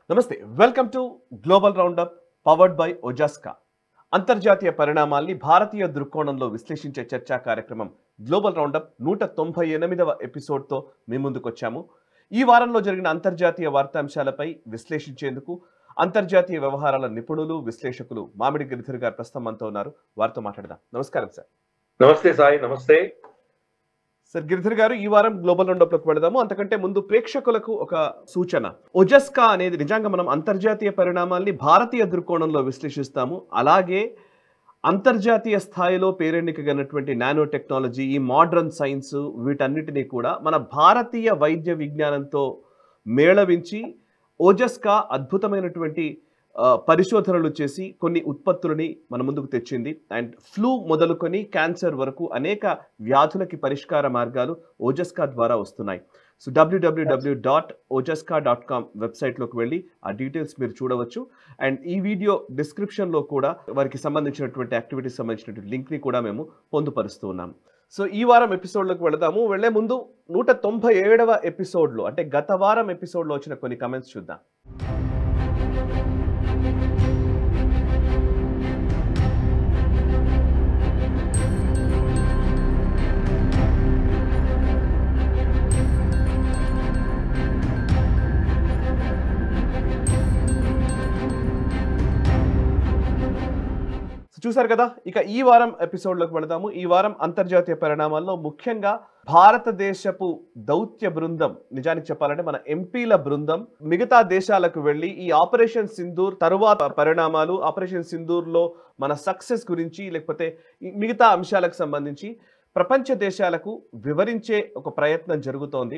నమస్తే, welcome to global roundup powered by ఒజాస్కా. అంతర్జాతీయ పరిణామాల్ని భారతీయ దృక్కోణంలో విశ్లేషించే చర్చా కార్యక్రమం గ్లోబల్ రౌండప్ 198వ ఎపిసోడ్తో మీ ముందుకు వచ్చాము. ఈ వారంలో జరిగిన అంతర్జాతీయ వార్తాంశాలపై విశ్లేషించేందుకు అంతర్జాతీయ వ్యవహారాల నిపుణులు, విశ్లేషకులు మామిడి గిరిధర్ గారు ప్రస్తుతం మనతో ఉన్నారు. వారితో మాట్లాడదాం. నమస్కారం సార్. నమస్తే సాయి. నమస్తే సార్. గిరిధర్ గారు, ఈ వారం గ్లోబల్ రౌండప్లోకి వెళదాము. అంతకంటే ముందు ప్రేక్షకులకు ఒక సూచన. ఒజస్కా అనేది నిజంగా మనం అంతర్జాతీయ పరిణామాల్ని భారతీయ దృక్కోణంలో విశ్లేషిస్తాము. అలాగే అంతర్జాతీయ స్థాయిలో పేరెన్నికగనటువంటి నానో టెక్నాలజీ, ఈ మోడర్న్ సైన్స్, వీటన్నిటినీ కూడా మన భారతీయ వైద్య విజ్ఞానంతో మేళవించి ఓజస్కా అద్భుతమైనటువంటి పరిశోధనలు చేసి కొన్ని ఉత్పత్తులని మన ముందుకు తెచ్చింది. అండ్ ఫ్లూ మొదలుకొని క్యాన్సర్ వరకు అనేక వ్యాధులకి పరిష్కార మార్గాలు ఓజస్కా ద్వారా వస్తున్నాయి. సో www.ojaska.com వెబ్సైట్లోకి వెళ్ళి ఆ డీటెయిల్స్ మీరు చూడవచ్చు. అండ్ ఈ వీడియో డిస్క్రిప్షన్లో కూడా వారికి సంబంధించినటువంటి యాక్టివిటీస్ సంబంధించినటువంటి లింక్ని కూడా మేము పొందుపరుస్తూ ఉన్నాము. సో ఈ వారం ఎపిసోడ్లోకి వెళదాము. వెళ్లే ముందు 197వ ఎపిసోడ్లో, అంటే గత వారం ఎపిసోడ్లో వచ్చిన కొన్ని కమెంట్స్ చూద్దాం. చూసారు కదా. ఇక ఈ వారం ఎపిసోడ్లోకి వెళదాము. ఈ వారం అంతర్జాతీయ పరిణామాల్లో ముఖ్యంగా భారతదేశపు దౌత్య బృందం, నిజానికి చెప్పాలంటే మన ఎంపీల బృందం మిగతా దేశాలకు వెళ్ళి ఈ ఆపరేషన్ సింధూర్ తరువాత పరిణామాలు, ఆపరేషన్ సింధూర్లో మన సక్సెస్ గురించి, లేకపోతే మిగతా అంశాలకు సంబంధించి ప్రపంచ దేశాలకు వివరించే ఒక ప్రయత్నం జరుగుతోంది.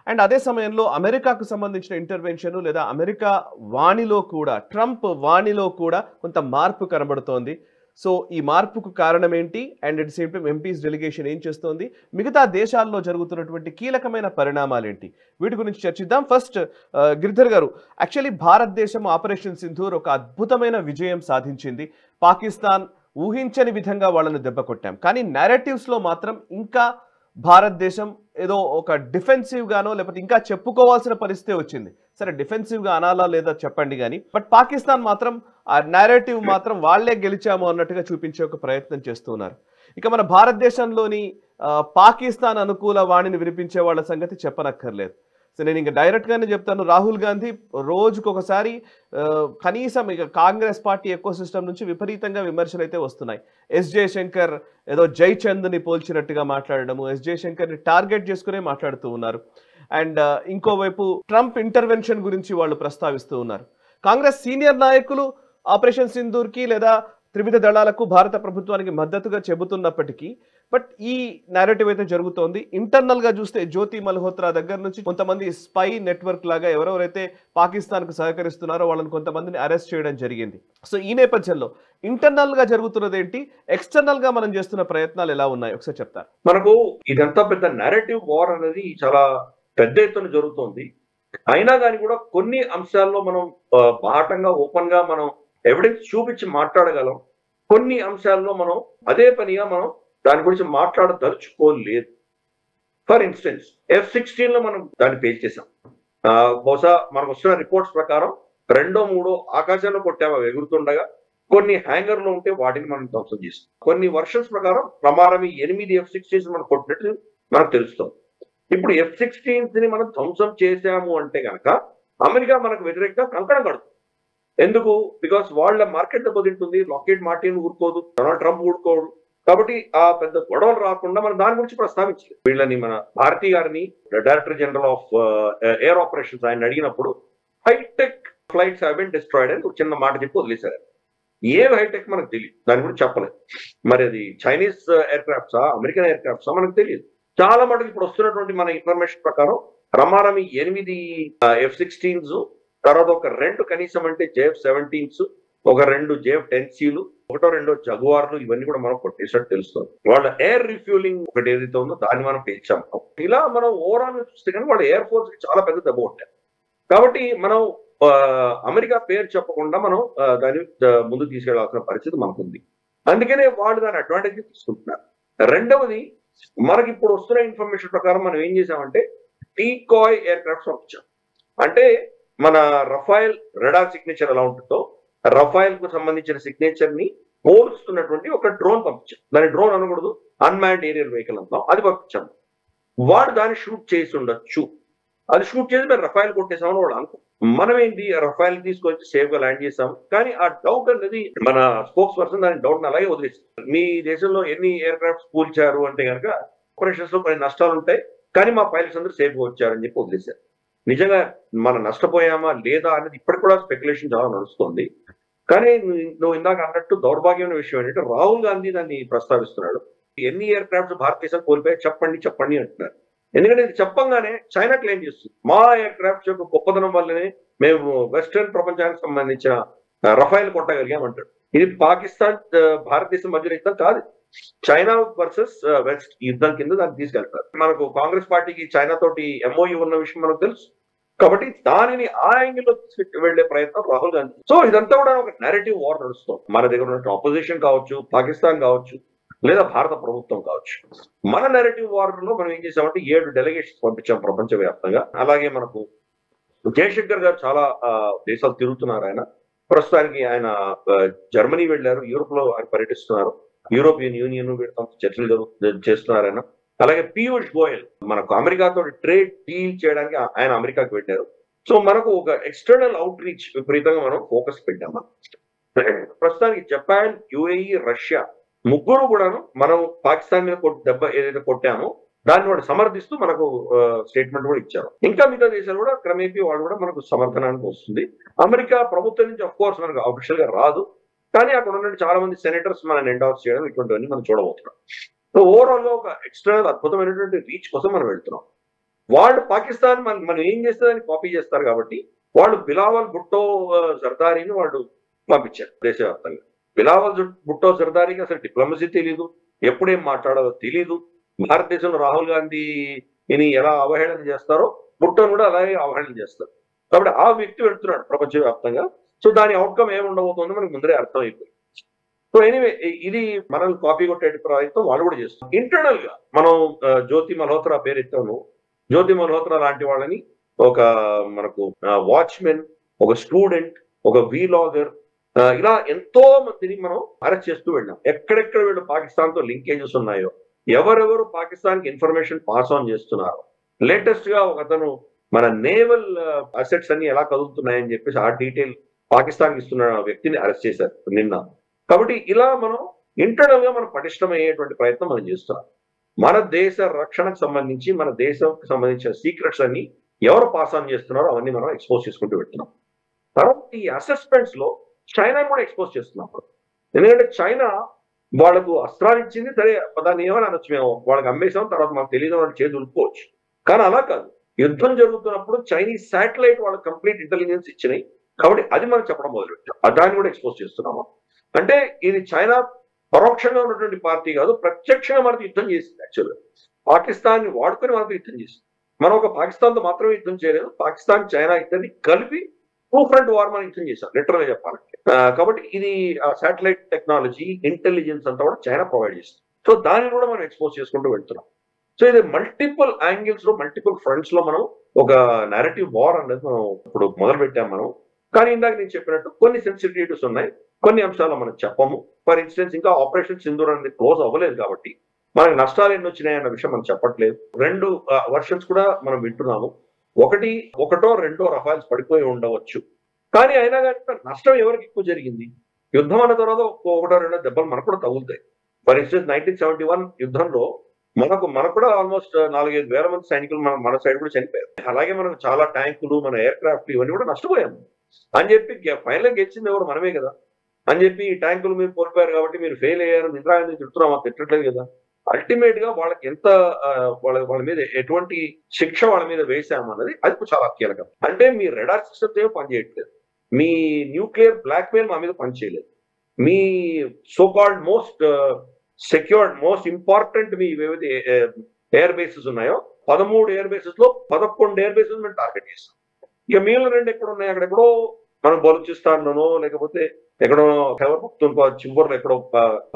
అండ్ అదే సమయంలో అమెరికాకు సంబంధించిన ఇంటర్వెన్షన్ లేదా అమెరికా వాణిలో కూడా, ట్రంప్ వాణిలో కూడా కొంత మార్పు కనబడుతోంది. సో ఈ మార్పుకు కారణం ఏంటి, and at same time MPs delegation ఏం చేస్తోంది, మిగతా దేశాల్లో జరుగుతున్నటువంటి కీలకమైన పరిణామాలు ఏంటి, వీటి గురించి చర్చిద్దాం. ఫస్ట్ గిరిధర్ గారు, యాక్చువల్లీ భారతదేశం ఆపరేషన్ సింధూర్ ఒక అద్భుతమైన విజయం సాధించింది. పాకిస్తాన్ ఊహించని విధంగా వాళ్ళని దెబ్బ కొట్టాం. కానీ నేరేటివ్స్లో మాత్రం ఇంకా భారతదేశం ఏదో ఒక డిఫెన్సివ్గానో లేకపోతే ఇంకా చెప్పుకోవాల్సిన పరిస్థితి వచ్చింది. సరే, డిఫెన్సివ్గా అనాలా లేదా చెప్పండి కానీ, బట్ పాకిస్తాన్ మాత్రం ఆ నేరేటివ్ మాత్రం వాళ్లే గెలిచాము అన్నట్టుగా చూపించే ఒక ప్రయత్నం చేస్తున్నారు. ఇక మన భారతదేశంలోని పాకిస్తాన్ అనుకూల వాణిని వినిపించే వాళ్ళ సంగతి చెప్పనక్కర్లేదు. సో నేను ఇంకా డైరెక్ట్గానే చెప్తాను, రాహుల్ గాంధీ రోజుకొకసారి కనీసం ఇక కాంగ్రెస్ పార్టీ ఎకో సిస్టమ్ నుంచి విపరీతంగా విమర్శలు అయితే వస్తున్నాయి. ఎస్ జయశంకర్ ఏదో జైచంద్ని పోల్చినట్టుగా మాట్లాడడము, ఎస్ జయశంకర్ని టార్గెట్ చేసుకునే మాట్లాడుతూ ఉన్నారు. అండ్ ఇంకోవైపు ట్రంప్ ఇంటర్వెన్షన్ గురించి వాళ్ళు ప్రస్తావిస్తూ ఉన్నారు. కాంగ్రెస్ సీనియర్ నాయకులు ఆపరేషన్ సింధూర్కి లేదా త్రివిధ దళాలకు, భారత ప్రభుత్వానికి మద్దతుగా చెబుతున్నప్పటికీ బట్ ఈ నేరేటివ్ అయితే జరుగుతోంది. ఇంటర్నల్ గా చూస్తే జ్యోతి మల్హోత్రా దగ్గర నుంచి కొంతమంది స్పై నెట్వర్క్ లాగా ఎవరెవరైతే పాకిస్తాన్ కు సహకరిస్తున్నారో వాళ్ళని కొంతమందిని అరెస్ట్ చేయడం జరిగింది. సో ఈ నేపథ్యంలో ఇంటర్నల్ గా జరుగుతున్నది ఏంటి, ఎక్స్టర్నల్ గా మనం చేస్తున్న ప్రయత్నాలు ఎలా ఉన్నాయి ఒకసారి చెప్తారు? మనకు ఇదంతా పెద్ద నేరేటివ్ వార్ అనేది చాలా పెద్ద ఎత్తున జరుగుతోంది. అయినా కానీ కూడా కొన్ని అంశాల్లో మనం బాహటంగా ఓపెన్ గా మనం ఎవిడెన్స్ చూపించి మాట్లాడగలం. కొన్ని అంశాల్లో మనం అదే పనిగా మనం దాని గురించి మాట్లాడదలుచుకోలేదు. ఫర్ ఇన్స్టెన్స్ F-16లో మనం దాన్ని పేల్చేసాం. బహుశా మనకు వస్తున్న రిపోర్ట్స్ ప్రకారం 2-3 ఆకాశంలో కొట్టాము అవి ఎగురుతుండగా. కొన్ని హ్యాంగర్లో ఉంటే వాటిని మనం ధ్వంసం చేస్తాం. కొన్ని వర్షన్స్ ప్రకారం ప్రమాణం 8 F-16 మనం కొట్టినట్టు మనకు తెలుస్తుంది. ఇప్పుడు F-16ని మనం ధ్వంసం చేశాము అంటే కనుక అమెరికా మనకు వ్యతిరేకంగా కంకణం కడుతుంది. ఎందుకు? బికాస్ వాళ్ళ మార్కెట్ దెబ్బతింటుంది. లాకెడ్ మార్టిన్ ఊరుకోదు, డొనాల్డ్ ట్రంప్ ఊరుకోడు. కాబట్టి ఆ పెద్ద గొడవలు రాకుండా మనం దాని గురించి ప్రస్తావించాలి. వీళ్ళని మన భారతీ గారిని, director general of air operations, ఆయన అడిగినప్పుడు high tech flights have been destroyed అని ఒక చిన్న మాట చెప్పి వదిలేశారు. ఏం హైటెక్ మనకు తెలియదు, దాని గురించి చెప్పలేదు. మరి అది చైనీస్ ఎయిర్ క్రాఫ్ట్సా, అమెరికన్ ఎయిర్ క్రాఫ్ట్సా మనకు తెలియదు. చాలా మటుకు ఇప్పుడు వస్తున్నటువంటి మన ఇన్ఫర్మేషన్ ప్రకారం రమారమి 8 F-16s, తర్వాత ఒక 2 కనీసం అంటే JF-17s, ఒక 2 JF-10Cలు, 1-2 జగువార్లు, ఇవన్నీ కూడా మనం కొట్టేసినట్టు తెలుస్తుంది. వాళ్ళ ఎయిర్ రిఫ్యూలింగ్ ఒకటి ఏదైతే ఉందో దాన్ని మనం పేల్చాం. ఇలా మనం ఓవరాల్ చూస్తే కానీ వాళ్ళ ఎయిర్ ఫోర్స్ కి చాలా పెద్ద దెబ్బ కొట్టాం. కాబట్టి మనం అమెరికా పేరు చెప్పకుండా మనం దాన్ని ముందుకు తీసుకెళ్లాల్సిన పరిస్థితి మనకుంది. అందుకనే వాళ్ళు దాని అడ్వాంటేజ్ తీసుకుంటున్నారు. రెండవది, మనకి ఇప్పుడు వస్తున్న ఇన్ఫర్మేషన్ ప్రకారం మనం ఏం చేసామంటే డీకాయ్ ఎయిర్ క్రాఫ్ట్స్ పంపించాం. అంటే మన రఫాయల్ రెడార్ సిగ్నేచర్ ఎలా ఉంటుందో రఫాయల్ కు సంబంధించిన సిగ్నేచర్ ని పోలుస్తున్నటువంటి ఒక డ్రోన్ పంపించాం. దాని డ్రోన్ అనకూడదు, అన్మాన్డ్ ఏరియల్ వెహికల్ అంటాం, అది పంపించాము. వాడు దాన్ని షూట్ చేసి ఉండొచ్చు. అది షూట్ చేసి మేము రఫాయల్ కొట్టేసామని వాడు అనుకో. మనం ఏంటి రఫాయల్ తీసుకొచ్చి సేఫ్ గా ల్యాండ్ చేసాం. కానీ ఆ డౌట్ అనేది మన స్పోక్స్ పర్సన్ దాని డౌట్ అలాగే వదిలేస్తారు. మీ దేశంలో ఎన్ని ఎయిర్ క్రాఫ్ట్స్ కూల్చారు అంటే కనుక ఆపరేషన్స్ లో కొన్ని నష్టాలు ఉంటాయి, కానీ మా పైలట్స్ అందరూ సేఫ్ గా వచ్చారని చెప్పి వదిలేశారు. నిజంగా మనం నష్టపోయామా లేదా అనేది ఇప్పటికి కూడా స్పెక్యులేషన్ చాలా నడుస్తుంది. కానీ నువ్వు ఇందాక అన్నట్టు దౌర్భాగ్యమైన విషయం ఏంటంటే రాహుల్ గాంధీ దాన్ని ప్రస్తావిస్తున్నాడు. ఎన్ని ఎయిర్ క్రాఫ్ట్స్ భారతదేశం కోల్పోయి చెప్పండి అంటున్నారు. ఎందుకంటే ఇది చెప్పంగానే చైనా క్లెయిమ్ చేస్తుంది, మా ఎయిర్ క్రాఫ్ట్స్ యొక్క గొప్పతనం వల్లనే మేము వెస్టర్న్ ప్రపంచానికి సంబంధించిన రఫైల్ కొట్టగలిగామంటాడు. ఇది పాకిస్తాన్ భారతదేశం మధ్య యుద్ధం కాదు, చైనా వర్సెస్ వెస్ట్ యుద్ధం కింద దాన్ని తీసుకెళ్తారు. మనకు కాంగ్రెస్ పార్టీకి చైనా తోటి ఎంఓయూ ఉన్న విషయం మనకు తెలుసు. కాబట్టి దానిని ఆ యాంగిల్ లో తీసుకు వెళ్లే ప్రయత్నం రాహుల్ గాంధీ. సో ఇదంతా కూడా ఒక నెరేటివ్ వార్ నడుస్తుంది. మన దగ్గర ఉన్న ఆపోజిషన్ కావచ్చు, పాకిస్తాన్ కావచ్చు, లేదా భారత ప్రభుత్వం కావచ్చు. మన నెరేటివ్ వార్ లో మనం ఏం చేసామంటే 7 డెలిగేషన్స్ పంపించాం ప్రపంచవ్యాప్తంగా. అలాగే మనకు జయశంకర్ గారు చాలా దేశాలు తిరుగుతున్నారు. ఆయన ప్రస్తుతానికి ఆయన జర్మనీ వెళ్ళారు, యూరోప్ లో ఆయన పర్యటిస్తున్నారు, యూరోపియన్ యూనియన్ వీటితో చర్చలు చేస్తున్నారు ఆయన. అలాగే పీయూష్ గోయల్ మనకు అమెరికాతో ట్రేడ్ డీల్ చేయడానికి ఆయన అమెరికాకి వెళ్ళారు. సో మనకు ఒక ఎక్స్టర్నల్ అవుట్ రీచ్ విపరీతంగా మనం ఫోకస్ పెట్టాము. ప్రస్తుతానికి జపాన్, యుఏఈ, రష్యా ముగ్గురు కూడాను మనం పాకిస్తాన్ మీద దెబ్బ ఏదైతే కొట్టామో దాన్ని వాడు సమర్థిస్తూ మనకు స్టేట్మెంట్ కూడా ఇచ్చారు. ఇంకా మిగతా దేశాలు కూడా క్రమేపీ వాళ్ళు కూడా మనకు సమర్థనానికి వస్తుంది. అమెరికా ప్రభుత్వం నుంచి ఆఫ్ కోర్స్ మనకు అఫీషియల్ గా రాదు, కానీ అక్కడ ఉన్న చాలా మంది సెనేటర్స్ మనం ఎండోర్స్ చేయడం ఇటువంటివన్నీ మనం చూడబోతున్నాం. సో ఓవరాల్ గా ఒక ఎక్స్టర్నల్ అద్భుతమైనటువంటి రీచ్ కోసం మనం వెళ్తున్నాం. వాళ్ళు పాకిస్తాన్ మనం ఏం చేస్తే దాన్ని కాపీ చేస్తారు కాబట్టి వాళ్ళు బిలావల్ భుట్టో జర్దారీని వాళ్ళు పంపించారు దేశవ్యాప్తంగా. బిలావల్ భుట్టో జర్దారీకి అసలు డిప్లొమసీ తెలీదు, ఎప్పుడేం మాట్లాడాలో తెలీదు. భారతదేశంలో రాహుల్ గాంధీని ఎలా అవహేళన చేస్తారో భుట్టోను కూడా అలాగే అవహేళన చేస్తారు. కాబట్టి ఆ వ్యక్తి వెళ్తున్నాడు ప్రపంచవ్యాప్తంగా. సో దాని అవుట్కమ్ ఏముండబోతుందో మనకు ముందరే అర్థం అయిపోయింది. సో ఎనీవే ఇది మనల్ని కాపీ కొట్టే ప్రయత్నం వాళ్ళు కూడా చేస్తాం. ఇంటర్నల్ గా మనం జ్యోతి మల్హోత్రా పేరు ఎత్తాము. జ్యోతి మల్హోత్రా లాంటి వాళ్ళని ఒక మనకు వాచ్మెన్, ఒక స్టూడెంట్, ఒక వీలాగర్, ఇలా ఎంతో మందిని మనం అరెస్ట్ చేస్తూ వెళ్ళాం. ఎక్కడెక్కడ వీళ్ళు పాకిస్తాన్ తో లింకేజెస్ ఉన్నాయో, ఎవరెవరు పాకిస్తాన్ కి ఇన్ఫర్మేషన్ పాస్ ఆన్ చేస్తున్నారో, లేటెస్ట్ గా ఒక అతను మన నేవల్ అసెట్స్ అన్ని ఎలా కదులుతున్నాయని చెప్పేసి ఆ డీటెయిల్ పాకిస్తాన్ ఇస్తున్న వ్యక్తిని అరెస్ట్ చేశారు నిన్న. కాబట్టి ఇలా మనం ఇంటర్నల్ గా మనం పటిష్టమయ్యేటువంటి ప్రయత్నం మనం చేస్తున్నాం. మన దేశ రక్షణకు సంబంధించి, మన దేశంకి సంబంధించిన సీక్రెట్స్ అన్ని ఎవరు పాస్ ఆన్ చేస్తున్నారో అవన్నీ మనం ఎక్స్పోజ్ చేసుకుంటూ వెళ్తున్నాం. తర్వాత ఈ అసెస్మెంట్స్ లో చైనా కూడా ఎక్స్పోజ్ చేస్తున్నాం. ఎందుకంటే చైనా వాళ్ళకు అస్త్రాలు ఇచ్చింది, సరే దాన్ని ఏమని అనొచ్చు, మేము వాళ్ళకి అమ్మేసాం, తర్వాత మాకు తెలియదు వాళ్ళు చేతి ఉలుపుకోవచ్చు. కానీ అలా కాదు, యుద్ధం జరుగుతున్నప్పుడు చైనీస్ శాటిలైట్ వాళ్ళకి కంప్లీట్ ఇంటెలిజెన్స్ ఇచ్చినాయి. కాబట్టి అది మనం చెప్పడం మొదలుపెట్టాం. దాన్ని కూడా ఎక్స్పోజ్ చేస్తున్నాము. అంటే ఇది చైనా పరోక్షంగా ఉన్నటువంటి పార్టీ కాదు, ప్రత్యక్షంగా మనకు యుద్ధం చేసింది. యాక్చువల్గా పాకిస్తాన్ వాడుకొని మనకు యుద్ధం చేసింది. మనం ఒక పాకిస్తాన్తో మాత్రమే యుద్ధం చేయలేదు, పాకిస్తాన్, చైనా ఇద్దరిని కలిపి 2 ఫ్రంట్ వార్ మనం యుద్ధం చేశాం లిటరల్ గా చెప్పాలంటే. కాబట్టి ఇది శాటిలైట్ టెక్నాలజీ, ఇంటెలిజెన్స్ అంతా కూడా చైనా ప్రొవైడ్ చేస్తుంది. సో దాన్ని కూడా మనం ఎక్స్పోజ్ చేసుకుంటూ వెళ్తున్నాం. సో ఇది మల్టిపుల్ యాంగిల్స్ లో, మల్టిపుల్ ఫ్రంట్స్ లో మనం ఒక నేరేటివ్ వార్ అనేది మనం ఇప్పుడు మొదలు పెట్టాం మనం. కానీ ఇందాక నేను చెప్పినట్టు కొన్ని సెన్సిటివిటీస్ ఉన్నాయి, కొన్ని అంశాలు మనం చెప్పము. ఫర్ ఇన్స్టెన్స్ ఇంకా ఆపరేషన్ సింధూర్ అనేది క్లోజ్ అవ్వలేదు కాబట్టి మనకు నష్టాలు ఎన్ని వచ్చినాయి అన్న విషయం మనం చెప్పట్లేదు. 2 వర్షన్స్ కూడా మనం వింటున్నాము. ఒకటో రెండో రఫాల్స్ పడిపోయి ఉండవచ్చు, కానీ అయినా కానీ నష్టం ఎవరికి ఎక్కువ జరిగింది? యుద్ధం అన్న తర్వాత ఒకటో రెండో దెబ్బలు మనకు కూడా తగులుతాయి. ఫర్ ఇన్స్టెన్స్ 1971 యుద్ధంలో మనకు కూడా ఆల్మోస్ట్ 4-5 వేల మంది సైనికులు మన సైడ్ కూడా చనిపోయారు. అలాగే మనకు చాలా ట్యాంకులు, మన ఎయిర్ క్రాఫ్ట్ ఇవన్నీ కూడా నష్టపోయాము అని చెప్పి ఫైనల్ గా గెలిచింది ఎవరు? మనమే కదా అని చెప్పి ఈ ట్యాంకులు మీరు కోల్పోయారు కాబట్టి మీరు ఫెయిల్ అయ్యారు, ఇంద్రాయణ తిడుతున్నాం, మాకు తిట్టట్లేదు కదా. అల్టిమేట్ గా వాళ్ళకి ఎంత వాళ్ళ మీద ఎటువంటి శిక్ష వాళ్ళ మీద వేసామన్నది అది చాలా కీలకం. అంటే మీ రెడార్ సిస్టమ్స్ ఏమో పనిచేయట్లేదు, మీ న్యూక్లియర్ బ్లాక్ మెయిల్ మా మీద పనిచేయలేదు, మీ so called most secured, most important మీ ఏవైతే ఎయిర్ బేసెస్ ఉన్నాయో 13 ఎయిర్ బేసెస్ లో 11 ఎయిర్ బేసెస్ మేము టార్గెట్ చేస్తాం. ఇక మిగిలిన 2 ఎక్కడ ఉన్నాయి? అక్కడెక్కడో మనం బలూచిస్తాన్ లోనో లేకపోతే ఎక్కడో ఖైబర్ పఖ్తూన్ఖ్వా చివరిలో ఎక్కడో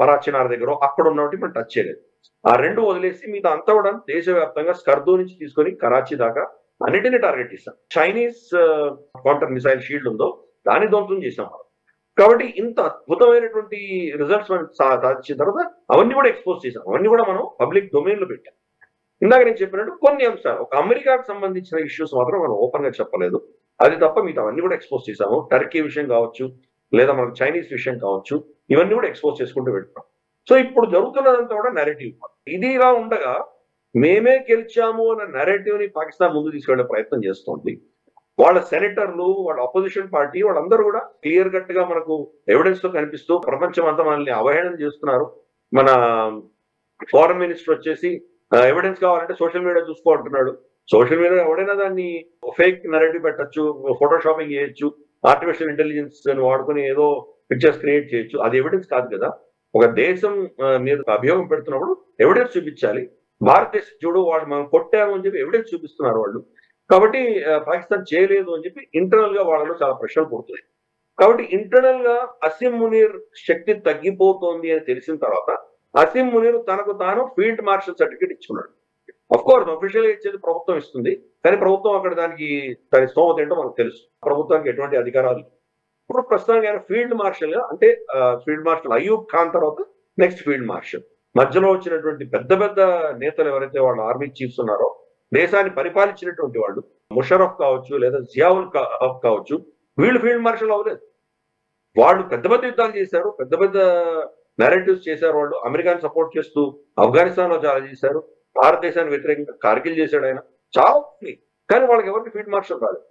పరాచినార్ దగ్గర అక్కడ ఉన్నట్టు మనం టచ్ చేయలేదు. ఆ 2 వదిలేసి మిగతా అంతా కూడా దేశవ్యాప్తంగా స్కర్దూ నుంచి తీసుకొని కరాచీ దాకా అన్నిటిని టార్గెట్ చేశాం. చైనీస్ కౌంటర్ మిసైల్ షీల్డ్ ఉందో దాన్ని ధ్వంసం చేశాం మనం. కాబట్టి ఇంత అద్భుతమైనటువంటి రిజల్ట్స్ మనం సాధించిన తర్వాత అవన్నీ కూడా ఎక్స్పోజ్ చేశాం, అవన్నీ కూడా మనం పబ్లిక్ డొమైన్ లో పెట్టాం. ఇందాక నేను చెప్పినట్టు కొన్ని అంశాలు ఒక అమెరికాకు సంబంధించిన ఇష్యూస్ మాత్రం మనం ఓపెన్ గా చెప్పలేదు, అది తప్ప మిగతా అవన్నీ కూడా ఎక్స్పోజ్ చేశాము. టర్కీ విషయం కావచ్చు, లేదా మనకు చైనీస్ విషయం కావచ్చు, ఇవన్నీ కూడా ఎక్స్పోజ్ చేసుకుంటూ వెళ్తాం. సో ఇప్పుడు జరుగుతున్నదంతా కూడా నెరేటివ్. ఇది ఇలా ఉండగా మేమే గెలిచాము అన్న నెరేటివ్ ని పాకిస్తాన్ ముందు తీసుకెళ్లే ప్రయత్నం చేస్తోంది. వాళ్ళ సెనేటర్లు, వాళ్ళ అపోజిషన్ పార్టీ వాళ్ళందరూ కూడా క్లియర్ కట్ గా మనకు ఎవిడెన్స్ తో కనిపిస్తూ ప్రపంచం అంతా మనల్ని అవహేళన చేస్తున్నారు. మన ఫారెన్ మినిస్టర్ వచ్చేసి ఎవిడెన్స్ కావాలంటే సోషల్ మీడియా చూసుకోవాలంటున్నాడు. సోషల్ మీడియా ఎవడైనా దాన్ని ఫేక్ నెరేటివ్ పెట్టచ్చు, ఫోటోషాపింగ్ చేయొచ్చు, ఆర్టిఫిషియల్ ఇంటెలిజెన్స్ వాడుకుని ఏదో పిక్చర్స్ క్రియేట్ చేయొచ్చు. అది ఎవిడెన్స్ కాదు కదా. ఒక దేశం మీరు అభియోగం పెడుతున్నప్పుడు ఎవిడెన్స్ చూపించాలి. భారతదేశం చూడు వాళ్ళు మనం కొట్టాము అని చెప్పి ఎవిడెన్స్ చూపిస్తున్నారు వాళ్ళు. కాబట్టి పాకిస్తాన్ చేయలేదు అని చెప్పి ఇంటర్నల్ గా వాళ్ళలో చాలా ప్రశ్నలు పుడుతున్నాయి. కాబట్టి ఇంటర్నల్ గా అసీం మునీర్ శక్తి తగ్గిపోతోంది అని తెలిసిన తర్వాత అసీం మునీర్ తనకు తాను ఫీల్డ్ మార్షల్ సర్టిఫికేట్ ఇచ్చుకున్నాడు. అఫ్ కోర్స్ అఫీషియల్ గా ఇచ్చేది ప్రభుత్వం ఇస్తుంది, కానీ ప్రభుత్వం అక్కడ దాని స్తోమత ఏంటో మనకు తెలుసు, ప్రభుత్వానికి ఎటువంటి అధికారాలు. ఇప్పుడు ప్రస్తుతానికి ఆయన ఫీల్డ్ మార్షల్ గా, అంటే ఫీల్డ్ మార్షల్ అయ్యూబ్ ఖాన్ తర్వాత నెక్స్ట్ ఫీల్డ్ మార్షల్. మధ్యలో వచ్చినటువంటి పెద్ద పెద్ద నేతలు ఎవరైతే వాళ్ళ ఆర్మీ చీఫ్స్ ఉన్నారో, దేశాన్ని పరిపాలించినటువంటి వాళ్ళు, ముషరఫ్ కావచ్చు లేదా జియావుల్ కావచ్చు, వీళ్ళు ఫీల్డ్ మార్షల్ అవ్వలేదు. వాళ్ళు పెద్ద పెద్ద యుద్ధాలు చేశారు, పెద్ద పెద్ద నెరేటివ్స్ చేశారు. వాళ్ళు అమెరికాని సపోర్ట్ చేస్తూ ఆఫ్ఘనిస్తాన్ లో చాలా చేశారు, భారతదేశానికి వ్యతిరేకంగా కార్గిల్ చేశాడు ఆయన, చాలా ఉంది. కానీ వాళ్ళకి ఎవరికి ఫీల్డ్ మార్షల్ రాలేదు.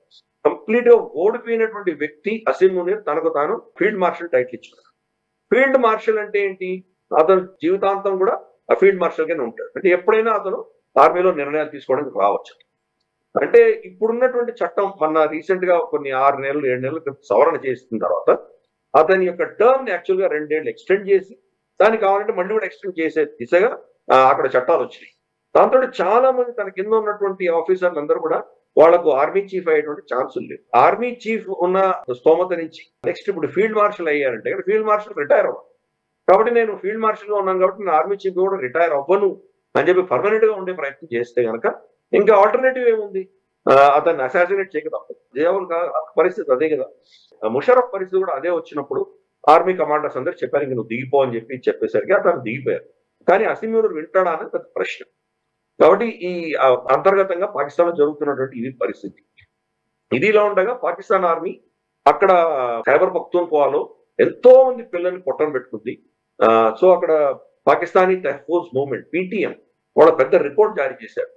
కంప్లీట్ గా ఓడిపోయినటువంటి వ్యక్తి అసీం మునీర్ తనకు తాను ఫీల్డ్ మార్షల్ టైటిల్ ఇచ్చుకున్నాడు. ఫీల్డ్ మార్షల్ అంటే ఏంటి? అతను జీవితాంతం కూడా ఆ ఫీల్డ్ మార్షల్ గానే ఉంటాడు. అంటే ఎప్పుడైనా అతను ఆర్మీలో నిర్ణయాలు తీసుకోవడానికి రావచ్చు. అంటే ఇప్పుడున్నటువంటి చట్టం మొన్న రీసెంట్ గా కొన్ని 6 నెలలు 7 నెలలు సవరణ చేసిన తర్వాత అతని యొక్క టర్మ్ యాక్చువల్ గా 2 ఏళ్ళు ఎక్స్టెండ్ చేసి దానికి కావాలంటే మళ్ళీ కూడా ఎక్స్టెండ్ చేసే దిశగా అక్కడ చట్టాలు వచ్చినాయి. దాంతో చాలా మంది తన కింద ఉన్నటువంటి ఆఫీసర్లు అందరూ కూడా వాళ్లకు ఆర్మీ చీఫ్ అయ్యేటువంటి ఛాన్సులు లేవు. ఆర్మీ చీఫ్ ఉన్న స్తోమత నుంచి నెక్స్ట్ ఇప్పుడు ఫీల్డ్ మార్షల్ అయ్యారంటే ఫీల్డ్ మార్షల్ రిటైర్ అవ్వాలి. కాబట్టి నేను ఫీల్డ్ మార్షల్ గా ఉన్నాను కాబట్టి నేను ఆర్మీ చీఫ్ కూడా రిటైర్ అవ్వను అని చెప్పి పర్మనెంట్ గా ఉండే ప్రయత్నం చేస్తే గనక ఇంకా ఆల్టర్నేటివ్ ఏముంది? అతన్ని అసాసినేట్ చేయక తప్పదు. జయవల్ పరిస్థితి అదే కదా. ముషరఫ్ పరిస్థితి కూడా అదే వచ్చినప్పుడు ఆర్మీ కమాండర్స్ అందరూ చెప్పారు ఇంక నువ్వు దిగిపో అని చెప్పేసరికి అతను దిగిపోయారు. కానీ అసీం మునీర్ వింటాడా అనేది పెద్ద ప్రశ్న. కాబట్టి ఈ అంతర్గతంగా పాకిస్తాన్ లో జరుగుతున్నటువంటి ఇది పరిస్థితి. ఇదిలా ఉండగా పాకిస్తాన్ ఆర్మీ అక్కడ ఖైబర్ పఖ్తూన్ఖ్వాలో ఎంతో మంది పిల్లల్ని పొట్టను పెట్టుకుంది. సో అక్కడ పాకిస్తానీ తెహ్ఫూజ్ మూవ్మెంట్ పీటీఎం వాళ్ళ పెద్ద రిపోర్ట్ జారీ చేశారు.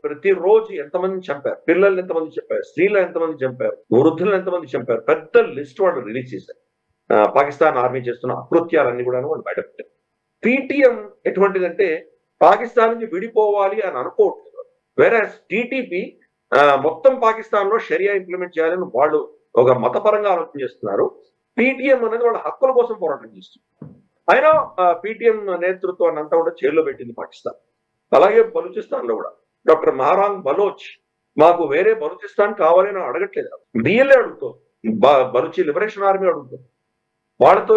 ప్రతిరోజు ఎంతమందిని చంపారు, పిల్లల్ని ఎంతమంది చంపారు, స్త్రీలు ఎంతమంది చంపారు, వృద్ధులను ఎంతమంది చంపారు, పెద్ద లిస్ట్ వాళ్ళు రిలీజ్ చేశారు. పాకిస్తాన్ ఆర్మీ చేస్తున్న అకృత్యాలన్నీ కూడా వాళ్ళు బయటపెట్టారు. పీటీఎం ఎటువంటిదంటే పాకిస్తాన్ నుంచి విడిపోవాలి అని అనుకోవట్లేదు. వేరే టీటీపీ మొత్తం పాకిస్తాన్ లో షరియా ఇంప్లిమెంట్ చేయాలని వాళ్ళు ఒక మతపరంగా ఆలోచన చేస్తున్నారు. పీటీఎం అనేది వాళ్ళ హక్కుల కోసం పోరాటం చేస్తుంది. అయినా పీటీఎం నేతృత్వాన్ని అంతా కూడా జైల్లో పెట్టింది పాకిస్తాన్. అలాగే బలూచిస్తాన్ లో కూడా డాక్టర్ మహారాంగ్ బలోచ్ మాకు వేరే బలూచిస్తాన్ కావాలని అడగట్లేదు, బిఎల్ఏ అడుగుతాం, బలూచి లిబరేషన్ ఆర్మీ అడుగుతాం. వాళ్ళతో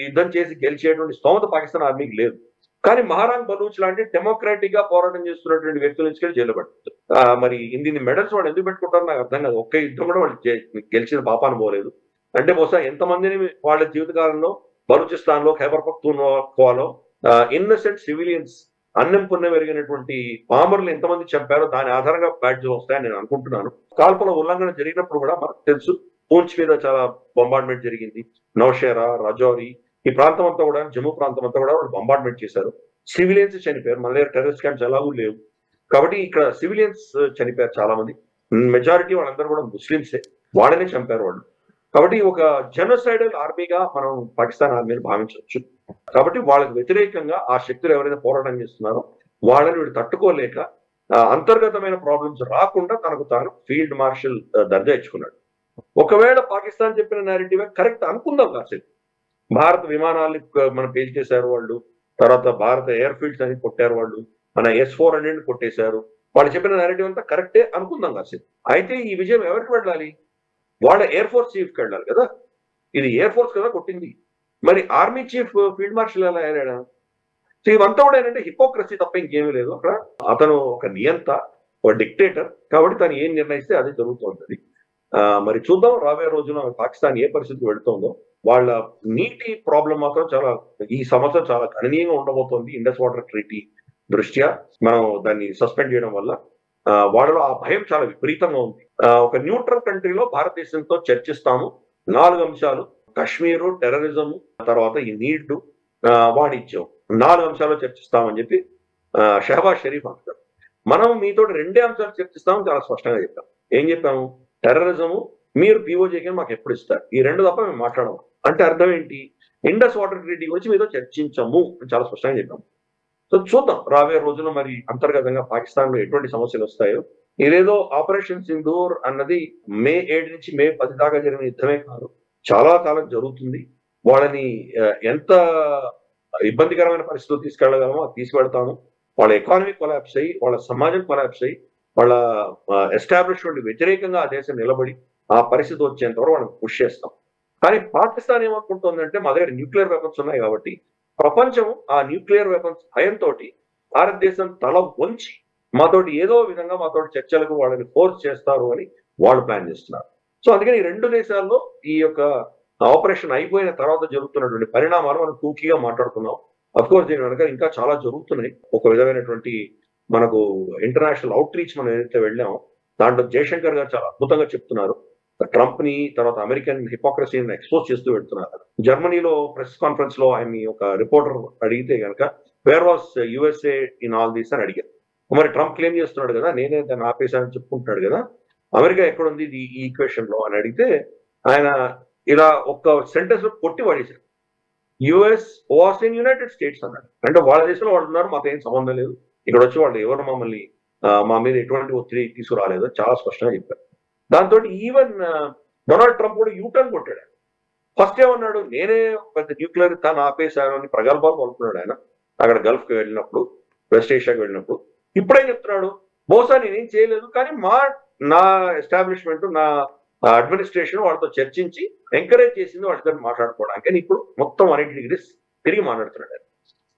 యుద్ధం చేసి గెలిచేటువంటి స్తోమత పాకిస్తాన్ ఆర్మీకి లేదు. కానీ మహారాంగ్ బలూచ్ లాంటి డెమోక్రాటిక్ గా పోరాటం చేస్తున్నటువంటి వ్యక్తుల నుంచి జైలు పెడుతుంది. మరి ఇన్ని మెడల్స్ వాళ్ళు ఎందుకు పెట్టుకుంటారో నాకు అర్థం కాదు. ఒక్క యుద్ధం కూడా వాళ్ళు గెలిచిన పాపాను పోలేదు. అంటే బహుశా ఎంతమందిని వాళ్ళ జీవితకాలంలో బలూచిస్తాన్ లో ఖైబర్ పఖ్తూన్ఖ్వాలో ఇన్నోసెంట్ సివిలియన్స్ అన్నం పుణ్యం ఎరిగినటువంటి పామర్లు ఎంతమంది చంపారో దాని ఆధారంగా బ్యాడ్జ్లు వస్తాయని నేను అనుకుంటున్నాను. కాల్పల ఉల్లంఘన జరిగినప్పుడు కూడా మనకు తెలుసు, పూంచ్ మీద చాలా బొంబార్డ్మెంట్ జరిగింది, నౌషేరా, రజౌరి ఈ ప్రాంతం అంతా కూడా, జమ్మూ ప్రాంతం అంతా కూడా వాళ్ళు బొంబార్డ్మెంట్ చేశారు. సివిలియన్స్ చనిపోయారు. మన దగ్గర టెర్రరిస్ట్ క్యాంప్స్ ఎలాగూ లేవు కాబట్టి ఇక్కడ సివిలియన్స్ చనిపోయారు చాలా మంది. మెజారిటీ వాళ్ళందరూ కూడా ముస్లింసే, వాళ్ళనే చంపారు వాళ్ళు. కాబట్టి ఒక జెనోసైడల్ ఆర్మీగా మనం పాకిస్తాన్ ఆర్మీని భావించవచ్చు. కాబట్టి వాళ్ళకి వ్యతిరేకంగా ఆ శక్తులు ఎవరైతే పోరాటం చేస్తున్నారో వాళ్ళని వీడు తట్టుకోలేక అంతర్గతమైన ప్రాబ్లమ్స్ రాకుండా తనకు తాను ఫీల్డ్ మార్షల్ దర్జా ఇచ్చుకున్నాడు. ఒకవేళ పాకిస్తాన్ చెప్పిన నేరేటివ్ కరెక్ట్ అనుకుందాం కాసేపు, భారత విమానాల్ని మనం పేజ్ చేశారు వాళ్ళు, తర్వాత భారత ఎయిర్ ఫీల్డ్స్ అని కొట్టారు వాళ్ళు, మన S-400 కొట్టేశారు, వాళ్ళు చెప్పిన నేరేటివ్ అంతా కరెక్టే అనుకుందాం కాసేపు. అయితే ఈ విజయం ఎవరికి వెళ్ళాలి? వాళ్ళ ఎయిర్ ఫోర్స్ చీఫ్కి వెళ్ళాలి కదా. ఇది ఎయిర్ ఫోర్స్ కదా కొట్టింది, మరి ఆర్మీ చీఫ్ ఫీల్డ్ మార్షల్ ఎలా అయ్యాడా? సో ఇవంతా కూడా ఏంటంటే హిపోక్రసీ తప్ప ఇంకేమీ లేదు. అక్కడ అతను ఒక నియంత, ఒక డిక్టేటర్, కాబట్టి తను ఏం నిర్ణయిస్తే అదే జరుగుతుంటది. మరి చూద్దాం రాబోయే రోజుల్లో పాకిస్తాన్ ఏ పరిస్థితికి వెళుతుందో. వాళ్ళ నీటి ప్రాబ్లం మాత్రం ఈ సంవత్సరం చాలా గణనీయంగా ఉండబోతోంది. ఇండస్ వాటర్ ట్రీటీ దృష్ట్యా మనం దాన్ని సస్పెండ్ చేయడం వల్ల వాళ్ళలో ఆ భయం చాలా విపరీతంగా ఉంది. ఒక న్యూట్రల్ కంట్రీలో భారతదేశంతో చర్చిస్తాము 4 అంశాలు: కశ్మీరు, టెర్రరిజం, తర్వాత ఈ నీళ్లు, వాణిజ్యం, 4 అంశాలు చర్చిస్తామని చెప్పి షహబాజ్ షరీఫ్ అంటారు. మనం మీతో 2 అంశాలు చర్చిస్తామని చాలా స్పష్టంగా చెప్పాం. ఏం చెప్పాము? టెర్రరిజము మీరు పీఓజేకి మాకు ఎప్పుడు ఇస్తారు, ఈ 2 తప్ప మేము మాట్లాడము. అంటే అర్థం ఏంటి? ఇండస్ వాటర్ ట్రీటీ గురించి మీతో చర్చించము అని చాలా స్పష్టంగా చెప్పాము. సో చూద్దాం రాబోయే రోజుల్లో మరి అంతర్గతంగా పాకిస్తాన్ లో ఎటువంటి సమస్యలు వస్తాయో. ఇదేదో ఆపరేషన్ సింధూర్ అన్నది మే 7 నుంచి మే 10 దాకా జరిగిన యుద్ధమే కాదు, చాలా కాలం జరుగుతుంది. వాళ్ళని ఎంత ఇబ్బందికరమైన పరిస్థితులు తీసుకెళ్లగలమో అది తీసుకెళ్తాము. వాళ్ళ ఎకానమీ కొలాప్స్ అయ్యి, వాళ్ళ సమాజం కొలాప్స్ అయ్యి, వాళ్ళ ఎస్టాబ్లిష్మెంట్ వ్యతిరేకంగా ఆ దేశం నిలబడి ఆ పరిస్థితి వచ్చేంత వరకు వాళ్ళని పుష్ చేస్తాం. కానీ పాకిస్తాన్ ఏమనుకుంటుందంటే మా దగ్గర న్యూక్లియర్ వెపన్స్ ఉన్నాయి కాబట్టి ప్రపంచం ఆ న్యూక్లియర్ వెపన్స్ భయంతో భారతదేశం తల వంచి మాతోటి ఏదో విధంగా మాతోటి చర్చలకు వాళ్ళని ఫోర్స్ చేస్తారు అని వాళ్ళు ప్లాన్ చేస్తున్నారు. సో అందుకని ఈ 2 దేశాల్లో ఈ యొక్క ఆపరేషన్ అయిపోయిన తర్వాత జరుగుతున్నటువంటి పరిణామాలు మనం టూకీగా మాట్లాడుతున్నాం. అఫ్ కోర్స్ దీని వెనక ఇంకా చాలా జరుగుతున్నాయి. ఒక విధమైనటువంటి మనకు ఇంటర్నేషనల్ అవుట్ రీచ్ మనం ఏదైతే వెళ్ళామో దాంట్లో జయశంకర్ గారు చాలా అద్భుతంగా చెప్తున్నారు. ట్రంప్ ని, తర్వాత అమెరికన్ హిపోక్రసీని ఎక్స్పోజ్ చేస్తూ వెళ్తున్నారు. జర్మనీలో ప్రెస్ కాన్ఫరెన్స్ లో ఆయన్ని ఒక రిపోర్టర్ అడిగితే కనుక where was USA in all these అని అడిగారు. మరి ట్రంప్ క్లెయిమ్ చేస్తున్నాడు కదా, నేనే దాన్ని ఆపేశానని చెప్పుకుంటున్నాడు కదా, అమెరికా ఎక్కడుంది ఈ ఈక్వేషన్ లో అని అడిగితే ఆయన ఇలా ఒక సెంటెన్స్ లో కొట్టి పడేశారు. US was in United states అన్నాడు. అంటే వాళ్ళ దేశంలో వాళ్ళు ఉన్నారు, మాకు ఏం సంబంధం లేదు, ఇక్కడ వచ్చి వాళ్ళు ఎవరు మమ్మల్ని మా మీద ఎటువంటి ఒత్తిడి తీసుకురాలేదు చాలా స్పష్టంగా చెప్పారు. దాంతో ఈవెన్ డొనాల్డ్ ట్రంప్ కూడా యూటర్న్ కొట్టాడు. ఫస్ట్ ఏమన్నాడు, నేనే పెద్ద న్యూక్లియర్ తాను ఆపేశాను అని ప్రగల్భాలు పలుకున్నాడు ఆయన అక్కడ గల్ఫ్ కి వెళ్ళినప్పుడు, వెస్ట్ ఏషియాకి వెళ్ళినప్పుడు. ఇప్పుడేం చెప్తున్నాడు, బహుశా నేనేం చేయలేదు కానీ నా ఎస్టాబ్లిష్మెంట్, నా అడ్మినిస్ట్రేషన్ వాళ్ళతో చర్చించి ఎంకరేజ్ చేసింది వాళ్ళిద్దరు మాట్లాడుకోవడానికి అని ఇప్పుడు మొత్తం 180 డిగ్రీస్ తిరిగి మాట్లాడుతున్నాడు.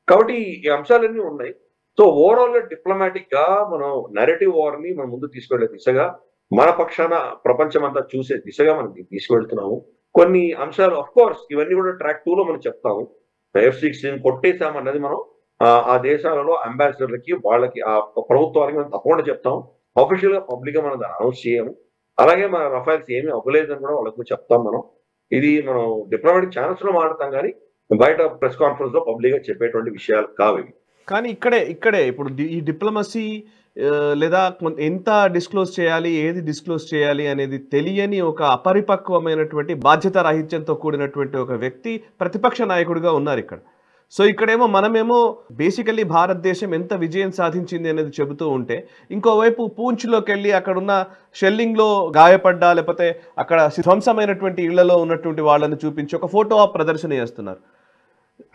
కాబట్టి ఈ అంశాలన్నీ ఉన్నాయి. సో ఓవరాల్ గా డిప్లొమాటిక్ గా మనం నెరేటివ్ వార్ ని మనం ముందు తీసుకెళ్లే దిశగా, మన పక్షాన ప్రపంచం అంతా చూసే దిశగా మనం తీసుకెళ్తున్నాము. కొన్ని అంశాలు అఫ్ కోర్స్ ఇవన్నీ కూడా ట్రాక్ 2 లో మనం చెప్తాము. F-16 కొట్టేశామన్నది మనం ఆ దేశాలలో అంబాసిడర్లకి, వాళ్ళకి, ఆ ప్రభుత్వాలకి మనం తప్పకుండా చెప్తాం. అఫీషియల్ గా పబ్లిక్ గా మనం దాన్ని అనౌన్స్ చేయము. అలాగే మన రఫైల్స్ ఏమీ అవ్వలేదని కూడా వాళ్ళకు చెప్తాం. ఇది మనం డిప్లొమాటిక్ ఛానల్స్ లో మాట్లాడతాం కానీ బయట ప్రెస్ కాన్ఫరెన్స్ లో పబ్లిక్ గా చెప్పేటువంటి విషయాలు కావు. కానీ ఇక్కడే ఇప్పుడు ఈ డిప్లొమసీ లేదా ఎంత డిస్క్లోజ్ చేయాలి, ఏది డిస్క్లోజ్ చేయాలి అనేది తెలియని ఒక అపరిపక్వమైనటువంటి బాధ్యత రాహిత్యంతో కూడినటువంటి ఒక వ్యక్తి ప్రతిపక్ష నాయకుడిగా ఉన్నారు ఇక్కడ. సో ఇక్కడేమో మనమేమో బేసికల్లీ భారతదేశం ఎంత విజయం సాధించింది అనేది చెబుతూ ఉంటే, ఇంకోవైపు పూంచ్లోకి వెళ్ళి అక్కడున్న షెల్లింగ్లో గాయపడ్డా లేకపోతే అక్కడ ధ్వంసమైనటువంటి ఇళ్లలో ఉన్నటువంటి వాళ్ళని చూపించి ఒక ఫోటో ప్రదర్శన చేస్తున్నారు.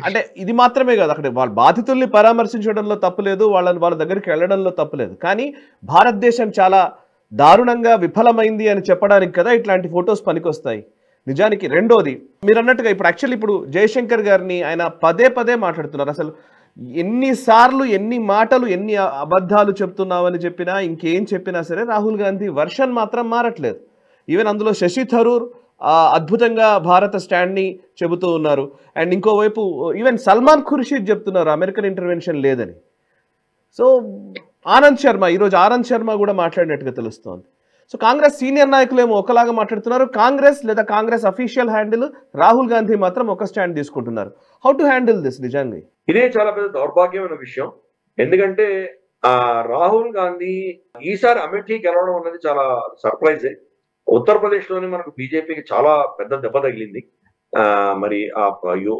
అంటే ఇది మాత్రమే కాదు, అక్కడ వాళ్ళ బాధితుల్ని పరామర్శించడంలో తప్పులేదు, వాళ్ళ దగ్గరికి వెళ్ళడంలో తప్పులేదు. కానీ భారతదేశం చాలా దారుణంగా విఫలమైంది అని చెప్పడానికి కదా ఇట్లాంటి ఫొటోస్ పనికొస్తాయి. నిజానికి రెండోది మీరు అన్నట్టుగా ఇప్పుడు యాక్చువల్లీ ఇప్పుడు జయశంకర్ గారిని ఆయన పదే మాట్లాడుతున్నారు. అసలు ఎన్నిసార్లు, ఎన్ని మాటలు, ఎన్ని అబద్ధాలు చెప్తున్నామని చెప్పినా, ఇంకేం చెప్పినా సరే రాహుల్ గాంధీ వర్షన్ మాత్రం మారట్లేదు. ఈవెన్ అందులో శశి థరూర్ అద్భుతంగా భారత స్టాండ్ని చెబుతూ ఉన్నారు. అండ్ ఇంకోవైపు ఈవెన్ సల్మాన్ ఖుర్షీద్ చెప్తున్నారు అమెరికన్ ఇంటర్వెన్షన్ లేదని. సో ఈరోజు ఆనంద్ శర్మ కూడా మాట్లాడినట్టుగా తెలుస్తోంది. సో కాంగ్రెస్ సీనియర్ నాయకులేమో ఒకలాగా మాట్లాడుతున్నారు, కాంగ్రెస్ లేదా కాంగ్రెస్ అఫీషియల్ హ్యాండిల్ రాహుల్ గాంధీ మాత్రం ఒక స్టాండ్ తీసుకుంటున్నారు. How to handle this? నిజంగా ఇదే చాలా పెద్ద దౌర్భాగ్యమైన విషయం. ఎందుకంటే రాహుల్ గాంధీ ఈసారి అమేఠీ గెలవడం అన్నది చాలా సర్ప్రైజే. ఉత్తరప్రదేశ్ లోని మనకు బీజేపీకి చాలా పెద్ద దెబ్బ తగిలింది. మరి ఆ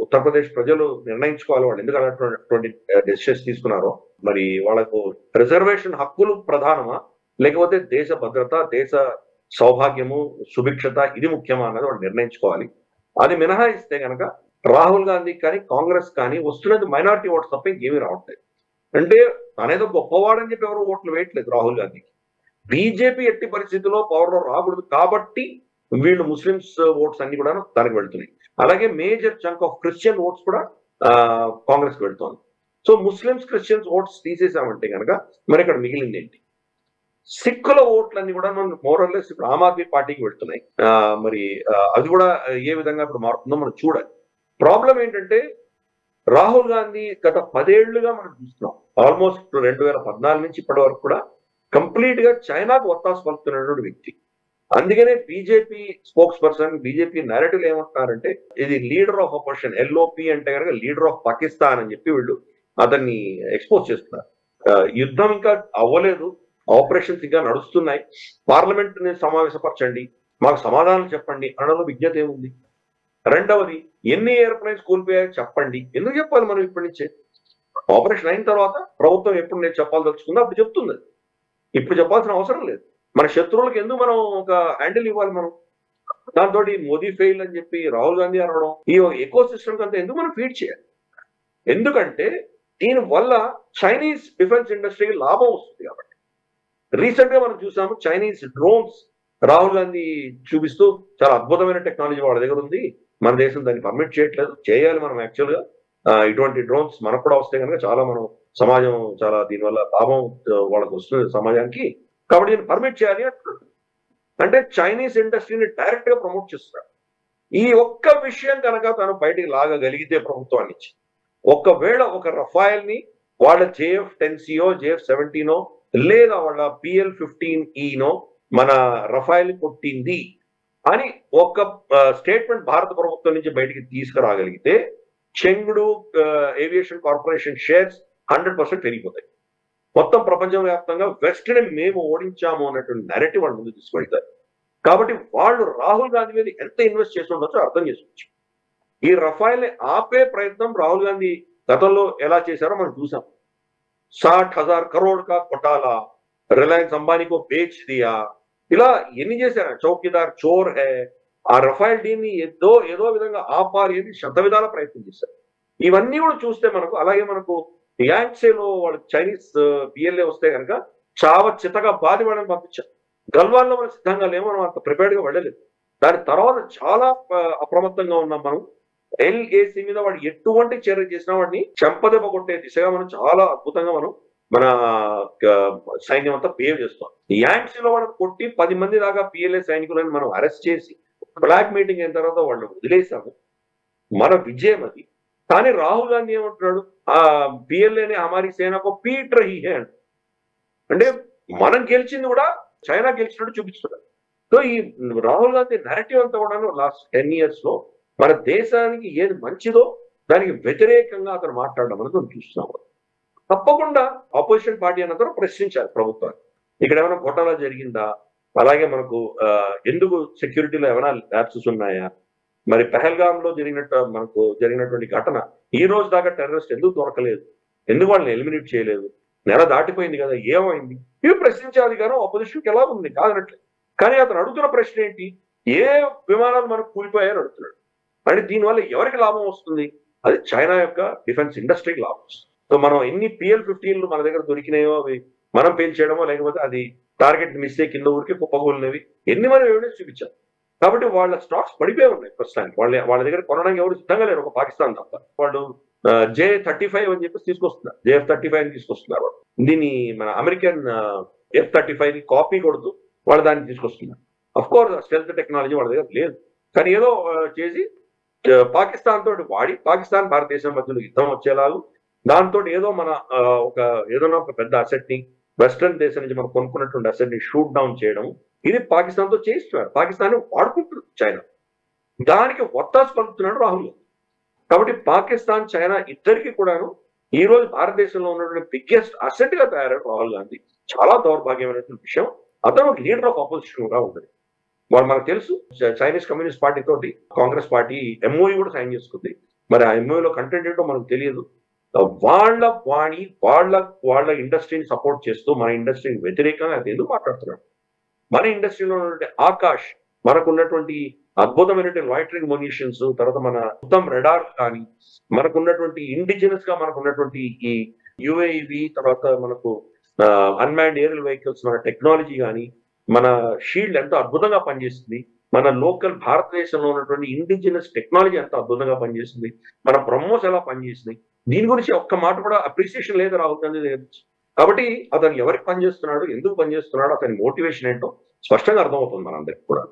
ఉత్తరప్రదేశ్ ప్రజలు నిర్ణయించుకోవాలి వాళ్ళు ఎందుకు అలాంటి డెసిషన్స్ తీసుకున్నారో. మరి వాళ్ళకు రిజర్వేషన్ హక్కులు ప్రధానమా, లేకపోతే దేశ భద్రత, దేశ సౌభాగ్యము, సుభిక్షత ఇది ముఖ్యమా అన్నది వాళ్ళు నిర్ణయించుకోవాలి. అది మినహాయిస్తే కనుక రాహుల్ గాంధీ కానీ కాంగ్రెస్ కానీ వస్తున్నది మైనారిటీ ఓట్స్ తప్ప ఇంకేమీ రావట్లేదు. అంటే తనేదో గొప్పవాడని చెప్పి ఎవరు ఓట్లు వేయట్లేదు రాహుల్ గాంధీకి. బీజేపీ ఎట్టి పరిస్థితుల్లో పవర్ లో రాకూడదు కాబట్టి వీళ్ళు ముస్లిమ్స్ ఓట్స్ అన్ని కూడా దానికి వెళ్తున్నాయి. అలాగే major chunk of Christian oats కూడా కాంగ్రెస్ కి వెళ్తోంది. సో ముస్లిమ్స్ క్రిస్టియన్స్ ఓట్స్ తీసేసామంటే కనుక మరి ఇక్కడ మిగిలింది ఏంటి? సిక్కుల ఓట్లన్నీ కూడా మోరల్లెస్ ఇప్పుడు ఆమ్ ఆద్మీ పార్టీకి వెళ్తున్నాయి. మరి అది కూడా ఏ విధంగా ఇప్పుడు మారుతుందో మనం చూడాలి. ప్రాబ్లం ఏంటంటే రాహుల్ గాంధీ గత 10 ఏళ్లుగా మనం చూస్తున్నాం. ఆల్మోస్ట్ 2014 నుంచి ఇప్పటి వరకు కూడా కంప్లీట్ గా చైనాకు ఒత్తాసు పలుకుతున్నటువంటి వ్యక్తి. అందుకనే BJP spokes person, BJP narrative ఏమంటున్నారంటే ఇది లీడర్ ఆఫ్ అపోజిషన్, ఎల్ఓపి అంటే కనుక లీడర్ ఆఫ్ పాకిస్తాన్ అని చెప్పి వీళ్ళు అతన్ని ఎక్స్పోజ్ చేస్తున్నారు. యుద్ధం ఇంకా అవ్వలేదు, ఆపరేషన్స్ ఇంకా నడుస్తున్నాయి, పార్లమెంట్ ని సమావేశపరచండి, మాకు సమాధానం చెప్పండి అనడంలో విజ్ఞత ఏముంది? రెండవది, ఎన్ని ఎయిర్ప్లైన్స్ కూలిపోయాయో చెప్పండి. ఎందుకు చెప్పాలి మనం ఇప్పటి నుంచే? ఆపరేషన్ అయిన తర్వాత ప్రభుత్వం ఎప్పుడు నేను చెప్పాల్సొచ్చుకుందో అప్పుడు చెప్తుంది. ఇప్పుడు చెప్పాల్సిన అవసరం లేదు. మన శత్రువులకు ఎందుకు మనం ఒక హ్యాండిల్ ఇవ్వాలి? మనం దాంతో మోదీ ఫెయిల్ అని చెప్పి రాహుల్ గాంధీ అనడం, ఈ ఎకో సిస్టమ్ అంతా ఎందుకు మనం ఫీడ్ చేయాలి? ఎందుకంటే దీని వల్ల చైనీస్ డిఫెన్స్ ఇండస్ట్రీకి లాభం వస్తుంది కాబట్టి. రీసెంట్ గా మనం చూసాము చైనీస్ డ్రోన్స్ రాహుల్ గాంధీ చూపిస్తూ చాలా అద్భుతమైన టెక్నాలజీ వాళ్ళ దగ్గర ఉంది, మన దేశం దాన్ని పర్మిట్ చేయట్లేదు, చేయాలి మనం యాక్చువల్ గా. ఇటువంటి డ్రోన్స్ మనకు కూడా వస్తే కనుక చాలా మనం సమాజం చాలా దీనివల్ల లాభం వాళ్ళకు వస్తుంది సమాజానికి, కాబట్టి దీన్ని పర్మిట్ చేయాలి అంటున్నాడు. అంటే చైనీస్ ఇండస్ట్రీని డైరెక్ట్ గా ప్రమోట్ చేస్తున్నాడు. ఈ ఒక్క విషయం కనుక తను బయటికి లాగగలిగితే ప్రభుత్వాన్ని ఇచ్చి, ఒకవేళ ఒక రఫాయల్ ని వాళ్ళ JF-10Cఓ JF-17ఓ లేదా వాళ్ళ PL-15Eనో మన రఫాయల్ కొట్టింది అని ఒక స్టేట్మెంట్ భారత ప్రభుత్వం నుంచి బయటికి తీసుకురాగలిగితే చెంగుడు ఏవియేషన్ కార్పొరేషన్ షేర్స్ 100% పెరిగిపోతాయి. మొత్తం ప్రపంచవ్యాప్తంగా వెస్ట్ ని మేము ఓడించాము అన్నటువంటి నెరేటివ్ వాళ్ళు ముందు తీసుకెళ్తారు. కాబట్టి వాళ్ళు రాహుల్ గాంధీ మీద ఎంత ఇన్వెస్ట్ చేసి ఉండొచ్చో అర్థం చేసుకోవచ్చు. ఈ రఫాయల్ ని ఆపే ప్రయత్నం రాహుల్ గాంధీ గతంలో ఎలా చేశారో మనం చూసాం. 60,000 కరోడ్ కా కొటాలా, రిలయన్స్ అంబానీకో బేచ్ దియా, ఇలా ఎన్ని చేశారు? చౌకీదార్ చోర్ హే. ఆ రఫాయల్ డీల్ ని ఏదో విధంగా ఆపాలి అని శతవిధాల ప్రయత్నం చేశారు. ఇవన్నీ కూడా చూస్తే మనకు, అలాగే మనకు యాంగ్సేలో వాళ్ళు చైనీస్ PLA వస్తే కనుక చావ చితగా బాధి వాళ్ళని పంపించారు. గల్వాన్లో మనం సిద్ధంగా లేము, మనం అంత ప్రిపేర్డ్ గా వెళ్ళలేదు. దాని తర్వాత చాలా అప్రమత్తంగా ఉన్నాం మనం. LAC మీద వాడు ఎటువంటి చర్య చేసినా వాడిని చెంపదెబ్బ కొట్టే దిశగా మనం చాలా అద్భుతంగా మన సైన్యం అంతా బిహేవ్ చేస్తాం. యాంగ్సీలో వాళ్ళని కొట్టి 10 మంది దాకా PLA సైనికులను మనం అరెస్ట్ చేసి బ్లాక్ మీటింగ్ అయిన తర్వాత వాళ్ళు వదిలేసాము. మన విజయం అది. కానీ రాహుల్ గాంధీ ఏమంటున్నాడు? PLAని హమారీ సేనకు పీట్ రహీ హే అంటే మనం గెలిచింది కూడా చైనా గెలిచినట్టు చూపిస్తున్నాడు. సో ఈ రాహుల్ గాంధీ నెరేటివ్ అంతా కూడా లాస్ట్ 10 years లో మన దేశానికి ఏది మంచిదో దానికి వ్యతిరేకంగా అతను మాట్లాడడం అనేది మనం చూస్తున్నాము. తప్పకుండా ఆపోజిషన్ పార్టీ అనంతరం ప్రశ్నించాలి ప్రభుత్వాన్ని. ఇక్కడ ఏమైనా ఘోటాలా జరిగిందా? అలాగే మనకు ఎందుకు సెక్యూరిటీలో ఏమైనా ల్యాప్సెస్ ఉన్నాయా? మరి పహల్గామ్ లో జరిగినటువంటి ఘటన ఈ రోజు దాకా టెర్రరిస్ట్ ఎందుకు దొరకలేదు? ఎందుకు వాళ్ళని ఎలిమినేట్ చేయలేదు? నెల దాటిపోయింది కదా, ఏమైంది? ఇవి ప్రశ్నించే అధికారం ఆపోజిషన్కి ఎలా ఉంది? కాదనట్లేదు. కానీ అతను అడుగుతున్న ప్రశ్న ఏంటి? ఏ విమానాలు మనకు కూలిపోయాయని అడుగుతున్నాడు. అంటే దీనివల్ల ఎవరికి లాభం వస్తుంది? అది చైనా యొక్క డిఫెన్స్ ఇండస్ట్రీకి లాభం వస్తుంది. సో మనం ఎన్ని PL-15లు మన దగ్గర దొరికినాయో అవి మనం పేల్చేయడమో, లేకపోతే అది టార్గెట్ మిస్ అయ్యి కింద ఊరికి కుప్పగూలినవి ఎన్ని మనం ఎవిడెన్స్ చూపించాం. కాబట్టి వాళ్ళ స్టాక్స్ పడిపోయి ఉన్నాయి ప్రస్తుతానికి. వాళ్ళ దగ్గర కొనడానికి ఎవరు సిద్ధంగా లేరు, ఒక పాకిస్తాన్ తప్ప. వాళ్ళు J-35 అని చెప్పేసి తీసుకొస్తున్నారు, JF-35 అని తీసుకొస్తున్నారు. దీన్ని మన అమెరికన్ F-35 కాపీ కొడుతూ వాళ్ళు దాన్ని తీసుకొస్తున్నారు. అఫ్ కోర్స్ స్టెల్త్ టెక్నాలజీ వాళ్ళ దగ్గర లేదు, కానీ ఏదో చేసి పాకిస్తాన్ తోటి వాడి, పాకిస్తాన్ భారతదేశం మధ్యలో యుద్ధం వచ్చేలాగా దాంతో ఏదో మన ఏదైనా ఒక పెద్ద అసెట్ ని వెస్టర్న్ దేశం నుంచి మనం కొనుక్కున్నటువంటి అసెట్ ని షూట్ డౌన్ చేయడం, ఇది పాకిస్తాన్ తో చేస్తున్నారు. పాకిస్తాన్ వాడుకుంటుంది చైనా, దానికి ఒత్తాసు పలుకుతున్నాడు రాహుల్. కాబట్టి పాకిస్తాన్ చైనా ఇద్దరికి కూడాను ఈ రోజు భారతదేశంలో ఉన్నటువంటి బిగ్గెస్ట్ అసెట్ గా తయారయ్యారు రాహుల్ గాంధీ. చాలా దౌర్భాగ్యమైనటువంటి విషయం. అతను లీడర్ ఆఫ్ అపోజిషన్ గా ఉంది. వాళ్ళు మనకు తెలుసు, చైనీస్ కమ్యూనిస్ట్ పార్టీ తోటి కాంగ్రెస్ పార్టీ MOU కూడా సైన్ చేసుకుంది. మరి ఆ MOUలో కంటెంట్ ఏంటో మనకు తెలియదు. వాళ్ళ వాణి వాళ్ళ ఇండస్ట్రీని సపోర్ట్ చేస్తూ మన ఇండస్ట్రీని వ్యతిరేకంగా అది ఎందుకు మాట్లాడుతున్నాడు? మన ఇండస్ట్రీలో ఉన్నటువంటి ఆకాష్, మనకున్నటువంటి అద్భుతమైనటువంటి లాయిటరింగ్ మ్యునిషన్స్, తర్వాత మన ఉత్తమ్ రెడార్ కానీ, మనకున్నటువంటి ఇండిజినస్ గా మనకున్నటువంటి ఈ UAV, తర్వాత మనకు అన్మాన్డ్ ఏరియల్ వెహికల్స్, మన టెక్నాలజీ కానీ, మన షీల్డ్ ఎంతో అద్భుతంగా పనిచేస్తుంది, మన లోకల్ భారతదేశంలో ఉన్నటువంటి ఇండిజినస్ టెక్నాలజీ ఎంతో అద్భుతంగా పనిచేస్తుంది, మన బ్రహ్మోస్ ఎలా పనిచేస్తుంది, దీని గురించి ఒక్క మాట కూడా అప్రిసియేషన్ లేదు రాహుల్ గాంధీ దగ్గర నుంచి. కాబట్టి అతను ఎవరికి పనిచేస్తున్నాడు, ఎందుకు పనిచేస్తున్నాడు, అతని మోటివేషన్ ఏంటో స్పష్టంగా అర్థమవుతుంది మనందరికి కూడా.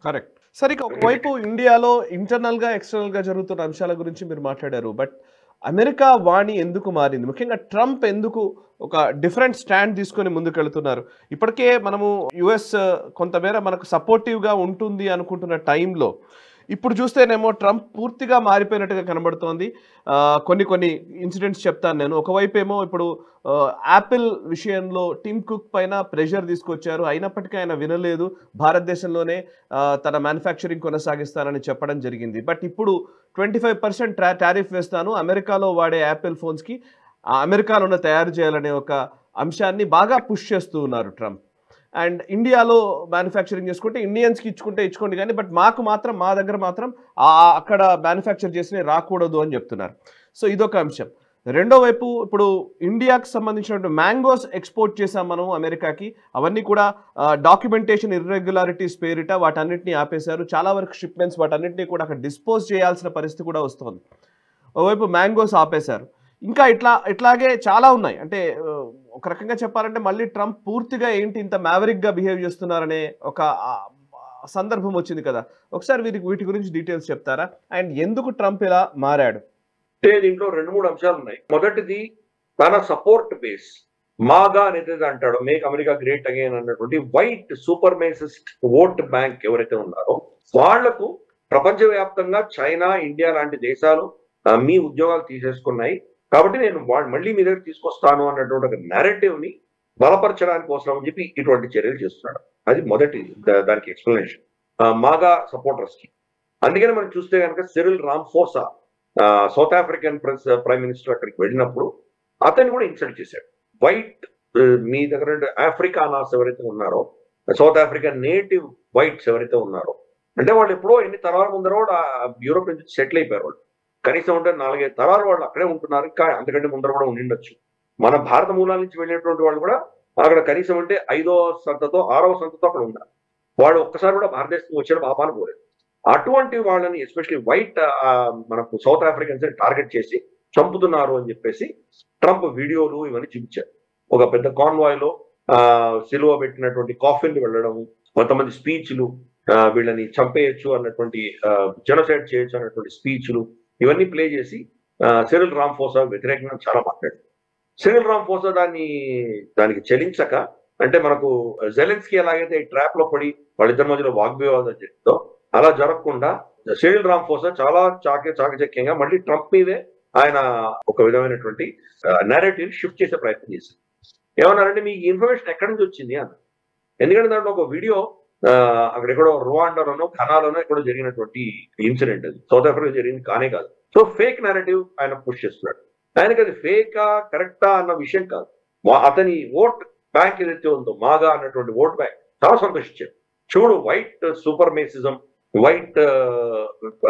కరెక్ట్. సరే, ఇక ఒకవైపు ఇండియాలో ఇంటర్నల్ గా ఎక్స్టర్నల్ గా జరుగుతున్న అంశాల గురించి మీరు మాట్లాడారు. బట్ అమెరికా వాణి ఎందుకు మారింది? ముఖ్యంగా ట్రంప్ ఎందుకు ఒక డిఫరెంట్ స్టాండ్ తీసుకొని ముందుకెళ్తున్నారు? ఇప్పటికే మనము యుఎస్ కొంతమేర మనకు సపోర్టివ్ గా ఉంటుంది అనుకుంటున్న టైంలో ఇప్పుడు చూస్తేనేమో ట్రంప్ పూర్తిగా మారిపోయినట్టుగా కనబడుతోంది. కొన్ని కొన్ని ఇన్సిడెంట్స్ చెప్తాను నేను. ఒకవైపు ఏమో ఇప్పుడు యాపిల్ విషయంలో టిమ్ కుక్ పైన ప్రెషర్ తీసుకొచ్చారు. అయినప్పటికీ ఆయన వినలేదు. భారతదేశంలోనే తన మ్యానుఫ్యాక్చరింగ్ కొనసాగిస్తానని చెప్పడం జరిగింది. బట్ ఇప్పుడు 25% టారిఫ్ వేస్తాను, అమెరికాలో వాడే యాపిల్ ఫోన్స్కి అమెరికాలోనే తయారు చేయాలనే ఒక అంశాన్ని బాగా పుష్ చేస్తూ ఉన్నారు ట్రంప్. అండ్ ఇండియాలో మ్యానుఫ్యాక్చరింగ్ చేసుకుంటే ఇండియన్స్కి ఇచ్చుకోండి కానీ, బట్ మా దగ్గర మాత్రం అక్కడ మ్యానుఫ్యాక్చర్ చేసినవి రాకూడదు అని చెప్తున్నారు. సో ఇదొక అంశం. రెండో వైపు ఇప్పుడు ఇండియాకి సంబంధించినటువంటి మ్యాంగోస్ ఎక్స్పోర్ట్ చేసాం మనం అమెరికాకి. అవన్నీ కూడా డాక్యుమెంటేషన్ ఇర్రెగ్యులారిటీస్ పేరిట వాటన్నిటిని ఆపేశారు. చాలా వరకు షిప్మెంట్స్ వాటన్నిటిని కూడా అక్కడ డిస్పోజ్ చేయాల్సిన పరిస్థితి కూడా వస్తుంది. ఓవైపు మ్యాంగోస్ ఆపేశారు. ఇంకా ఇట్లాగే చాలా ఉన్నాయి. అంటే ఒక రకంగా చెప్పాలంటే మళ్ళీ ట్రంప్ పూర్తిగా ఏంటి ఇంత మ్యావరిక్గా బిహేవ్ చేస్తున్నారనే ఒక సందర్భం వచ్చింది కదా. ఒకసారి వీటి గురించి డీటెయిల్స్ చెప్తారా? అండ్ ఎందుకు ట్రంప్ ఇలా మారాడు? దీంట్లో 2-3 అంశాలు ఉన్నాయి. మొదటిది, తన సపోర్ట్ బేస్ మాగా అనేది అంటాడు, మేక్ అమెరికా గ్రేట్ అగైన్ అన్నటువంటి వైట్ సూపర్ మేసిస్ట్ ఓట్ బ్యాంక్ ఎవరైతే ఉన్నారో వాళ్లకు ప్రపంచవ్యాప్తంగా చైనా, ఇండియా లాంటి దేశాలు మీ ఉద్యోగాలు తీసేసుకున్నాయి కాబట్టి నేను మళ్ళీ మీ దగ్గర తీసుకొస్తాను అన్నటువంటి ఒక నెరేటివ్ ని బలపరచడానికి కోసం అని చెప్పి ఇటువంటి చర్యలు చేస్తున్నాడు. అది మొదటి దానికి ఎక్స్ప్లెనేషన్ మాగా సపోర్టర్స్ కి. అందుకని మనం చూస్తే కనుక Cyril Ramaphosa South African prime minister అక్కడికి వెళ్ళినప్పుడు అతన్ని కూడా ఇన్సల్ట్ చేశాడు. వైట్ మీ దగ్గర ఆఫ్రికానాస్ ఎవరైతే ఉన్నారో, సౌత్ ఆఫ్రికన్ నేటివ్ వైట్స్ ఎవరైతే ఉన్నారో, అంటే వాళ్ళు ఎప్పుడో ఎన్ని తరాల ముందర కూడా యూరోప్ నుంచి సెటిల్ అయిపోయారు. వాళ్ళు కనీసం అంటే 4-5 తరాలు వాళ్ళు అక్కడే ఉంటున్నారు. ఇంకా అంతకంటే ముందర కూడా ఉండిండొచ్చు. మన భారత మూలాల నుంచి వెళ్ళినటువంటి వాళ్ళు కూడా అక్కడ కనీసం అంటే 5వ సంతతో 6వ సంతతో అక్కడ ఉన్నారు. వాళ్ళు ఒక్కసారి కూడా భారతదేశం వచ్చిన పాపాన పోలేదు. అటువంటి వాళ్ళని ఎస్పెషల్లీ వైట్ మనకు సౌత్ ఆఫ్రికన్స్ టార్గెట్ చేసి చంపుతున్నారు అని చెప్పేసి ట్రంప్ వీడియోలు ఇవన్నీ చూపించారు. ఒక పెద్ద కాన్వాయ్ లో సిలువ పెట్టినటువంటి కాఫిన్లు వెళ్ళడం, కొంతమంది స్పీచ్లు వీళ్ళని చంపేయచ్చు అన్నటువంటి జెనోసైడ్ చేయొచ్చు అన్నటువంటి స్పీచ్లు ఇవన్నీ ప్లే చేసి సిరిల్ రామ్ఫోసా వ్యతిరేకంగా చాలా మాట్లాడారు. సిరిల్ రామ్ఫోసా దానికి చెలించక, అంటే మనకు జెలెన్స్కీ ఎలాగైతే ఈ ట్రాప్ లో పడి వాళ్ళిద్దరి మధ్యలో వాగ్వివాదం జరిగిందో అలా జరగకుండా సిరిల్ రామ్ఫోసా చాలా చాకచక్యంగా మళ్ళీ ట్రంప్ మీదే ఆయన ఒక విధమైనటువంటి నేరేటివ్ షిఫ్ట్ చేసే ప్రయత్నం చేశారు. ఏమన్నారంటే, మీకు ఇన్ఫర్మేషన్ ఎక్కడి నుంచి వచ్చింది అన్న. ఎందుకంటే దాంట్లో ఒక వీడియో అక్కడెక్కడో రువాండాలోనో ఘనాలోనో ఎక్కడో జరిగినటువంటి ఇన్సిడెంట్, అది సౌత్ ఆఫ్రికా జరిగింది కానే కాదు. సో ఫేక్ నేరేటివ్ ఆయన పుష్ చేస్తున్నాడు. ఆయనకి అది ఫేకా కరెక్టా అన్న విషయం కాదు. అతని ఓట్ బ్యాంక్ ఏదైతే ఉందో మాగా అన్నటువంటి ఓట్ బ్యాంక్ చాలా సంతోషించారు. చూడు, వైట్ సూపర్ మేసిజం, వైట్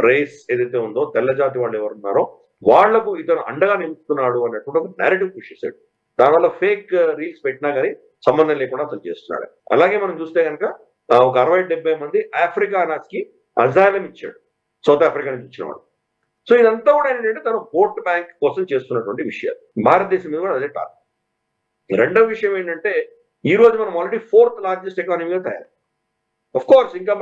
రేస్ ఏదైతే ఉందో, తెల్ల జాతి వాళ్ళు ఎవరున్నారో వాళ్లకు ఇతను అండగా నిలుపుతున్నాడు అన్నటువంటి ఒక నేరేటివ్ పుష్ చేశాడు. దానివల్ల ఫేక్ రీల్స్ పెట్టినా కానీ సంబంధం లేకుండా అతను చేస్తున్నాడు. అలాగే మనం చూస్తే కనుక ఒక 60-70 మంది ఆఫ్రికానాస్ కి అజైలం ఇచ్చాడు, సౌత్ ఆఫ్రికా నుంచి ఇచ్చిన వాడు. సో ఇదంతా కూడా ఏంటంటే తను ఓట్ బ్యాంక్ కోసం చేస్తున్నటువంటి విషయాలు. భారతదేశం మీద కూడా అదే కాదు. రెండవ విషయం ఏంటంటే, ఈ రోజు మనం ఆల్రెడీ 4th లార్జెస్ట్ ఎకానమీగా తయారు. ఆఫ్ కోర్స్ ఇంకా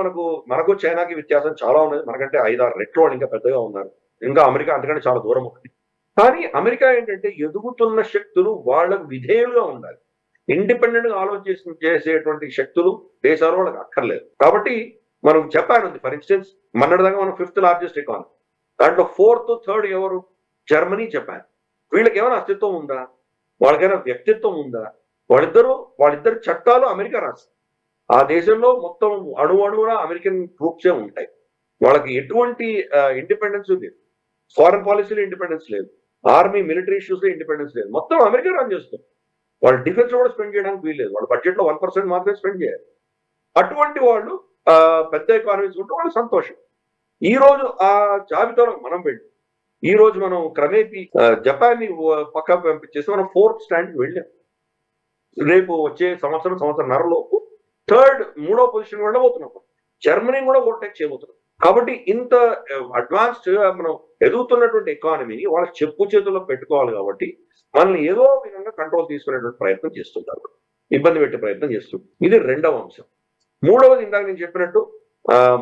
మనకు చైనాకి వ్యత్యాసం చాలా ఉన్నది. మనకంటే 5-6 రెట్లు వాళ్ళు ఇంకా పెద్దగా ఉన్నారు. ఇంకా అమెరికా అంతకంటే చాలా దూరం ఉంది. కానీ అమెరికా ఏంటంటే ఎదుగుతున్న శక్తులు వాళ్ళకు విధేయులుగా ఉండాలి. ఇండిపెండెంట్ గా ఆలోచన చేసేటువంటి శక్తులు దేశాలు వాళ్ళకి అక్కర్లేదు. కాబట్టి మనం జపాన్ ఉంది ఫర్ ఇన్స్టెన్స్, మొన్నటిదాకా మనం 5th లార్జెస్ట్ ఎకానమీ. దాంట్లో 4th, 3rd ఎవరు? Germany, Japan. వీళ్ళకి ఏమైనా అస్తిత్వం ఉందా? వాళ్ళకైనా వ్యక్తిత్వం ఉందా? వాళ్ళిద్దరు చట్టాలు అమెరికా రాస్తుంది. ఆ దేశంలో మొత్తం అణువున అమెరికన్ ట్రూప్సే ఉంటాయి. వాళ్ళకి ఎటువంటి ఇండిపెండెన్స్ లేదు. ఫారెన్ పాలసీలో ఇండిపెండెన్స్ లేదు. ఆర్మీ, మిలిటరీ ఇష్యూస్ లో ఇండిపెండెన్స్ లేదు. మొత్తం అమెరికా రన్ చేస్తుంది. వాళ్ళు డిఫెన్స్ కూడా స్పెండ్ చేయడానికి వీల్లేదు. వాళ్ళ బడ్జెట్ లో 1% మాత్రమే స్పెండ్ చేయాలి. అటువంటి వాళ్ళు పెద్ద ఎకానమీస్ ఉంటే వాళ్ళు సంతోషం. ఈ రోజు ఆ జాబితాలో మనం వెళ్ళి ఈ రోజు మనం క్రమేపీ జపాన్ ని పక్క పంపించేసి మనం 4th స్టాండ్కి వెళ్ళాం. రేపు వచ్చే సంవత్సరంన్నరలోపు 3rd, 3వ పొజిషన్ వెళ్ళబోతున్నాం. జర్మనీ కూడా ఓవర్టేక్ చేయబోతున్నాం. కాబట్టి ఇంత అడ్వాన్స్డ్ గా మనం ఎదుగుతున్నటువంటి ఎకానమీని వాళ్ళ చెప్పు చేతుల్లో పెట్టుకోవాలి కాబట్టి మనల్ని ఏదో విధంగా కంట్రోల్ తీసుకునేటువంటి ప్రయత్నం చేస్తుంటారు, ఇబ్బంది పెట్టే ప్రయత్నం చేస్తుంటారు. ఇది రెండవ అంశం. మూడవది ఇందాక నేను చెప్పినట్టు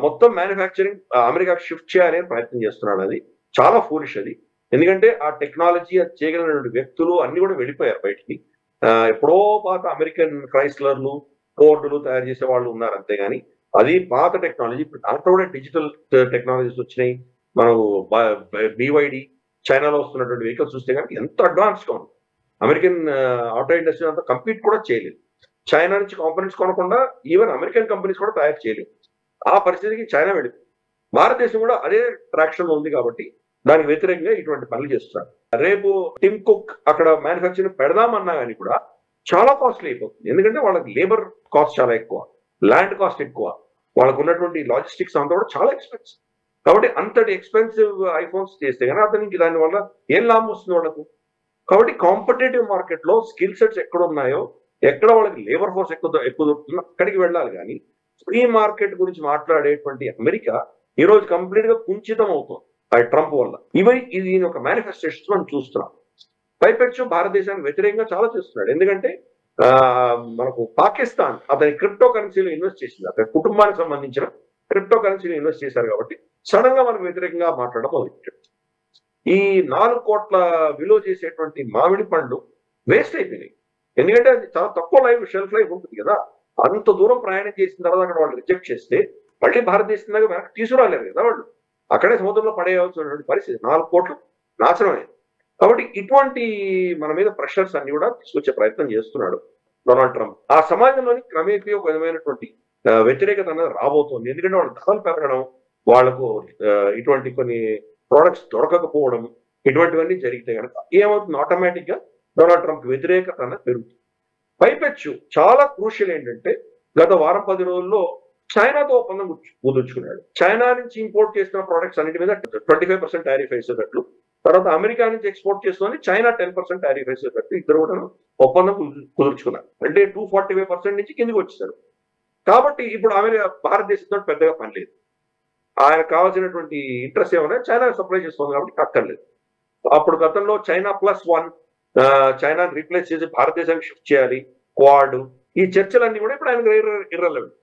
మొత్తం మ్యానుఫ్యాక్చరింగ్ అమెరికాకు షిఫ్ట్ చేయాలని ప్రయత్నం చేస్తున్నాడు. అది చాలా ఫూలిష్ అది. ఎందుకంటే ఆ టెక్నాలజీ అది చేయగలిగినటువంటి వ్యక్తులు అన్ని కూడా వెళ్ళిపోయారు బయటికి. ఎప్పుడో పాత అమెరికన్ క్రైస్లర్లు, ఫోర్డులు తయారు చేసే వాళ్ళు ఉన్నారు అంతేగాని అది పాత టెక్నాలజీ. ఇప్పుడు దాంట్లో కూడా డిజిటల్ టెక్నాలజీస్ వచ్చినాయి. మనం BYD చైనాలో వస్తున్నటువంటి వెహికల్స్ చూస్తే కనుక ఎంత అడ్వాన్స్ గా ఉంది. అమెరికన్ ఆటో ఇండస్ట్రీ అంతా కంపీట్ కూడా చేయలేదు. చైనా నుంచి కాంపోనెంట్స్ కొనకుండా ఈవెన్ అమెరికన్ కంపెనీస్ కూడా తయారు చేయలేదు. ఆ పరిస్థితికి చైనా వెళ్ళింది. భారతదేశం కూడా అదే ట్రాక్షన్ లో ఉంది కాబట్టి దానికి వ్యతిరేకంగా ఇటువంటి పనులు చేస్తున్నారు. రేపు టిమ్ కుక్ అక్కడ మ్యానుఫ్యాక్చరింగ్ పెడదామన్నా కానీ కూడా చాలా కాస్ట్లీ అయిపోతుంది. ఎందుకంటే వాళ్ళకి లేబర్ కాస్ట్ చాలా ఎక్కువ, ల్యాండ్ కాస్ట్ ఎక్కువ, వాళ్ళకు ఉన్నటువంటి లాజిస్టిక్స్ అంతా కూడా చాలా ఎక్స్పెన్సివ్. కాబట్టి అంతటి ఎక్స్పెన్సివ్ ఐఫోన్స్ చేస్తే కానీ అతనికి దానివల్ల ఏం లాభం వస్తుంది వాళ్ళకు. కాబట్టి కాంపిటేటివ్ మార్కెట్ లో స్కిల్ సెట్స్ ఎక్కడ ఉన్నాయో, ఎక్కడ వాళ్ళకి లేబర్ ఫోర్స్ ఎక్కువ దొరుకుతుందో అక్కడికి వెళ్ళాలి. కానీ ఫ్రీ మార్కెట్ గురించి మాట్లాడేటువంటి అమెరికా ఈ రోజు కంప్లీట్ గా కుంచితం అవుతుంది ట్రంప్ వల్ల. ఇది ఒక మేనిఫెస్టేషన్ మనం చూస్తున్నాం. పైపెచ్చు భారతదేశానికి వ్యతిరేకంగా చాలా చేస్తున్నాడు. ఎందుకంటే మనకు పాకిస్తాన్ అతని క్రిప్టో కరెన్సీలో ఇన్వెస్ట్ చేసింది, అతని కుటుంబానికి సంబంధించిన క్రిప్టో కరెన్సీలో ఇన్వెస్ట్ చేశారు కాబట్టి సడన్ గా మనకు వ్యతిరేకంగా మాట్లాడడం మొదలుపెట్టాడు. ఈ 4 కోట్ల విలువ చేసేటువంటి మామిడి పండ్లు వేస్ట్ అయిపోయినాయి. ఎందుకంటే అది చాలా తక్కువ షెల్ఫ్ లైఫ్ ఉంటుంది కదా. అంత దూరం ప్రయాణం చేసిన తర్వాత అక్కడ వాళ్ళు రిజెక్ట్ చేస్తే మళ్ళీ భారతదేశం దగ్గర వెనక్కి తీసుకురాలేరు కదా వాళ్ళు. అక్కడే సముద్రంలో పడేయవలసినటువంటి పరిస్థితి. 4 కోట్లు నాశనం అయింది. కాబట్టి ఇటువంటి మన మీద ప్రెషర్స్ అన్ని కూడా తీసుకొచ్చే ప్రయత్నం చేస్తున్నాడు డొనాల్డ్ ట్రంప్. ఆ సమాజంలోని క్రమేపీ ఒక విధమైనటువంటి వ్యతిరేకత అనేది రాబోతోంది. ఎందుకంటే వాళ్ళు ధరలు పెరగడం, వాళ్లకు ఇటువంటి కొన్ని ప్రోడక్ట్స్ దొరకకపోవడం, ఇటువంటివన్నీ జరిగితే కనుక ఏమవుతుంది, ఆటోమేటిక్ గా డొనాల్డ్ ట్రంప్ వ్యతిరేకత అనేది పెరుగుతుంది. పైపెచ్చు చాలా క్రూషియల్ ఏంటంటే గత వారం 10 రోజుల్లో చైనాతో ఒప్పందం కుదుర్చుకున్నాడు. చైనా నుంచి ఇంపోర్ట్ చేస్తున్న ప్రోడక్ట్స్ అన్నిటి మీద 25% టారిఫ్ వేసేటట్లు, తర్వాత అమెరికా నుంచి ఎక్స్పోర్ట్ చేస్తుంది చైనా 10% టారిఫ్ వేసేటట్లు ఇద్దరు కూడా ఒప్పందం కుదుర్చుకున్నారు. అంటే 245% నుంచి కిందికి వచ్చేసారు. కాబట్టి ఇప్పుడు భారతదేశంతో పెద్దగా పని లేదు. ఆయన కావాల్సినటువంటి ఇంట్రెస్ట్ ఏమైనా చైనా సప్లై చేస్తుంది కాబట్టి అక్కర్లేదు. అప్పుడు గతంలో చైనా +1 చైనాని రీప్లేస్ చేసి భారతదేశానికి షిఫ్ట్ చేయాలి, క్వాడ్, ఈ చర్చలన్నీ కూడా ఇప్పుడు ఆయన ఇర్రెలవెంట్.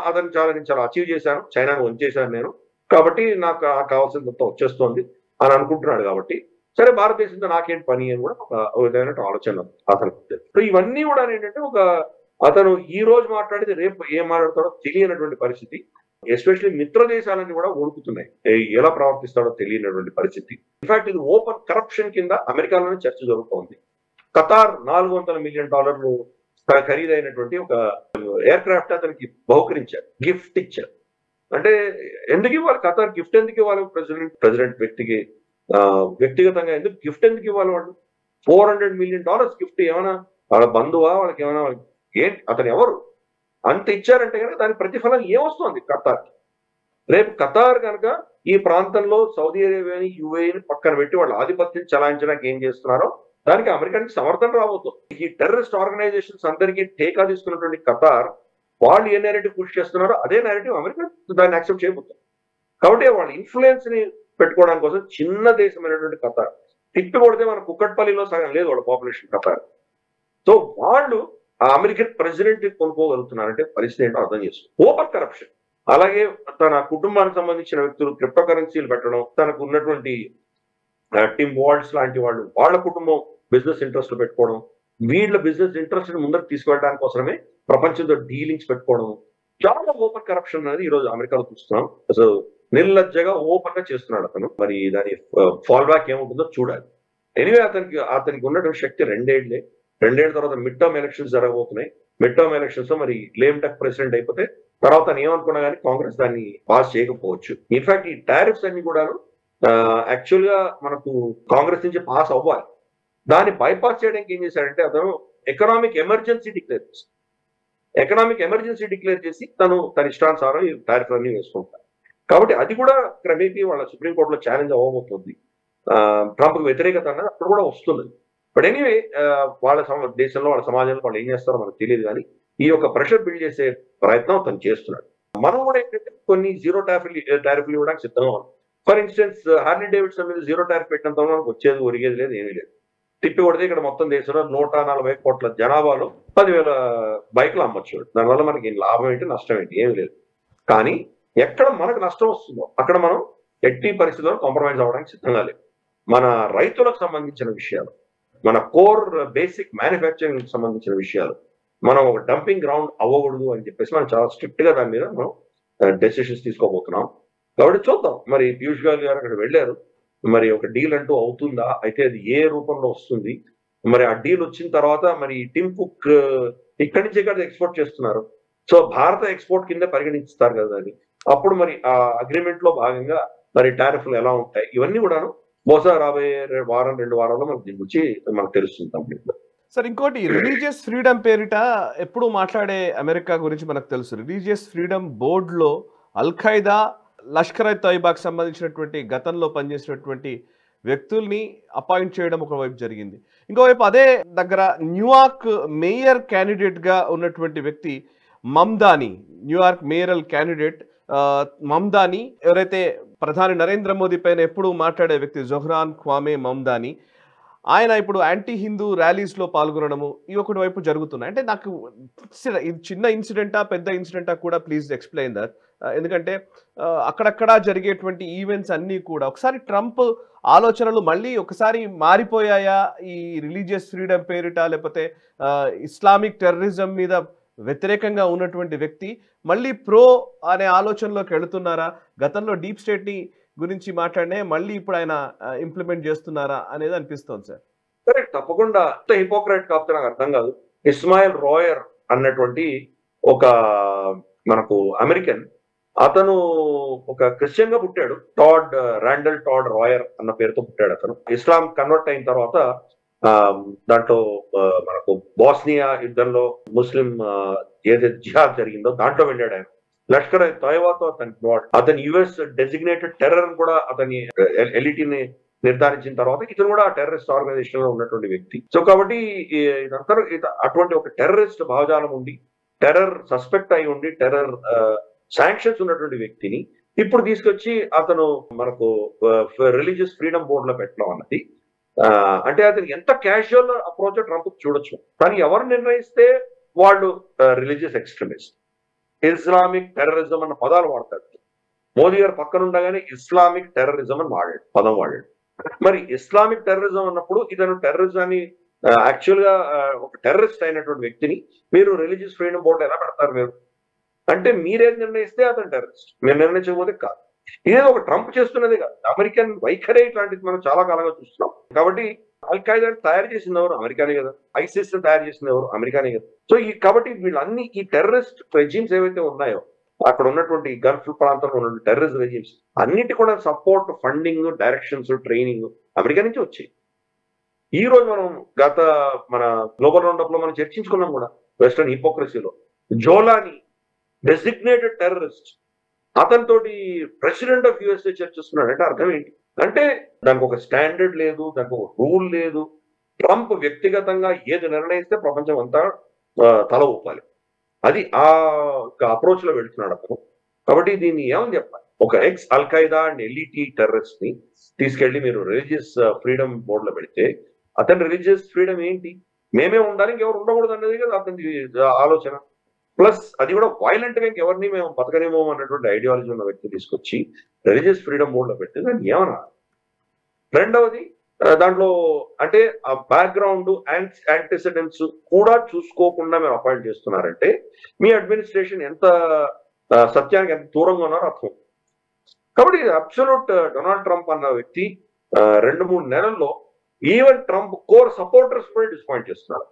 అతను నేను చాలా అచీవ్ చేశాను, చైనాను వంచేశాను నేను, కాబట్టి నాకు కావాల్సినంత వచ్చేస్తోంది అని అనుకుంటున్నాడు. కాబట్టి సరే భారతదేశంతో నాకేంటి పని అని కూడా ఒక విధమైన ఆలోచన అతనికి. సో ఇవన్నీ కూడా ఏంటంటే అతను ఈ రోజు మాట్లాడితే రేపు ఏం మాట్లాడతాడో తెలియనటువంటి పరిస్థితి. ఎస్పెషల్లీ మిత్ర దేశాలన్నీ కూడా వణుకుతున్నాయి, ఎలా ప్రవర్తిస్తాడో తెలియనటువంటి పరిస్థితి. ఇన్ఫాక్ట్ ఇది ఓపెన్ కరప్షన్ కింద అమెరికాలోనే చర్చ జరుగుతోంది. ఖతార్ $400 మిలియన్ ఖరీదైనటువంటి ఒక ఎయిర్ క్రాఫ్ట్ అతనికి బహుకరించారు, గిఫ్ట్ ఇచ్చారు. అంటే ఎందుకు ఇవ్వాలి ఖతార్ గిఫ్ట్? ఎందుకు ఇవ్వాలి ప్రెసిడెంట్ వ్యక్తికి వ్యక్తిగతంగా గిఫ్ట్ ఎందుకు ఇవ్వాలి? వాళ్ళు $400 మిలియన్ గిఫ్ట్ ఏమైనా వాళ్ళ బంధువా, వాళ్ళకి ఏమైనా ఏంటి, అతను ఎవరు అంత ఇచ్చారంటే కనుక దాని ప్రతిఫలం ఏమొస్తుంది ఖతార్కి? రేపు ఖతార్ కనుక ఈ ప్రాంతంలో సౌదీ అరేబియాని, యుఏని పక్కన పెట్టి వాళ్ళ ఆధిపత్యం చలాయించడానికి ఏం చేస్తున్నారో దానికి అమెరికా నుంచి సమర్థన రాబోతుంది. ఈ టెర్రరిస్ట్ ఆర్గనైజేషన్స్ అందరికీ టేకా తీసుకున్నటువంటి ఖతార్ వాళ్ళు ఏ నేరేటివ్ పుష్ చేస్తున్నారో అదే నేరేటివ్ అమెరికా దాన్ని యాక్సెప్ట్ చేయబోతుంది. కాబట్టి వాళ్ళ ఇన్ఫ్లుయెన్స్ ని పెట్టుకోవడం కోసం చిన్న దేశమైనటువంటి ఖతార్ తిప్పి కొడితే మన కుక్కట్పల్లిలో సగం లేదు వాళ్ళ పాపులేషన్ ఖతార్. సో వాళ్ళు ఆ అమెరికన్ ప్రెసిడెంట్ కొనుక్కోగలుగుతున్నారంటే పరిస్థితి ఏంటో అర్థం చేస్తుంది. Open corruption. అలాగే తన కుటుంబానికి సంబంధించిన వ్యక్తులు క్రిప్టో కరెన్సీలు పెట్టడం, తనకు ఉన్నటువంటి టిమ్ వాల్ట్స్ లాంటి వాళ్ళు వాళ్ళ కుటుంబం బిజినెస్ ఇంట్రెస్ట్ పెట్టుకోవడం, వీళ్ళ బిజినెస్ ఇంట్రెస్ట్ ముందరకు తీసుకెళ్ళడానికి కోసమే ప్రపంచంతో డీలింగ్స్ పెట్టుకోవడం, చాలా ఓపెన్ కరప్షన్ అనేది ఈ రోజు అమెరికాలో చూస్తున్నాం. అసలు నిర్లజ్జగా ఓపెన్ గా చేస్తున్నాడు అతను. మరి దాని ఫాల్ బ్యాక్ ఏముంటుందో చూడాలి. ఎనివే అతనికి ఉన్నటువంటి శక్తి 2 ఏళ్లే. 2 ఏళ్ల తర్వాత మిడ్ టర్మ్ ఎలక్షన్స్ జరగబోతున్నాయి. మిడ్ టర్మ్ ఎలక్షన్స్ లో మరి లేమ్ టక్ ప్రెసిడెంట్ అయిపోతే తర్వాత ఏమనుకున్నా కానీ కాంగ్రెస్ దాన్ని పాస్ చేయకపోవచ్చు. ఇన్ఫాక్ట్ ఈ టారిఫ్స్ అన్ని కూడా యాక్చువల్ గా మనకు కాంగ్రెస్ నుంచి పాస్ అవ్వాలి. దాన్ని బైపాస్ చేయడానికి ఏం చేశాడంటే అతను ఎకనామిక్ ఎమర్జెన్సీ డిక్లేర్ చేసి తన ఇష్టానుసారం ఈ టారిఫ్ అన్ని వేసుకుంటారు. కాబట్టి అది కూడా క్రమేపీ వాళ్ళ సుప్రీంకోర్టులో ఛాలెంజ్ అవ్వబోతుంది. ట్రంప్ కు వ్యతిరేకత అన్నది అప్పుడు కూడా వస్తుంది. బట్ ఎనీవే వాళ్ళ దేశంలో వాళ్ళ సమాజంలో వాళ్ళు ఏం చేస్తారో మనకు తెలియదు. కానీ ఈ యొక్క ప్రెషర్ బిల్డ్ చేసే ప్రయత్నం తను చేస్తున్నాడు. మనం కూడా ఏంటంటే కొన్ని జీరో టారిఫ్లు ఇవ్వడానికి సిద్ధంగా ఉన్నాం. ఫర్ ఇన్స్టెన్స్ హార్లీ డేవిడ్సన్ మీద జీరో టారిఫ్ పెట్టినంత మనకు వచ్చేది ఒరిగేది లేదు, ఏమీ లేదు. తిప్పి కొడితే ఇక్కడ మొత్తం దేశంలో 140 కోట్ల జనాభాలో 10,000 బైకులు అమ్మొచ్చు. దానివల్ల మనకి లాభం ఏంటి, నష్టం ఏంటి, ఏమీ లేదు. కానీ ఎక్కడ మనకు నష్టం వస్తుందో అక్కడ మనం ఎట్టి పరిస్థితుల్లో కాంప్రమైజ్ అవ్వడానికి సిద్ధంగా లేదు. మన రైతులకు సంబంధించిన విషయాలు, మన కోర్ బేసిక్ మ్యానుఫ్యాక్చరింగ్ సంబంధించిన విషయాలు, మనం ఒక డంపింగ్ గ్రౌండ్ అవ్వకూడదు అని చెప్పేసి మనం చాలా స్ట్రిక్ట్ గా దాని మీద మనం డెసిషన్స్ తీసుకోబోతున్నాం. కాబట్టి చూద్దాం, మరి పీయూష్ గోయల్ గారు అక్కడ వెళ్ళారు, మరి ఒక డీల్ అంటూ అవుతుందా, అయితే అది ఏ రూపంలో వస్తుంది, మరి ఆ డీల్ వచ్చిన తర్వాత మరి టిమ్ కుక్ ఇక్కడి నుంచి ఇక్కడ ఎక్స్పోర్ట్ చేస్తున్నారు, సో భారత ఎక్స్పోర్ట్ కింద పరిగణిస్తారు కదా అది. అప్పుడు మరి ఆ అగ్రిమెంట్ లో భాగంగా మరి టారిఫ్లు ఎలా ఉంటాయి, ఇవన్నీ కూడాను బహుశా రాబోయే వారం 2 వారాల్లో మనకు దీని గురించి మనకు తెలుస్తుంది కంప్లీట్ గా. సార్, ఇంకోటి రిలీజియస్ ఫ్రీడమ్ పేరిట ఎప్పుడు మాట్లాడే అమెరికా గురించి మనకు తెలుసు. రిలీజియస్ ఫ్రీడమ్ బోర్డులో అల్-ఖైదా, లష్కర్ ఎ తోయిబాకి సంబంధించినటువంటి గతంలో పనిచేసినటువంటి వ్యక్తుల్ని అపాయింట్ చేయడం ఒకవైపు జరిగింది. ఇంకోవైపు అదే దగ్గర న్యూయార్క్ మేయర్ క్యాండిడేట్ గా ఉన్నటువంటి వ్యక్తి మమ్దాని, న్యూయార్క్ మేయరల్ క్యాండిడేట్ మమ్దాని, ఎవరైతే ప్రధాని నరేంద్ర మోదీ పైన ఎప్పుడు మాట్లాడే వ్యక్తి జొహ్రాన్ ఖ్వామే మమ్దాని, ఆయన ఇప్పుడు యాంటీ హిందూ ర్యాలీస్లో పాల్గొనడము ఈ ఒకటి వైపు జరుగుతున్నాయి. అంటే నాకు ఇది చిన్న ఇన్సిడెంటా పెద్ద ఇన్సిడెంటా కూడా ప్లీజ్ ఎక్స్ప్లెయిన్ దట్. ఎందుకంటే అక్కడక్కడ జరిగేటువంటి ఈవెంట్స్ అన్నీ కూడా ఒకసారి ట్రంప్ ఆలోచనలు మళ్ళీ ఒకసారి మారిపోయాయా ఈ రిలీజియస్ ఫ్రీడమ్ పేరిట, లేకపోతే ఇస్లామిక్ టెర్రరిజం మీద వ్యతిరేకంగా ఉన్నటువంటి వ్యక్తి మళ్ళీ ప్రో అనే ఆలోచనలోకి వెళుతున్నారా, గతంలో డీప్ స్టేట్ని గురించి మాట్లాడినే మళ్ళీ ఇప్పుడు ఆయన ఇంప్లిమెంట్ చేస్తున్నారా అనేది అనిపిస్తోంది సార్. కరెక్ట్, తప్పకుండా. హిపోక్రైట్ కాకపోతే నాకు అర్థం కాదు. ఇస్మాయిల్ రాయర్ అన్నటువంటి ఒక మనకు అమెరికన్, అతను ఒక క్రిస్టియన్ గా పుట్టాడు. రాండల్ టాడ్ రాయర్ అన్న పేరుతో పుట్టాడు. అతను ఇస్లాం కన్వర్ట్ అయిన తర్వాత దాంట్లో మనకు బోస్నియా యుద్ధంలో ముస్లిం ఏదైతే జిహాద్ జరిగిందో దాంట్లో వెళ్ళాడు ఆయన. లష్కర్ తోయిబాతో అతని యుఎస్ డెసిగ్నేటెడ్ టెర్రర్ కూడా అతని ఎలిటీని నిర్ధారించిన తర్వాత ఇతను కూడా ఆ టెర్రరిస్ట్ ఆర్గనైజేషన్ లో ఉన్నటువంటి వ్యక్తి. సో కాబట్టి ఇదంతా అటువంటి ఒక టెర్రరిస్ట్ భావజాలం ఉండి, టెర్రర్ సస్పెక్ట్ అయి ఉండి, టెర్రర్ శాంక్షన్స్ ఉన్నటువంటి వ్యక్తిని ఇప్పుడు తీసుకొచ్చి అతను మనకు రిలీజియస్ ఫ్రీడమ్ బోర్డు లో పెట్టడం అన్నది అంటే అతను ఎంత క్యాజువల్ అప్రోచ్ ట్రంప్ చూడొచ్చు. కానీ ఎవరు నిర్ణయిస్తే వాళ్ళు రిలీజియస్ ఎక్స్ట్రీమిస్ట్, ఇస్లామిక్ టెర్రరిజం అన్న పదాలు వాడతాడు. మోదీ గారు పక్కన ఉండగానే ఇస్లామిక్ టెర్రరిజం అని పదం వాడాడు. మరి ఇస్లామిక్ టెర్రరిజం అన్నప్పుడు ఇతను టెర్రరిజాన్ని యాక్చువల్ గా ఒక టెర్రరిస్ట్ అయినటువంటి వ్యక్తిని మీరు రిలీజియస్ ఫ్రీడమ్ బోర్డు ఎలా పెడతారు మీరు అంటే, మీరేం నిర్ణయిస్తే అతను టెర్రరిస్ట్, మీరు నిర్ణయించకపోతే కాదు. ఇదేదో ఒక ట్రంప్ చేస్తున్నది కాదు, అమెరికన్ వైఖరే ఇట్లాంటిది మనం చాలా కాలంగా చూస్తున్నాం. కాబట్టి అల్-ఖైదాని తయారు చేసింది ఎవరు? అమెరికానే కదా. ఐసిస్ తయారు చేసింది ఎవరు? అమెరికానే కదా. సో కాబట్టి వీళ్ళన్ని ఈ టెర్రరిస్ట్ రెజిమ్స్ ఏవైతే ఉన్నాయో అక్కడ ఉన్నటువంటి గల్ఫ్ ప్రాంతంలో ఉన్న టెర్రరిస్ట్ రెజిమ్స్ అన్నిటి కూడా support, funding, directions, training America నుంచి వచ్చాయి. ఈ రోజు మనం మన గ్లోబల్ రౌండప్ లో మనం చర్చించుకున్నాం కూడా వెస్టర్న్ హిపోక్రసీలో. జోలాని డెసిగ్నేటెడ్ టెర్రరిస్ట్, అతనితోటి ప్రెసిడెంట్ ఆఫ్ యుఎస్ఏ చర్చిస్తున్నాడు అంటే అర్థం ఏంటి? అంటే దానికి ఒక స్టాండర్డ్ లేదు, దానికి ఒక రూల్ లేదు. ట్రంప్ వ్యక్తిగతంగా ఏది నిర్ణయిస్తే ప్రపంచం అంతా తల ఊపాలి, అది ఆ అప్రోచ్ లో వెళ్తున్నాడు అతను. కాబట్టి దీన్ని ఏమని చెప్పాలి? ఒక X al-Qaeda and LET terrorist ని తీసుకెళ్లి మీరు రిలీజియస్ ఫ్రీడమ్ బోర్డు లో పెడితే అతని రిలీజియస్ ఫ్రీడమ్ ఏంటి? మేమే ఉండాలి, ఇంకెవరు ఉండకూడదు అనేది కదా అతని ఆలోచన. ప్లస్ అది కూడా వైలెంట్ గా ఇంకెవరిని మేము బతకనేమో అన్నటువంటి ఐడియాలజీ ఉన్న వ్యక్తి తీసుకొచ్చి రిలీజియస్ ఫ్రీడమ్ బోర్డు లో పెడితే దాన్ని ఏమన్నా. రెండవది దాంట్లో అంటే ఆ బ్యాక్గ్రౌండ్ యాంటిసిడెంట్స్ కూడా చూసుకోకుండా మీరు అపాయింట్ చేస్తున్నారంటే మీ అడ్మినిస్ట్రేషన్ ఎంత సత్యానికి ఎంత దూరంగా ఉన్నారో అర్థం. కాబట్టి అబ్సల్యూట్ డొనాల్డ్ ట్రంప్ అన్న వ్యక్తి 2-3 నెలల్లో ఈవెన్ ట్రంప్ కోర్ సపోర్టర్స్ కూడా డిస్పాయింట్ చేస్తున్నాడు.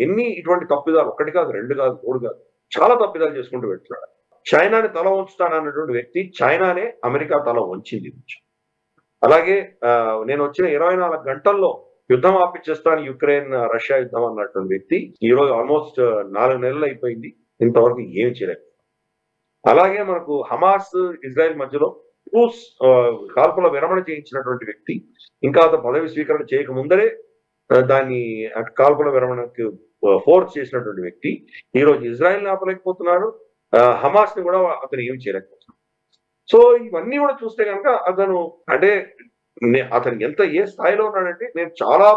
ఎన్ని ఇటువంటి తప్పిదాలు, 1 కాదు 2 కాదు 3 కాదు, చాలా తప్పిదాలు చేసుకుంటూ వెళ్తున్నాడు. చైనాని తల వంచుతానన్నటువంటి వ్యక్తి చైనానే అమెరికా తల వంచింది. అలాగే నేను వచ్చిన 24 గంటల్లో యుద్ధం ఆపిచ్చేస్తాను యుక్రెయిన్ రష్యా యుద్ధం అన్నటువంటి వ్యక్తి ఈ రోజు ఆల్మోస్ట్ 4 నెలలు అయిపోయింది, ఇంతవరకు ఏమి చేయలేదు. అలాగే మనకు హమాస్ ఇజ్రాయెల్ మధ్యలో ట్రూస్ కాల్పుల విరమణ చేయించినటువంటి వ్యక్తి ఇంకా అతను పదవి స్వీకరణ చేయక ముందరే దాన్ని కాల్పుల విరమణకు ఫోర్స్ చేసినటువంటి వ్యక్తి ఈ రోజు ఇజ్రాయెల్ ఆపలేకపోతున్నారు, హమాస్ ని కూడా అతను ఏమి చేయలేకపోతున్నాడు. సో ఇవన్నీ కూడా చూస్తే కనుక అతను అంటే అతను ఏ స్థాయిలో ఉన్నాడంటే, నేను చాలా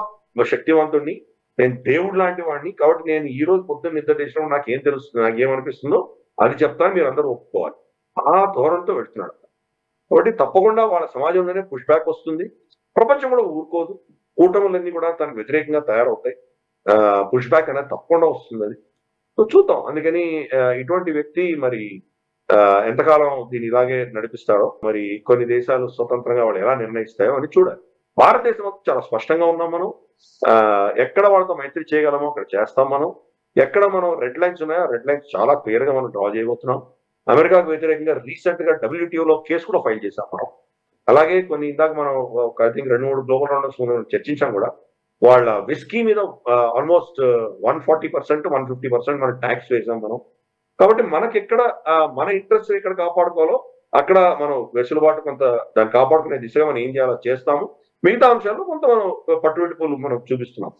శక్తివంతుడిని, నేను దేవుడు లాంటి వాడిని, కాబట్టి నేను ఈ రోజు పొద్దున్న నిద్ర చేసినప్పుడు నాకేం తెలుస్తుంది, నాకేమనిపిస్తుందో అది చెప్తాను, మీరు అందరూ ఒప్పుకోవాలి, ఆ ధోరణితో వెళ్తున్నాడు. కాబట్టి తప్పకుండా వాళ్ళ సమాజంలోనే పుష్ బ్యాక్ వస్తుంది, ప్రపంచం కూడా ఊరుకోదు, కూటములన్నీ కూడా తనకు వ్యతిరేకంగా తయారవుతాయి, పుష్ బ్యాక్ అనేది తప్పకుండా వస్తుంది. అది సో చూద్దాం. అందుకని ఇటువంటి వ్యక్తి మరి ఎంతకాలం దీన్ని ఇలాగే నడిపిస్తాడో, మరి కొన్ని దేశాలు స్వతంత్రంగా వాళ్ళు ఎలా నిర్ణయిస్తాయో అని చూడాలి. భారతదేశం చాలా స్పష్టంగా ఉన్నాం మనం. ఎక్కడ వాళ్ళతో మైత్రి చేయగలమో అక్కడ చేస్తాం మనం. ఎక్కడ మనం రెడ్ లైన్స్ ఉన్నాయో రెడ్ లైన్స్ చాలా క్లియర్ గా మనం డ్రా చేయబోతున్నాం. అమెరికాకు వ్యతిరేకంగా రీసెంట్ గా WTO కేసు కూడా ఫైల్ చేశాం మనం. అలాగే కొన్ని ఇందాక మనం ఐ థింక్ 2-3 గ్లోబల్ రౌండర్స్ చర్చించాం కూడా. వాళ్ళ విస్కీ మీద ఆల్మోస్ట్ 140%, 150% మనం ట్యాక్స్ వేసాం మనం. కాబట్టి మనకి ఎక్కడ మన ఇంట్రెస్ట్ ఎక్కడ కాపాడుకోవాలో అక్కడ మనం వెసులుబాటు కొంత దాన్ని కాపాడుకునే దిశగా మనం ఏం చేయాలో చేస్తాము. మిగతా అంశాల్లో కొంత మనం పట్టుబెట్టుకోలు మనం చూపిస్తున్నాం.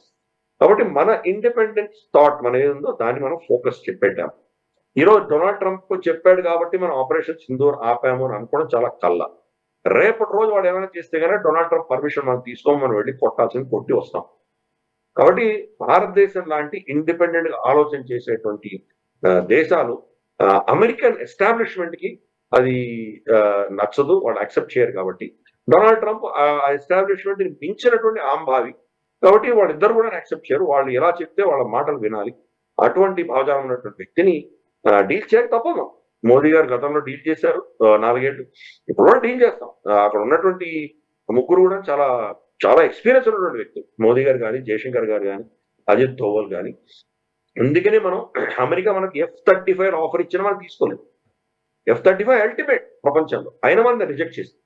కాబట్టి మన ఇండిపెండెన్స్ థాట్ మన ఏదో దాన్ని మనం ఫోకస్ పెట్టాం. ఈరోజు డొనాల్డ్ ట్రంప్ చెప్పాడు కాబట్టి మనం ఆపరేషన్ సింధూర్ ఆపాము అని అనుకోవడం చాలా కళ్ళ. రేపటి రోజు వాడు ఏమైనా చేస్తే కనుక డొనాల్డ్ ట్రంప్ పర్మిషన్ మనం తీసుకోమని మనం వెళ్ళి కొట్టాల్సింది కొట్టి వస్తాం. కాబట్టి భారతదేశం లాంటి ఇండిపెండెంట్ గా ఆలోచన చేసేటువంటి దేశాలు అమెరికన్ ఎస్టాబ్లిష్మెంట్ కి అది నచ్చదు, వాళ్ళు యాక్సెప్ట్ చేయరు. కాబట్టి డొనాల్డ్ ట్రంప్ ఆ ఎస్టాబ్లిష్మెంట్ ని మించినటువంటి ఆంభావి, కాబట్టి వాళ్ళిద్దరు కూడా యాక్సెప్ట్ చేయరు. వాళ్ళు ఎలా చెప్తే వాళ్ళ మాటలు వినాలి. అటువంటి భావజాలం ఉన్నటువంటి వ్యక్తిని డీల్ చేయక తప్పదు. మోదీ గారు గతంలో డీల్ చేశారు 4 ఏళ్ళు, ఇప్పుడు కూడా డీల్ చేస్తాం. అక్కడ ఉన్నటువంటి ముగ్గురు కూడా చాలా చాలా ఎక్స్పీరియన్స్ ఉన్నటువంటి వ్యక్తులు, మోదీ గారు కానీ, జయశంకర్ గారు కానీ, అజిత్ దోవల్ కానీ. అందుకనే మనం అమెరికా మనకి F-35 ఆఫర్ ఇచ్చినా మనం తీసుకోలేదు. F-35 అల్టిమేట్ ప్రపంచంలో, అయినా మనం రిజెక్ట్ చేసింది.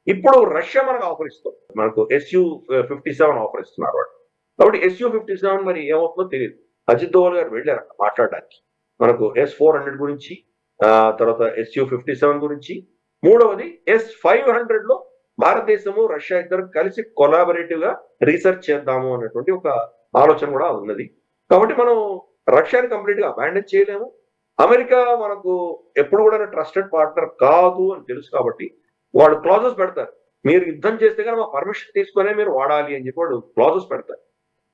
ఇప్పుడు రష్యా మనకు ఆఫర్ ఇస్తాం, మనకు Su-57 ఆఫర్ ఇస్తున్నారు వాళ్ళు. కాబట్టి Su-57 మరి ఏమవుతుందో తెలియదు. అజిత్ దోవల్ గారు వెళ్ళారు మాట్లాడడానికి, మనకు S-400 గురించి, తర్వాత Su-57 గురించి, మూడవది S-500 లో భారతదేశము రష్యా ఇద్దరు కలిసి కొలాబరేటివ్ గా రీసెర్చ్ చేద్దాము అన్నటువంటి ఒక ఆలోచన కూడా ఉన్నది. కాబట్టి మనం రష్యాని కంప్లీట్ గా అబాండన్ చేయలేము. అమెరికా మనకు ఎప్పుడు కూడా ట్రస్టెడ్ పార్ట్నర్ కాదు అని తెలుసు. కాబట్టి వాళ్ళు క్లాజెస్ పెడతారు, మీరు యుద్ధం చేస్తే కనుక మా పర్మిషన్ తీసుకునే మీరు వాడాలి అని చెప్పి వాళ్ళు క్లాజెస్ పెడతారు.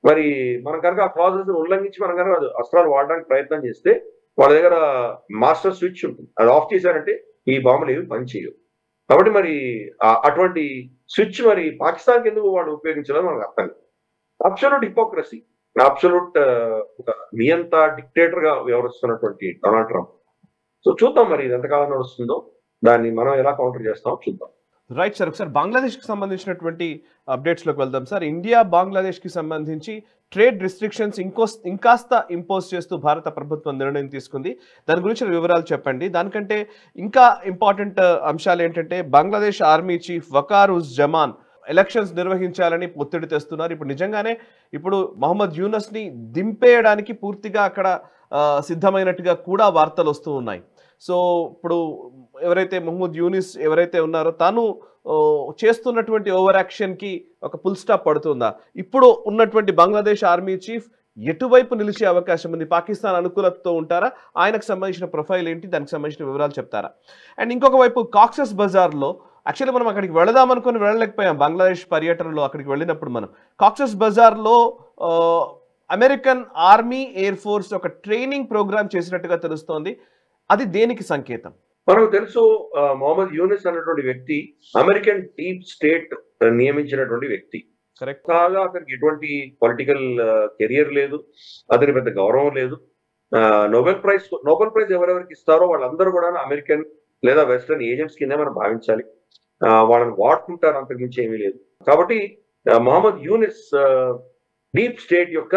మరి మనం కనుక ఆ క్లాజెస్ ఉల్లంఘించి మనం కనుక అస్త్రాలు వాడడానికి ప్రయత్నం చేస్తే వాళ్ళ దగ్గర మాస్టర్ స్విచ్ ఉంటుంది, అది ఆఫ్ చేశారంటే ఈ బాంబులు ఏవి పనిచేయవు. కాబట్టి మరి అటువంటి స్విచ్ మరి పాకిస్తాన్కి ఎందుకు వాళ్ళు ఉపయోగించాలని మనకు అర్థం లేదు. అబ్సల్యూట్ హిపోక్రసీ, అబ్సల్యూట్ ఒక నియంత డిక్టేటర్ గా వ్యవహరిస్తున్నటువంటి డొనాల్డ్ ట్రంప్. సో చూద్దాం మరి ఇది ఎంతకాలం నడుస్తుందో, దాన్ని మనం ఎలా కౌంటర్ చేస్తామో చూద్దాం. రైట్ సార్, ఒకసారి బంగ్లాదేశ్కి సంబంధించినటువంటి అప్డేట్స్లోకి వెళ్దాం సార్. ఇండియా బంగ్లాదేశ్కి సంబంధించి ట్రేడ్ రిస్ట్రిక్షన్స్ ఇంకాస్త ఇంపోజ్ చేస్తూ భారత ప్రభుత్వం నిర్ణయం తీసుకుంది. దాని గురించి వివరాలు చెప్పండి. దానికంటే ఇంకా ఇంపార్టెంట్ అంశాలు ఏంటంటే, బంగ్లాదేశ్ ఆర్మీ చీఫ్ వకారుజ్జమాన్ ఎలక్షన్స్ నిర్వహించాలని ఒత్తిడి తెస్తున్నారు. ఇప్పుడు నిజంగానే ఇప్పుడు మహమ్మద్ యూనస్ని దింపేయడానికి పూర్తిగా అక్కడ సిద్ధమైనట్టుగా కూడా వార్తలు వస్తూ ఉన్నాయి. సో ఇప్పుడు ఎవరైతే మహమ్మద్ యూనిస్ ఎవరైతే ఉన్నారో తాను చేస్తున్నటువంటి ఓవర్ యాక్షన్కి ఒక ఫుల్ స్టాప్ పడుతుందా? ఇప్పుడు ఉన్నటువంటి బంగ్లాదేశ్ ఆర్మీ చీఫ్ ఎటువైపు నిలిచే అవకాశం ఉంది? పాకిస్తాన్ అనుకూలతతో ఉంటారా? ఆయనకు సంబంధించిన ప్రొఫైల్ ఏంటి, దానికి సంబంధించిన వివరాలు చెప్తారా? అండ్ ఇంకొక వైపు కాక్సెస్ బజార్లో యాక్చువల్లీ మనం అక్కడికి వెళదాం అనుకుని వెళ్ళలేకపోయాం. బంగ్లాదేశ్ పర్యటనలో అక్కడికి వెళ్ళినప్పుడు మనం కాక్సెస్ బజార్లో అమెరికన్ ఆర్మీ ఎయిర్ ఫోర్స్ ఒక ట్రైనింగ్ ప్రోగ్రామ్ చేసినట్టుగా తెలుస్తోంది. అది దేనికి సంకేతం? మనకు తెలుసు, మొహమ్మద్ యూనిస్ అన్నటువంటి వ్యక్తి అమెరికన్ డీప్ స్టేట్ నియమించినటువంటి వ్యక్తి. కాగా అతనికి ఎటువంటి పొలిటికల్ కెరియర్ లేదు, అతని పెద్ద గౌరవం లేదు. నోబెల్ ప్రైజ్ ఎవరెవరికి ఇస్తారో వాళ్ళందరూ కూడా అమెరికన్ లేదా వెస్టర్న్ ఏజెంట్స్ కింద మనం భావించాలి. వాళ్ళని వాడుకుంటారు, అంతకుమించి ఏమీ లేదు. కాబట్టి మొహమ్మద్ యూనిస్ డీప్ స్టేట్ యొక్క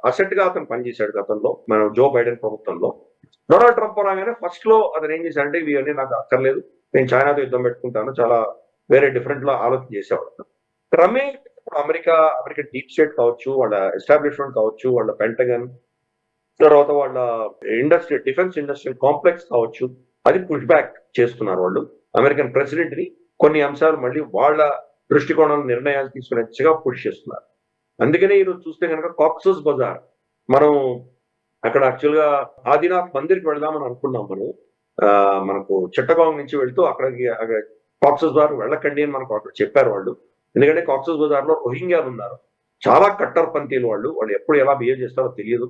అసెట్ గా అతను పనిచేశాడు గతంలో మన జో బైడెన్ ప్రభుత్వంలో. డొనాల్డ్ ట్రంప్ రాగానే ఫస్ట్ లో అతను ఏం చేశాడంటే, ఇవన్నీ నాకు అక్కర్లేదు, నేను చైనాతో యుద్ధం పెట్టుకుంటాను, చాలా వేరే డిఫరెంట్ లో ఆలోచన చేసేవాడు. క్రమేణా అమెరికన్ డీప్ స్టేట్ కావచ్చు, వాళ్ళ ఎస్టాబ్లిష్మెంట్ కావచ్చు, వాళ్ళ పెంటగన్, తర్వాత వాళ్ళ డిఫెన్స్ ఇండస్ట్రియల్ కాంప్లెక్స్ కావచ్చు, అది పుష్ బ్యాక్ చేస్తున్నారు. వాళ్ళు అమెరికన్ ప్రెసిడెంట్ ని కొన్ని అంశాలు మళ్ళీ వాళ్ళ దృష్టికోణం నిర్ణయాలు తీసుకునేట్టుగా పుష్ చేస్తున్నారు. అందుకనే ఈరోజు చూస్తే కనుక కాక్సెస్ బజార్, మనం అక్కడ యాక్చువల్ గా ఆదినాథ్ మందిర్కి వెళదామని అనుకున్నాం మనం. మనకు చిట్టగాంగ్ నుంచి వెళ్తూ అక్కడికి కాక్సస్ బజార్ వెళ్ళకండి అని మనకు అక్కడ చెప్పారు వాళ్ళు. ఎందుకంటే కాక్సస్ బజార్ లో రోహింగ్యాలు ఉన్నారు, చాలా కట్టర్పంథీలు వాళ్ళు ఎప్పుడు ఎలా బిహేవ్ చేస్తారో తెలియదు.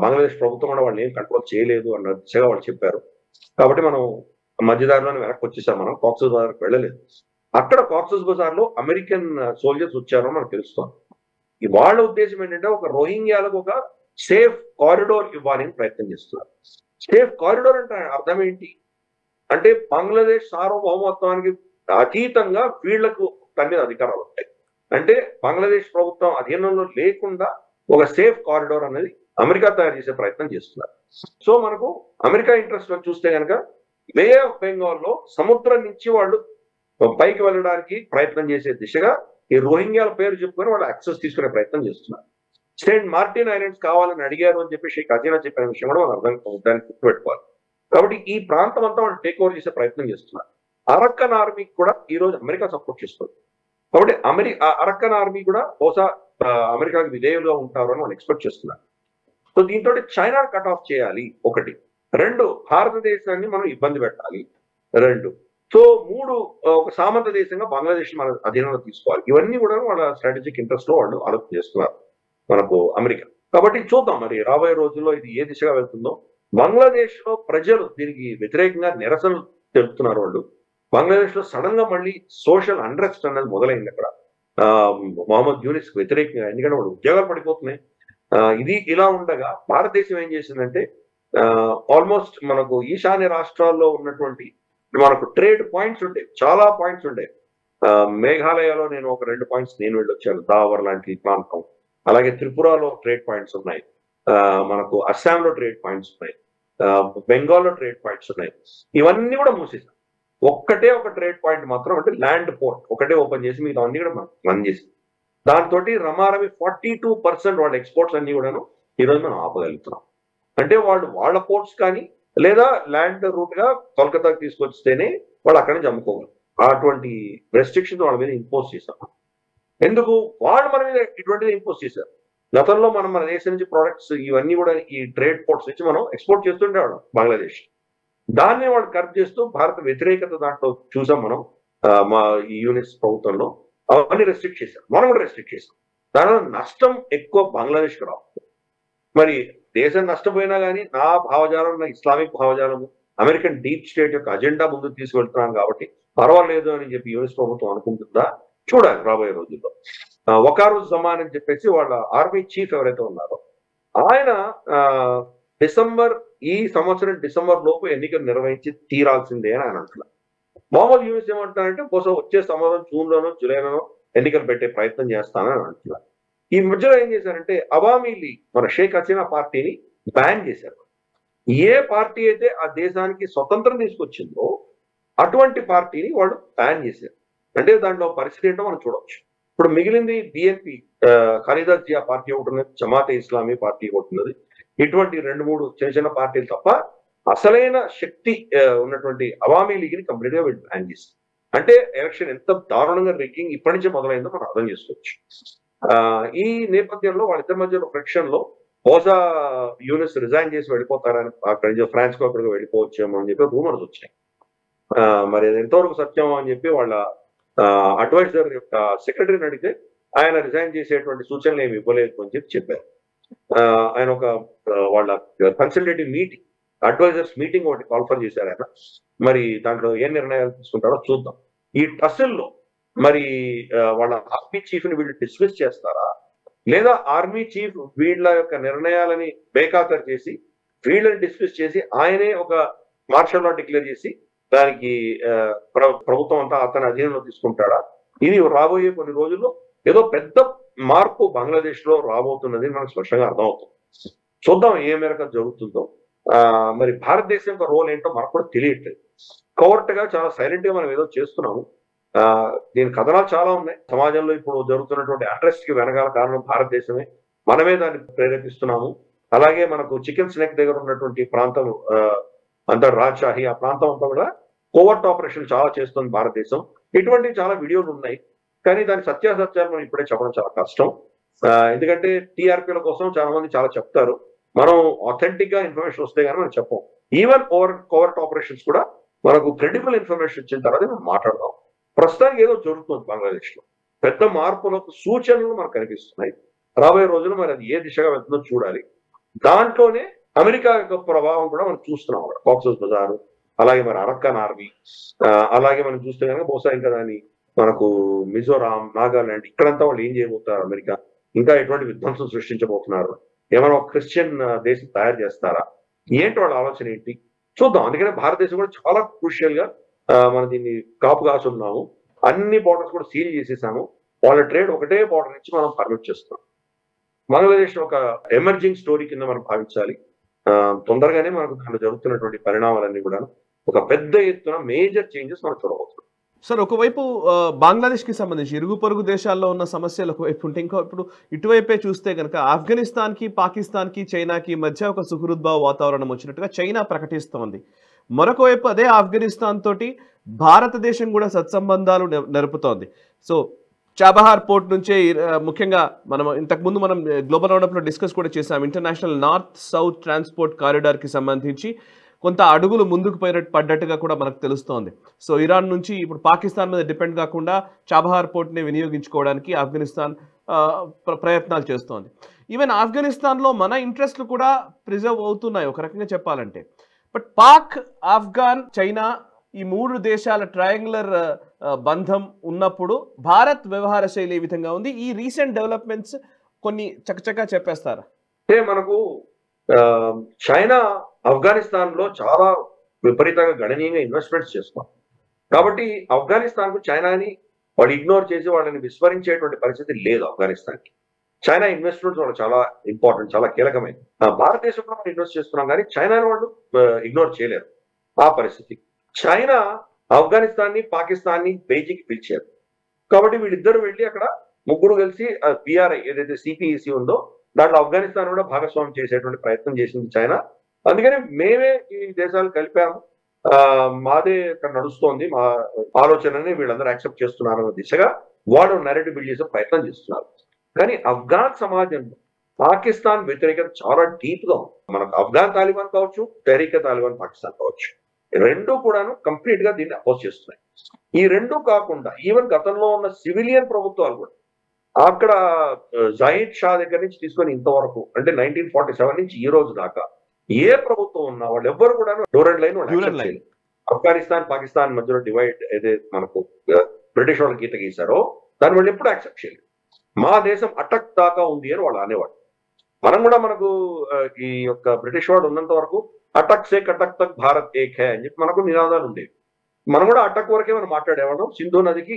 బంగ్లాదేశ్ ప్రభుత్వం కూడా వాళ్ళు ఏం కంట్రోల్ చేయలేదు అన్న దిశగా వాళ్ళు చెప్పారు. కాబట్టి మనం మధ్యదారిలోనే వెనక్కి వచ్చేసాం, మనం కాక్సస్ బజార్కి వెళ్ళలేదు. అక్కడ కాక్సస్ బజార్ లో అమెరికన్ సోల్జర్స్ వచ్చారని మనకు తెలుస్తుంది. వాళ్ళ ఉద్దేశం ఏంటంటే ఒక రోహింగ్యాలకు ఒక సేఫ్ కారిడోర్ ఇవ్వాలని ప్రయత్నం చేస్తున్నారు. సేఫ్ కారిడోర్ అంటే అర్థం ఏంటి అంటే బంగ్లాదేశ్ సార్వభౌమత్వానికి అతీతంగా వీళ్లకు దాని మీద అధికారాలు ఉంటాయి. అంటే బంగ్లాదేశ్ ప్రభుత్వం అధీనంలో లేకుండా ఒక సేఫ్ కారిడోర్ అనేది అమెరికా తయారు చేసే ప్రయత్నం చేస్తున్నారు. సో మనకు అమెరికా ఇంట్రెస్ట్ లో చూస్తే కనుక బే ఆఫ్ బెంగాల్ లో సముద్రం నుంచి వాళ్ళు పైకి వెళ్ళడానికి ప్రయత్నం చేసే దిశగా ఈ రోహింగ్యాల పేరు చెప్పుకొని వాళ్ళు యాక్సెస్ తీసుకునే ప్రయత్నం చేస్తున్నారు. సెయింట్ మార్టిన్ ఐలాండ్స్ కావాలని అడిగారు అని చెప్పి షేక్ హసీనా చెప్పిన విషయం కూడా మనం అర్థం దాన్ని గుర్తుపెట్టుకోవాలి. కాబట్టి ఈ ప్రాంతం అంతా వాళ్ళు టేక్ ఓవర్ చేసే ప్రయత్నం చేస్తున్నారు. అరక్కన్ ఆర్మీకి కూడా ఈ రోజు అమెరికా సపోర్ట్ చేస్తుంది. కాబట్టి అరక్కన్ ఆర్మీ కూడా బహుశా అమెరికాకి విధేయులుగా ఉంటారు అని వాళ్ళు ఎక్స్పెక్ట్ చేస్తున్నారు. సో దీంతో చైనా కట్ ఆఫ్ చేయాలి ఒకటి, రెండు భారతదేశాన్ని మనం ఇబ్బంది పెట్టాలి, రెండు సో మూడు ఒక సామంత దేశంగా బంగ్లాదేశ్ మన అధీనంలో తీసుకోవాలి. ఇవన్నీ కూడా వాళ్ళ స్ట్రాటజిక్ ఇంట్రెస్ట్ లో వాళ్ళు ఆలోచన చేస్తున్నారు మనకు అమెరికా. కాబట్టి చూద్దాం మరి రాబోయే రోజుల్లో ఇది ఏ దిశగా వెళ్తుందో. బంగ్లాదేశ్ లో ప్రజలు దీనికి వ్యతిరేకంగా నిరసనలు తెలుపుతున్నారు. వాళ్ళు బంగ్లాదేశ్ లో సడన్ గా మళ్ళీ సోషల్ అన్రెస్ట్ అనేది మొదలైంది అక్కడ మొహమ్మద్ యూనిస్ వ్యతిరేకంగా, ఎందుకంటే వాళ్ళు ఉద్యోగాలు పడిపోతున్నాయి. ఇది ఇలా ఉండగా భారతదేశం ఏం చేసిందంటే ఆల్మోస్ట్ మనకు ఈశాన్య రాష్ట్రాల్లో ఉన్నటువంటి మనకు ట్రేడ్ పాయింట్స్ ఉంటాయి, చాలా పాయింట్స్ ఉంటాయి. మేఘాలయలో నేను ఒక 2 పాయింట్స్ నేను వెళ్ళొచ్చాను, దావర్ లాంటి ప్రాంతం. అలాగే త్రిపురలో ట్రేడ్ పాయింట్స్ ఉన్నాయి, మనకు అస్సాంలో ట్రేడ్ పాయింట్స్ ఉన్నాయి, బెంగాల్లో ట్రేడ్ పాయింట్స్ ఉన్నాయి. ఇవన్నీ కూడా మూసేసాం. ఒక్కటే ఒక ట్రేడ్ పాయింట్ మాత్రం అంటే ల్యాండ్ పోర్ట్ ఒకటే ఓపెన్ చేసి మిగతా అన్ని కూడా బంద్ చేసి, దాంతో రమారమి 42% వాళ్ళ ఎక్స్పోర్ట్స్ అన్ని కూడాను ఈరోజు మనం ఆపగలుగుతున్నాం. అంటే వాళ్ళు వాళ్ళ పోర్ట్స్ కానీ లేదా ల్యాండ్ రూట్ గా కోల్కతాకి తీసుకొస్తేనే వాళ్ళు అక్కడి నుంచి అమ్ముకోగలరు. అటువంటి రెస్ట్రిక్షన్స్ వాళ్ళ మీద ఇంపోజ్ చేశాం. ఎందుకు వాళ్ళు మన మీద ఇటువంటిది ఇంపోజ్ చేశారు? గతంలో మనం మన దేశం నుంచి ప్రొడక్ట్స్ ఇవన్నీ కూడా ఈ ట్రేడ్ పోర్ట్స్ నుంచి మనం ఎక్స్పోర్ట్ చేస్తుండేవాళ్ళం బంగ్లాదేశ్. దాన్ని వాళ్ళు కరెక్ట్ చేస్తూ భారత వ్యతిరేకత దాంట్లో చూసాం మనం మా ఈ యూనిస్ ప్రభుత్వంలో. అవన్నీ రెస్ట్రిక్ట్ చేశారు, మనం కూడా రెస్ట్రిక్ట్ చేశాం. దానివల్ల నష్టం ఎక్కువ బంగ్లాదేశ్కి రావు. మరి దేశం నష్టపోయినా కానీ నా భావజాలం, నా ఇస్లామిక్ భావజాలము, అమెరికన్ డీప్ స్టేట్ యొక్క అజెండా ముందుకు తీసుకెళ్తున్నాను కాబట్టి పర్వాలేదు అని చెప్పి యూనిస్ ప్రభుత్వం అనుకుంటుందా చూడాలి రాబోయే రోజుల్లో. వకారుజ్ జమాన్ అని చెప్పేసి వాళ్ళ ఆర్మీ చీఫ్ ఎవరైతే ఉన్నారో ఆయన ఈ సంవత్సరం డిసెంబర్ లోపు ఎన్నికలు నిర్వహించి తీరాల్సిందే అని ఆయన అంటున్నారు. మొహమ్మద్ యూనిస్ ఏమంటున్నారంటే బహుశా వచ్చే సంవత్సరం జూన్లోనో జూలైలోనో ఎన్నికలు పెట్టే ప్రయత్నం చేస్తానని అంటున్నారు. ఈ మధ్యలో ఏం చేశారంటే అవామీ లీగ్ మన షేక్ హసీనా పార్టీని బ్యాన్ చేశారు. ఏ పార్టీ అయితే ఆ దేశానికి స్వతంత్రం తీసుకొచ్చిందో అటువంటి పార్టీని వాళ్ళు బ్యాన్ చేశారు. అంటే దాంట్లో పరిస్థితి ఏంటో మనం చూడవచ్చు. ఇప్పుడు మిగిలింది బిఎన్పి, ఖలీదా జియా పార్టీ ఒకటి ఉన్నది, జమాతే ఇస్లామీ పార్టీ ఒకటి ఉన్నది. ఇటువంటి 2-3 చిన్న చిన్న పార్టీలు తప్ప అసలైన శక్తి ఉన్నటువంటి అవామీ లీగ్ ని కంప్లీట్ గా వీళ్ళు బ్యాన్ చేశారు. అంటే ఎలక్షన్ ఎంత దారుణంగా రిగ్గింగ్ ఇప్పటి నుంచే మొదలైందో మనం అర్థం చేసుకోవచ్చు. ఈ నేపథ్యంలో వాళ్ళిద్దరి మధ్య ఫ్రిక్షన్ లో బహుశా యూనిస్ రిజైన్ చేసి వెళ్ళిపోతారని, అక్కడి నుంచి ఫ్రాన్స్ కు అక్కడికి వెళ్ళిపోవచ్చేమో అని చెప్పి రూమర్స్ వచ్చాయి. మరి అది ఎంతవరకు సత్యం అని చెప్పి వాళ్ళ అడ్వైజర్ యొక్క సెక్రటరీని అడిగితే ఆయన రిజైన్ చేసేటువంటి సూచనలు ఏమి ఇవ్వలేదు అని చెప్పారు. ఆయన ఒక వాళ్ళ కన్సల్టేటివ్ మీటింగ్, అడ్వైజర్స్ మీటింగ్ ఒకటి కాల్ఫర్ చేశారు ఆయన. మరి దాంట్లో ఏ నిర్ణయాలు తీసుకుంటారో చూద్దాం. ఈ టస్సిల్లో మరి వాళ్ళ ఆర్మీ చీఫ్ ని వీళ్ళు డిస్మిస్ చేస్తారా, లేదా ఆర్మీ చీఫ్ వీళ్ళ యొక్క నిర్ణయాలని బేఖాతరు చేసి వీళ్ళని డిస్మిస్ చేసి ఆయనే ఒక మార్షల్ లా డిక్లేర్ చేసి దానికి ప్రభుత్వం అంతా అతని అధీనంలో తీసుకుంటాడా? ఇది రాబోయే కొన్ని రోజుల్లో ఏదో పెద్ద మార్పు బంగ్లాదేశ్ లో రాబోతున్నది మనకు స్పష్టంగా అర్థమవుతుంది. చూద్దాం ఏ మేరకు జరుగుతుందో. మరి భారతదేశం యొక్క రోల్ ఏంటో మనకు కూడా తెలియట్లేదు. కవర్ట్ గా చాలా సైలెంట్ గా మనం ఏదో చేస్తున్నాము. దీని కథనాలు చాలా ఉన్నాయి. సమాజంలో ఇప్పుడు జరుగుతున్నటువంటి అరెస్ట్ కి వెనకాల కారణం భారతదేశమే, మనమే దాన్ని ప్రేరేపిస్తున్నాము. అలాగే మనకు చికెన్ స్నేక్ దగ్గర ఉన్నటువంటి ప్రాంతం అంతా రాజ్షాహి, ఆ ప్రాంతం అంతా కూడా కోవర్ట్ ఆపరేషన్ చాలా చేస్తుంది భారతదేశం. ఇటువంటి చాలా వీడియోలు ఉన్నాయి, కానీ దాని సత్యాసత్యాలు మనం ఇప్పుడే చెప్పడం చాలా కష్టం. ఎందుకంటే టీఆర్పీల కోసం చాలా మంది చాలా చెప్తారు, మనం ఆథెంటిక్ గా ఇన్ఫర్మేషన్ వస్తే కానీ మనం చెప్పం. ఈవెన్ కోవర్ట్ ఆపరేషన్స్ కూడా మనకు క్రెడిబుల్ ఇన్ఫర్మేషన్ ఇచ్చిన తర్వాత మనం మాట్లాడదాం. ప్రస్తుతానికి ఏదో జరుగుతుంది బంగ్లాదేశ్ లో, పెద్ద మార్పులకు సూచనలు మనకు కనిపిస్తున్నాయి. రాబోయే రోజులు మరి అది ఏ దిశగా వెళ్తుందో చూడాలి. దాంట్లోనే అమెరికా యొక్క ప్రభావం కూడా మనం చూస్తున్నాం అక్కడ, కాక్సస్ బజార్, అలాగే మరి అరక్కన్ ఆర్మీ, అలాగే మనం చూస్తే కనుక బహుశా ఇంకా దాన్ని మనకు మిజోరాం, నాగాలాండ్ ఇక్కడంతా వాళ్ళు ఏం చేయబోతున్నారు, అమెరికా ఇంకా ఎటువంటి విధ్వంసం సృష్టించబోతున్నారు, ఏమైనా ఒక క్రిస్టియన్ దేశం తయారు చేస్తారా, ఏంటి వాళ్ళ ఆలోచన ఏంటి చూద్దాం. అందుకనే భారతదేశం కూడా చాలా క్రూషియల్ గా మనం దీన్ని కాపు కాసున్నాము. అన్ని బార్డర్స్ కూడా సీల్ చేసేసాము. వాళ్ళ ట్రేడ్ ఒకటే బార్డర్ నుంచి మనం పర్మిట్ చేస్తున్నాం. బంగ్లాదేశ్ ఒక ఎమర్జింగ్ స్టోరీ కింద మనం భావించాలి. తొందరగానే మనకు దాంట్లో జరుగుతున్నటువంటి పరిణామాలన్నీ కూడా ఒక పెద్ద ఎత్తున మేజర్ చేంజెస్ మనం చూడబోతున్నాం. సార్, ఒకవైపు బంగ్లాదేశ్ కి సంబంధించి ఇరుగు పొరుగు దేశాల్లో ఉన్న సమస్యలు ఒకవైపు ఉంటే, ఇంకో ఇప్పుడు ఇటువైపే చూస్తే కనుక ఆఫ్ఘనిస్తాన్ కి, పాకిస్తాన్ కి, చైనాకి మధ్య ఒక సుహృద్భావ వాతావరణం వచ్చినట్టుగా చైనా ప్రకటిస్తోంది. మరొక వైపు అదే ఆఫ్ఘనిస్తాన్ తోటి భారతదేశం కూడా సత్సంబంధాలు నెరుపుతోంది. సో చాబహార్ పోర్ట్ నుంచే ముఖ్యంగా ఇంతకుముందు మనం గ్లోబల్ రౌండప్లో డిస్కస్ కూడా చేసాం. ఇంటర్నేషనల్ నార్త్ సౌత్ ట్రాన్స్పోర్ట్ కారిడార్కి సంబంధించి కొంత అడుగులు ముందుకు పడ్డట్టుగా కూడా మనకు తెలుస్తోంది. సో ఇరాన్ నుంచి ఇప్పుడు పాకిస్తాన్ మీద డిపెండ్ కాకుండా చాబహార్ పోర్ట్ని వినియోగించుకోవడానికి ఆఫ్ఘనిస్తాన్ ప్రయత్నాలు చేస్తోంది. ఈవెన్ ఆఫ్ఘనిస్తాన్లో మన ఇంట్రెస్ట్లు కూడా ప్రిజర్వ్ అవుతున్నాయి ఒక రకంగా చెప్పాలంటే. బట్ పాక్, ఆఫ్ఘాన్, చైనా ఈ మూడు దేశాల ట్రయాంగులర్ బంధం ఉన్నప్పుడు భారత్ వ్యవహార శైలి ఏ విధంగా ఉంది? ఈ రీసెంట్ డెవలప్మెంట్స్ కొన్ని చకచకా చెప్పేస్తారా? అంటే మనకు చైనా ఆఫ్ఘనిస్తాన్ లో చాలా విపరీతంగా గణనీయంగా ఇన్వెస్ట్మెంట్స్ చేస్తున్నారు. కాబట్టి ఆఫ్ఘనిస్తాన్ కు చైనాని వాళ్ళు ఇగ్నోర్ చేసి వాళ్ళని విస్మరించేటువంటి పరిస్థితి లేదు. ఆఫ్ఘనిస్తాన్ కి చైనా ఇన్వెస్ట్మెంట్స్ వాళ్ళు చాలా ఇంపార్టెంట్, చాలా కీలకమైనది. భారతదేశం కూడా మనం ఇన్వెస్ట్ చేస్తున్నాం, కానీ చైనాని వాళ్ళు ఇగ్నోర్ చేయలేరు ఆ పరిస్థితి. చైనా ఆఫ్ఘనిస్తాన్ ని, పాకిస్తాన్ ని బెయిజింగ్ పిలిచారు. కాబట్టి వీళ్ళిద్దరు వెళ్ళి అక్కడ ముగ్గురు కలిసి బిఆర్ఐ ఏదైతే సిపిఈసి ఉందో దాంట్లో ఆఫ్ఘనిస్తాన్ కూడా భాగస్వామ్యం చేసేటువంటి ప్రయత్నం చేసింది చైనా. అందుకని మేమే ఈ దేశాలు కలిపాము, మాదే ఇక్కడ నడుస్తోంది, మా ఆలోచనని వీళ్ళందరూ యాక్సెప్ట్ చేస్తున్నారు అన్న దిశగా వాళ్ళు నెరేటివ్ బిల్డ్ చేసే ప్రయత్నం చేస్తున్నారు. కానీ ఆఫ్ఘాన్ సమాజంలో పాకిస్తాన్ వ్యతిరేకత చాలా డీప్ గా ఉంది. మనకు ఆఫ్ఘాన్ తాలిబాన్ కావచ్చు, తెహ్రీకే తాలిబాన్ పాకిస్తాన్ కావచ్చు, రెండు కూడాను కంప్లీట్ గా దీన్ని అపోజ్ చేస్తున్నాయి. ఈ రెండు కాకుండా ఈవెన్ గతంలో ఉన్న సివిలియన్ ప్రభుత్వాలు కూడా అక్కడ జహీద్ షా దగ్గర నుంచి తీసుకొని ఇంతవరకు అంటే 1947 నుంచి ఈ రోజు దాకా ఏ ప్రభుత్వం ఉన్నా వాళ్ళు ఎవ్వరు కూడా డ్యూరెంట్ లైన్ ఆఫ్ఘనిస్తాన్ పాకిస్తాన్ మధ్యలో డివైడ్ ఏదైతే మనకు బ్రిటిష్ వాళ్ళు గీత గీశారో దాన్ని వాళ్ళు ఎప్పుడు యాక్సెప్ట్ చేయలేదు. మా దేశం అటక్ దాకా ఉంది అని వాళ్ళు అనేవాడు. మనం కూడా మనకు ఈ యొక్క బ్రిటిష్ వాడు ఉన్నంత వరకు అటక్ సే కటక్ తక్ భారత్ ఏక్ హై అని చెప్పి మనకు నినాదాలు ఉండేవి. మనం కూడా అటక్ వరకే మనం మాట్లాడేవాళ్ళం. సింధు నదికి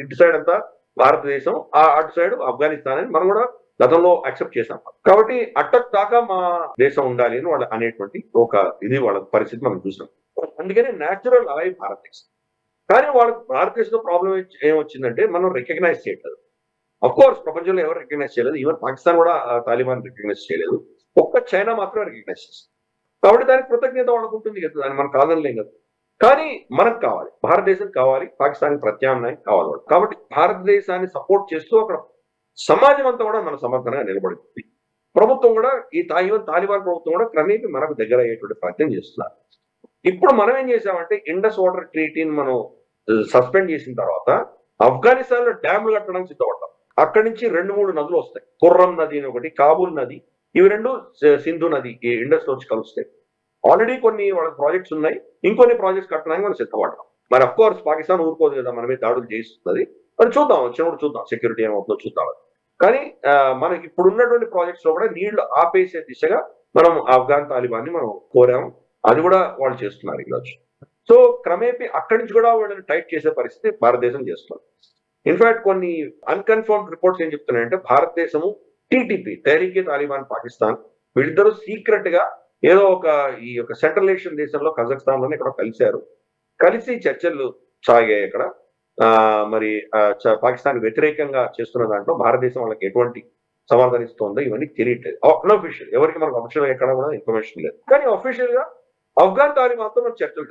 ఇటు సైడ్ అంతా భారతదేశం, అటు సైడ్ ఆఫ్ఘనిస్తాన్ అని మనం కూడా గతంలో యాక్సెప్ట్ చేశాం. కాబట్టి అటక్ దాకా మా దేశం ఉండాలి అని వాళ్ళు అనేటువంటి ఒక ఇది వాళ్ళ పరిస్థితి మనం చూసాం. అందుకని న్యాచురల్ అలై భారతదేశం. కానీ వాళ్ళకి భారతదేశంలో ప్రాబ్లం ఏమొచ్చిందంటే మనం రికగ్నైజ్ చేయట్లేదు. అఫ్ కోర్స్ ప్రపంచంలో ఎవరు రికగ్నైజ్ చేయలేదు, ఈవెన్ పాకిస్తాన్ కూడా తాలిబాన్ రికగ్నైజ్ చేయలేదు, ఒక్క చైనా మాత్రం రికగ్నైజ్ చేస్తుంది. కాబట్టి దానికి కృతజ్ఞత వాళ్ళకు ఉంటుంది కదా, దాన్ని మనం కాదనలేం కదా. కానీ మనకు కావాలి, భారతదేశం కావాలి, పాకిస్తాన్ ప్రత్యామ్నాయం కావాలి. కాబట్టి భారతదేశాన్ని సపోర్ట్ చేస్తూ అక్కడ సమాజం అంతా కూడా మన సమర్థనగా నిలబడుతుంది. ప్రభుత్వం కూడా ఈ తాలిబాన్ ప్రభుత్వం కూడా క్రమేపీ మనకు దగ్గర అయ్యేటువంటి ప్రయత్నం చేస్తున్నారు. ఇప్పుడు మనం ఏం చేసామంటే ఇండస్ వాటర్ ట్రీటీని మనం సస్పెండ్ చేసిన తర్వాత ఆఫ్ఘనిస్తాన్ లో డ్యామ్లు కట్టడానికి సిద్ధపడ్డాం. అక్కడి నుంచి 2-3 నదులు వస్తాయి, ఖుర్రం నది అని ఒకటి, కాబూల్ నది, ఇవి రెండు సింధు నది ఈ ఇండస్ లో వచ్చి కలుస్తాయి. ఆల్రెడీ కొన్ని వాళ్ళ ప్రాజెక్ట్స్ ఉన్నాయి, ఇంకొన్ని ప్రాజెక్ట్స్ కట్టడానికి మనం సిద్ధపడ్డాం. మరి అఫ్ కోర్స్ పాకిస్తాన్ ఊరుకోదు కదా, మన మీద దాడులు చేయిస్తుంది. మరి చూద్దాం, వచ్చినప్పుడు చూద్దాం సెక్యూరిటీ ఏమవుతుందో చూద్దాం. కానీ మనకి ఇప్పుడు ఉన్నటువంటి ప్రాజెక్ట్స్ లో కూడా నీళ్లు ఆపేసే దిశగా మనం ఆఫ్ఘాన్ తాలిబాన్ ని మనం కోరాము. అది కూడా వాళ్ళు చేస్తున్నారు ఈరోజు. సో క్రమేపీ అక్కడి నుంచి కూడా వాళ్ళని టైట్ చేసే పరిస్థితి భారతదేశం చేస్తుంది. ఇన్ఫాక్ట్ కొన్ని అన్కన్ఫర్మ్డ్ రిపోర్ట్స్ ఏం చెప్తున్నాయంటే భారతదేశము టీటీపీ తెహ్రీకే తాలిబాన్ పాకిస్తాన్ వీళ్ళిద్దరూ సీక్రెట్ గా ఏదో ఈ యొక్క సెంట్రల్ ఏషియన్ దేశంలో కజాఖ్స్తాన్ లోనే ఇక్కడ కలిసి చర్చలు సాగాయి. ఇక్కడ మరి పాకిస్తాన్ వ్యతిరేకంగా చేస్తున్న దాంట్లో భారతదేశం వాళ్ళకి ఎటువంటి సమాధానం ఇస్తుందో ఇవన్నీ తెలియట్లేదు. అన్అఫీషియల్, ఎవరికి మనకు అఫీషియల్ ఎక్కడ కూడా ఇన్ఫర్మేషన్ లేదు. కానీ అఫీషియల్ గా ఆఫ్ఘాన్ తాలిబాన్తో మనం చర్చలు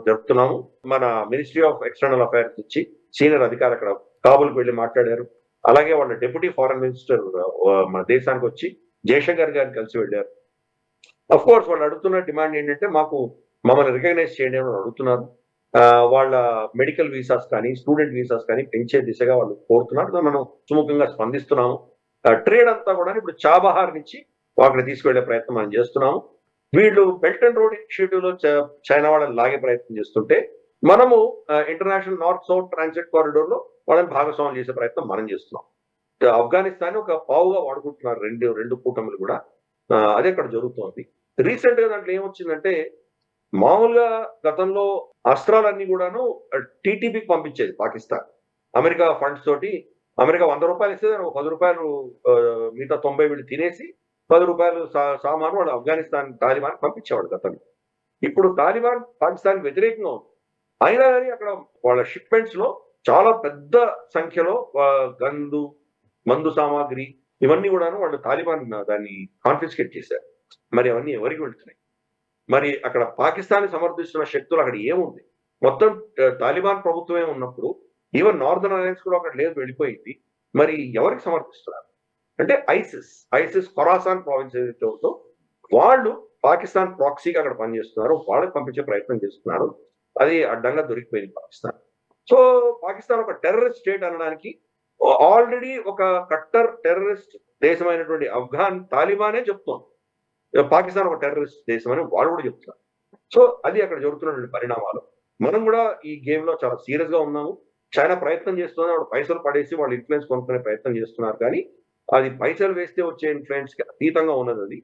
జరుపుతున్నాము. మన మినిస్ట్రీ ఆఫ్ ఎక్స్టర్నల్ అఫైర్స్ నుంచి సీనియర్ అధికారి అక్కడ కాబుల్కి వెళ్ళి మాట్లాడారు. అలాగే వాళ్ళ డిప్యూటీ ఫారెన్ మినిస్టర్ మన దేశానికి వచ్చి జయశంకర్ గారిని కలిసి వెళ్ళారు. అఫ్ కోర్స్ వాళ్ళు అడుగుతున్న డిమాండ్ ఏంటంటే మమ్మల్ని రికగ్నైజ్ చేయండి అని అడుగుతున్నారు. వాళ్ళ మెడికల్ వీసాస్ కానీ స్టూడెంట్ వీసాస్ కానీ పెంచే దిశగా వాళ్ళు కోరుతున్నారు. మనం సుముఖంగా స్పందిస్తున్నాము. ట్రేడ్ అంతా కూడా ఇప్పుడు చాబహార్ నుంచి అక్కడ తీసుకెళ్లే ప్రయత్నం మనం చేస్తున్నాము. వీళ్ళు బెల్ట్ అండ్ రోడ్ ఇనిషియేటివ్ లో చైనా వాళ్ళని లాగే ప్రయత్నం చేస్తుంటే మనము international north south transit corridor లో వాళ్ళని భాగస్వామ్యం చేసే ప్రయత్నం మనం చేస్తున్నాం. ఆఫ్ఘనిస్తాన్ ఒక పావుగా వాడుకుంటున్నారు రెండు కూటములు కూడా. అదే అక్కడ జరుగుతోంది. రీసెంట్ గా దాంట్లో ఏమొచ్చిందంటే మామూలుగా గతంలో అస్త్రాలన్నీ కూడాను టీటీపీకి పంపించేది పాకిస్తాన్. అమెరికా ఫండ్స్ తోటి అమెరికా ₹100 ఇస్తే ₹10 మిగతా 90 వీళ్ళు తినేసి ₹10 సామాను వాడు ఆఫ్ఘనిస్తాన్ తాలిబాన్ పంపించేవాడు గతంలో. ఇప్పుడు తాలిబాన్ పాకిస్తాన్ వ్యతిరేకంగా ఉంది. అయినా కానీ అక్కడ వాళ్ళ షిప్మెంట్స్ లో చాలా పెద్ద సంఖ్యలో గందు మందు సామాగ్రి ఇవన్నీ కూడాను వాళ్ళు తాలిబాన్ దాన్ని కాన్ఫిస్కేట్ చేశారు. మరి అవన్నీ ఎవరికి వెళ్తున్నాయి? మరి అక్కడ పాకిస్తాన్ సమర్థిస్తున్న శక్తులు అక్కడ ఏముంది? మొత్తం తాలిబాన్ ప్రభుత్వమే ఉన్నప్పుడు ఈవెన్ నార్దర్న్ అలయన్స్ కూడా అక్కడ లేదు, వెళ్ళిపోయింది. మరి ఎవరికి సమర్థిస్తున్నారు అంటే ఐసిస్ ఖొరాసాన్ ప్రావిన్స్ ఏదైతే ఉందో వాళ్ళు పాకిస్తాన్ ప్రాక్సీగా అక్కడ పనిచేస్తున్నారు, వాళ్ళకి పంపించే ప్రయత్నం చేస్తున్నారు. అది అడ్డంగా దొరికిపోయింది పాకిస్తాన్. సో పాకిస్తాన్ ఒక టెర్రరిస్ట్ స్టేట్ అనడానికి ఆల్రెడీ ఒక కట్టర్ టెర్రరిస్ట్ దేశమైనటువంటి ఆఫ్ఘన్ తాలిబానే చెప్తోంది పాకిస్తాన్ ఒక టెర్రరిస్ట్ దేశం అని వాళ్ళు కూడా చెప్తున్నారు. సో అది అక్కడ జరుగుతున్నటువంటి పరిణామాలు. మనం కూడా ఈ గేమ్ లో చాలా సీరియస్ గా ఉన్నాము. చైనా ప్రయత్నం చేస్తున్నారు, వాళ్ళు పైసలు పడేసి వాళ్ళు ఇన్ఫ్లుయెన్స్ కొనుక్కునే ప్రయత్నం చేస్తున్నారు. కానీ అది పైసలు వేస్తే వచ్చే ఇన్ఫ్లుయెన్స్ కి అతీతంగా ఉన్నది. అది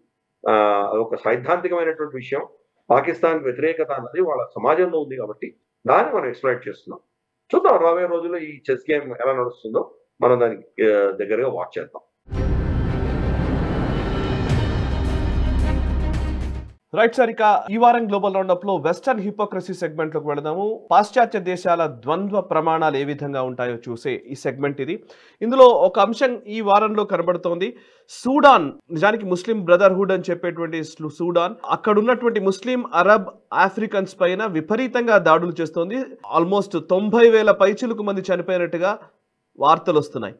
ఒక సైద్ధాంతికమైనటువంటి విషయం. పాకిస్తాన్ వ్యతిరేకత అన్నది వాళ్ళ సమాజంలో ఉంది కాబట్టి దాన్ని మనం ఎక్స్ప్లాయిట్ చేస్తున్నాం. చూద్దాం రాబోయే రోజుల్లో ఈ చెస్ గేమ్ ఎలా నడుస్తుందో మనం దానికి దగ్గరగా వాచ్ చేద్దాం. రైట్ సార్, ఇక ఈ వారం గ్లోబల్ రౌండప్ లో వెస్టర్న్ హిపోక్రసీ సెగ్మెంట్ లోకి వెళదాము. పాశ్చాత్య దేశాల ద్వంద్వ ప్రమాణాలు ఏ విధంగా ఉంటాయో చూసే ఈ సెగ్మెంట్ ఇది. ఇందులో ఒక అంశం ఈ వారంలో కనబడుతోంది. సూడాన్, నిజానికి ముస్లిం బ్రదర్హుడ్ అని చెప్పేటువంటి సూడాన్, అక్కడ ఉన్నటువంటి ముస్లిం అరబ్ ఆఫ్రికన్స్ పైన విపరీతంగా దాడులు చేస్తోంది. ఆల్మోస్ట్ 90,000 పైచిలుకు మంది చనిపోయినట్టుగా వార్తలు వస్తున్నాయి.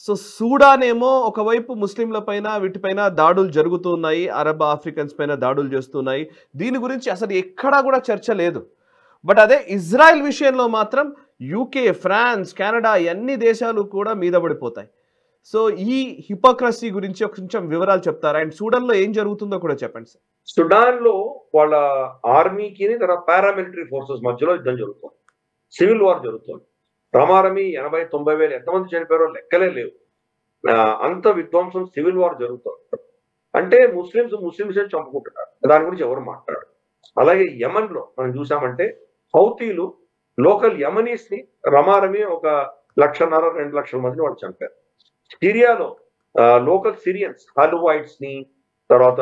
సో సూడాన్ ఏమో ఒకవైపు ముస్లింల పైన వీటిపైన దాడులు జరుగుతున్నాయి, అరబ్ ఆఫ్రికన్స్ పైన దాడులు చేస్తున్నాయి. దీని గురించి అసలు ఎక్కడా కూడా చర్చ లేదు. బట్ అదే ఇజ్రాయెల్ విషయంలో మాత్రం యూకే, ఫ్రాన్స్, కెనడా అన్ని దేశాలు కూడా మీద పడిపోతాయి. సో ఈ హిపోక్రసీ గురించి ఒక కొంచెం వివరాలు చెప్తారా? అండ్ సూడాన్ లో ఏం జరుగుతుందో కూడా చెప్పండి సార్. సుడాన్ లో వాళ్ళ ఆర్మీకి తర్వాత పారామిలిటరీ ఫోర్సెస్ మధ్యలో యుద్ధం జరుగుతుంది, సివిల్ వార్ జరుగుతుంది. రమారమి 80-90 వేలు ఎంతమంది చనిపోయారో లెక్కలే లేవు. అంత విధ్వంసం సివిల్ వార్ జరుగుతుంది. అంటే ముస్లింస్ చంపుకుంటున్నారు, దాని గురించి ఎవరు మాట్లాడారు. అలాగే యమన్ లో మనం చూసామంటే హౌతీలు లోకల్ యమనీస్ ని రమారమి 1.5-2 లక్షల మందిని వాళ్ళు చంపారు. సిరియాలో లోకల్ సిరియన్స్ హలువైట్స్ ని, తర్వాత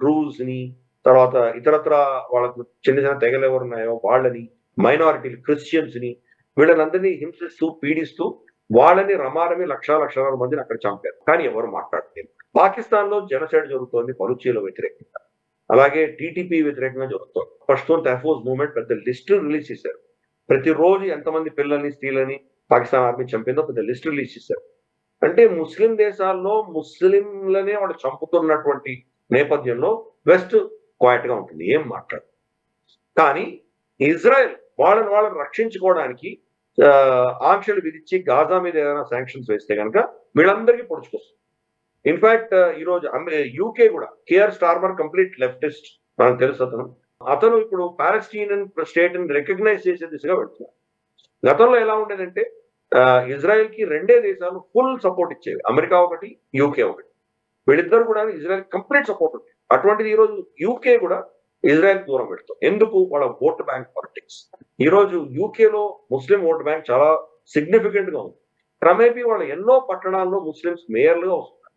డ్రూజ్ ని, తర్వాత ఇతరత్ర వాళ్ళకు చిన్న చిన్న తెగలు ఎవరు ఉన్నాయో వాళ్ళని, మైనారిటీలు క్రిస్టియన్స్ ని, వీళ్ళనందరినీ హింసిస్తూ పీడిస్తూ వాళ్ళని రమారమి 1.5 మందిని అక్కడ చంపారు. కానీ ఎవరు మాట్లాడలేదు. పాకిస్తాన్ లో జనసైడ్ జరుగుతోంది బలూచీల వ్యతిరేకంగా, అలాగే టీటీపీ వ్యతిరేకంగా జరుగుతోంది. పష్తూన్ తహఫూజ్ మూవ్మెంట్ పెద్ద లిస్ట్ రిలీజ్ చేశారు. ప్రతిరోజు ఎంతమంది పిల్లల్ని స్త్రీలని పాకిస్తాన్ ఆర్మీ చంపిందో పెద్ద లిస్ట్ రిలీజ్ చేశారు. అంటే ముస్లిం దేశాల్లో ముస్లింలనే వాళ్ళు చంపుతున్నటువంటి నేపథ్యంలో వెస్ట్ క్వైట్ గా ఉంటుంది, ఏం మాట్లాడు. కానీ ఇజ్రాయెల్ వాళ్ళని రక్షించుకోవడానికి ఆంక్షలు విధించి గాజా మీద ఏదైనా శాంక్షన్స్ వేస్తే కనుక వీళ్ళందరికీ పొడుచుకొస్తుంది. ఇన్ఫాక్ట్ ఈరోజు యూకే కూడా కేఆర్ స్టార్మర్ కంప్లీట్ లెఫ్టిస్ట్, మనకు తెలుసు అతను ఇప్పుడు పాలస్తీనియన్ స్టేట్ ని రికగ్నైజ్ చేసే దిశగా వెళ్తున్నారు. గతంలో ఎలా ఉండేదంటే ఇజ్రాయెల్ కి 2 దేశాలు ఫుల్ సపోర్ట్ ఇచ్చేవి, అమెరికా ఒకటి, యూకే ఒకటి. వీళ్ళిద్దరు కూడా ఇజ్రాయెల్ కంప్లీట్ సపోర్ట్ ఉంది. అటువంటిది ఈరోజు యూకే కూడా ఇజ్రాయెల్ దూరం పెడుతుంది. ఎందుకు? వాళ్ళ ఓట్ బ్యాంక్ పాలిటిక్స్. ఈ రోజు యూకేలో ముస్లిం ఓట్ బ్యాంక్ చాలా సిగ్నిఫికెంట్ గా ఉంది. క్రమేపీ వాళ్ళ ఎన్నో పట్టణాల్లో ముస్లింస్ మేయర్లుగా వస్తున్నారు.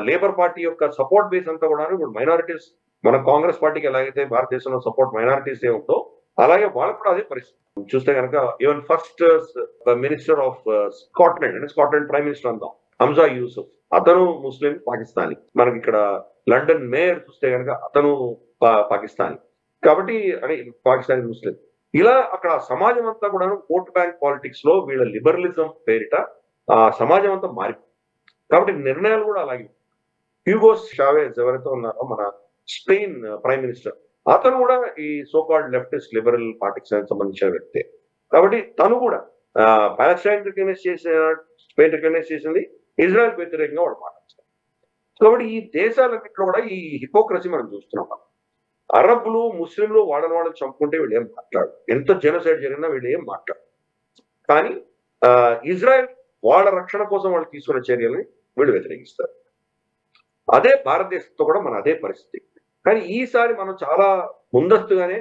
లేబర్ పార్టీ యొక్క సపోర్ట్ బేస్ అంతా కూడా ఇప్పుడు మైనారిటీస్, మన కాంగ్రెస్ పార్టీకి ఎలాగైతే భారతదేశంలో సపోర్ట్ మైనారిటీస్ ఏ ఉందో అలాగే వాళ్ళకు కూడా అదే పరిస్థితి. చూస్తే కనుక even first minister of Scotland, అంటే స్కాట్లాండ్ ప్రైమ్ మినిస్టర్ అందాం, హంజా యూసుఫ్, అతను ముస్లిం పాకిస్తానీ. మనకి ఇక్కడ లండన్ మేయర్ చూస్తే కనుక అతను పాకిస్తానీ. కాబట్టి అంటే పాకిస్తానీ ముస్లిం. ఇలా అక్కడ సమాజం అంతా కూడా ఓట్ బ్యాంక్ పాలిటిక్స్ లో వీళ్ళ లిబరలిజం పేరిట ఆ సమాజం అంతా మారిపోయింది. కాబట్టి నిర్ణయాలు కూడా అలాగే. హ్యూగో షావేజ్ ఎవరైతే ఉన్నారో మన స్పెయిన్ ప్రైమ్ మినిస్టర్. అతను కూడా ఈ సోకాల్డ్ లెఫ్టిస్ట్ లిబరల్ పార్టీకి సంబంధించిన వ్యక్తే. కాబట్టి తను కూడా పాలస్టైన్ రికగ్నైజ్ చేసిన, స్పెయిన్ రికగ్నైజ్ చేసింది, ఇజ్రాయెల్ వ్యతిరేకంగా వాడు మాట్లాడుతున్నారు. కాబట్టి ఈ దేశాలన్నింటిలో కూడా ఈ హిపోక్రసీ మనం చూస్తున్నాం. అరబ్బులు, ముస్లింలు వాళ్ళని చంపుకుంటే వీళ్ళు ఏం మాట్లాడు, ఎంత జెనోసైడ్ జరిగినా వీళ్ళు ఏం మాట్లాడు. కానీ ఇజ్రాయెల్ వాళ్ళ రక్షణ కోసం వాళ్ళు తీసుకున్న చర్యల్ని వీళ్ళు వ్యతిరేకిస్తారు. అదే భారతదేశంతో కూడా మన అదే పరిస్థితి. కానీ ఈసారి మనం చాలా ముందస్తుగానే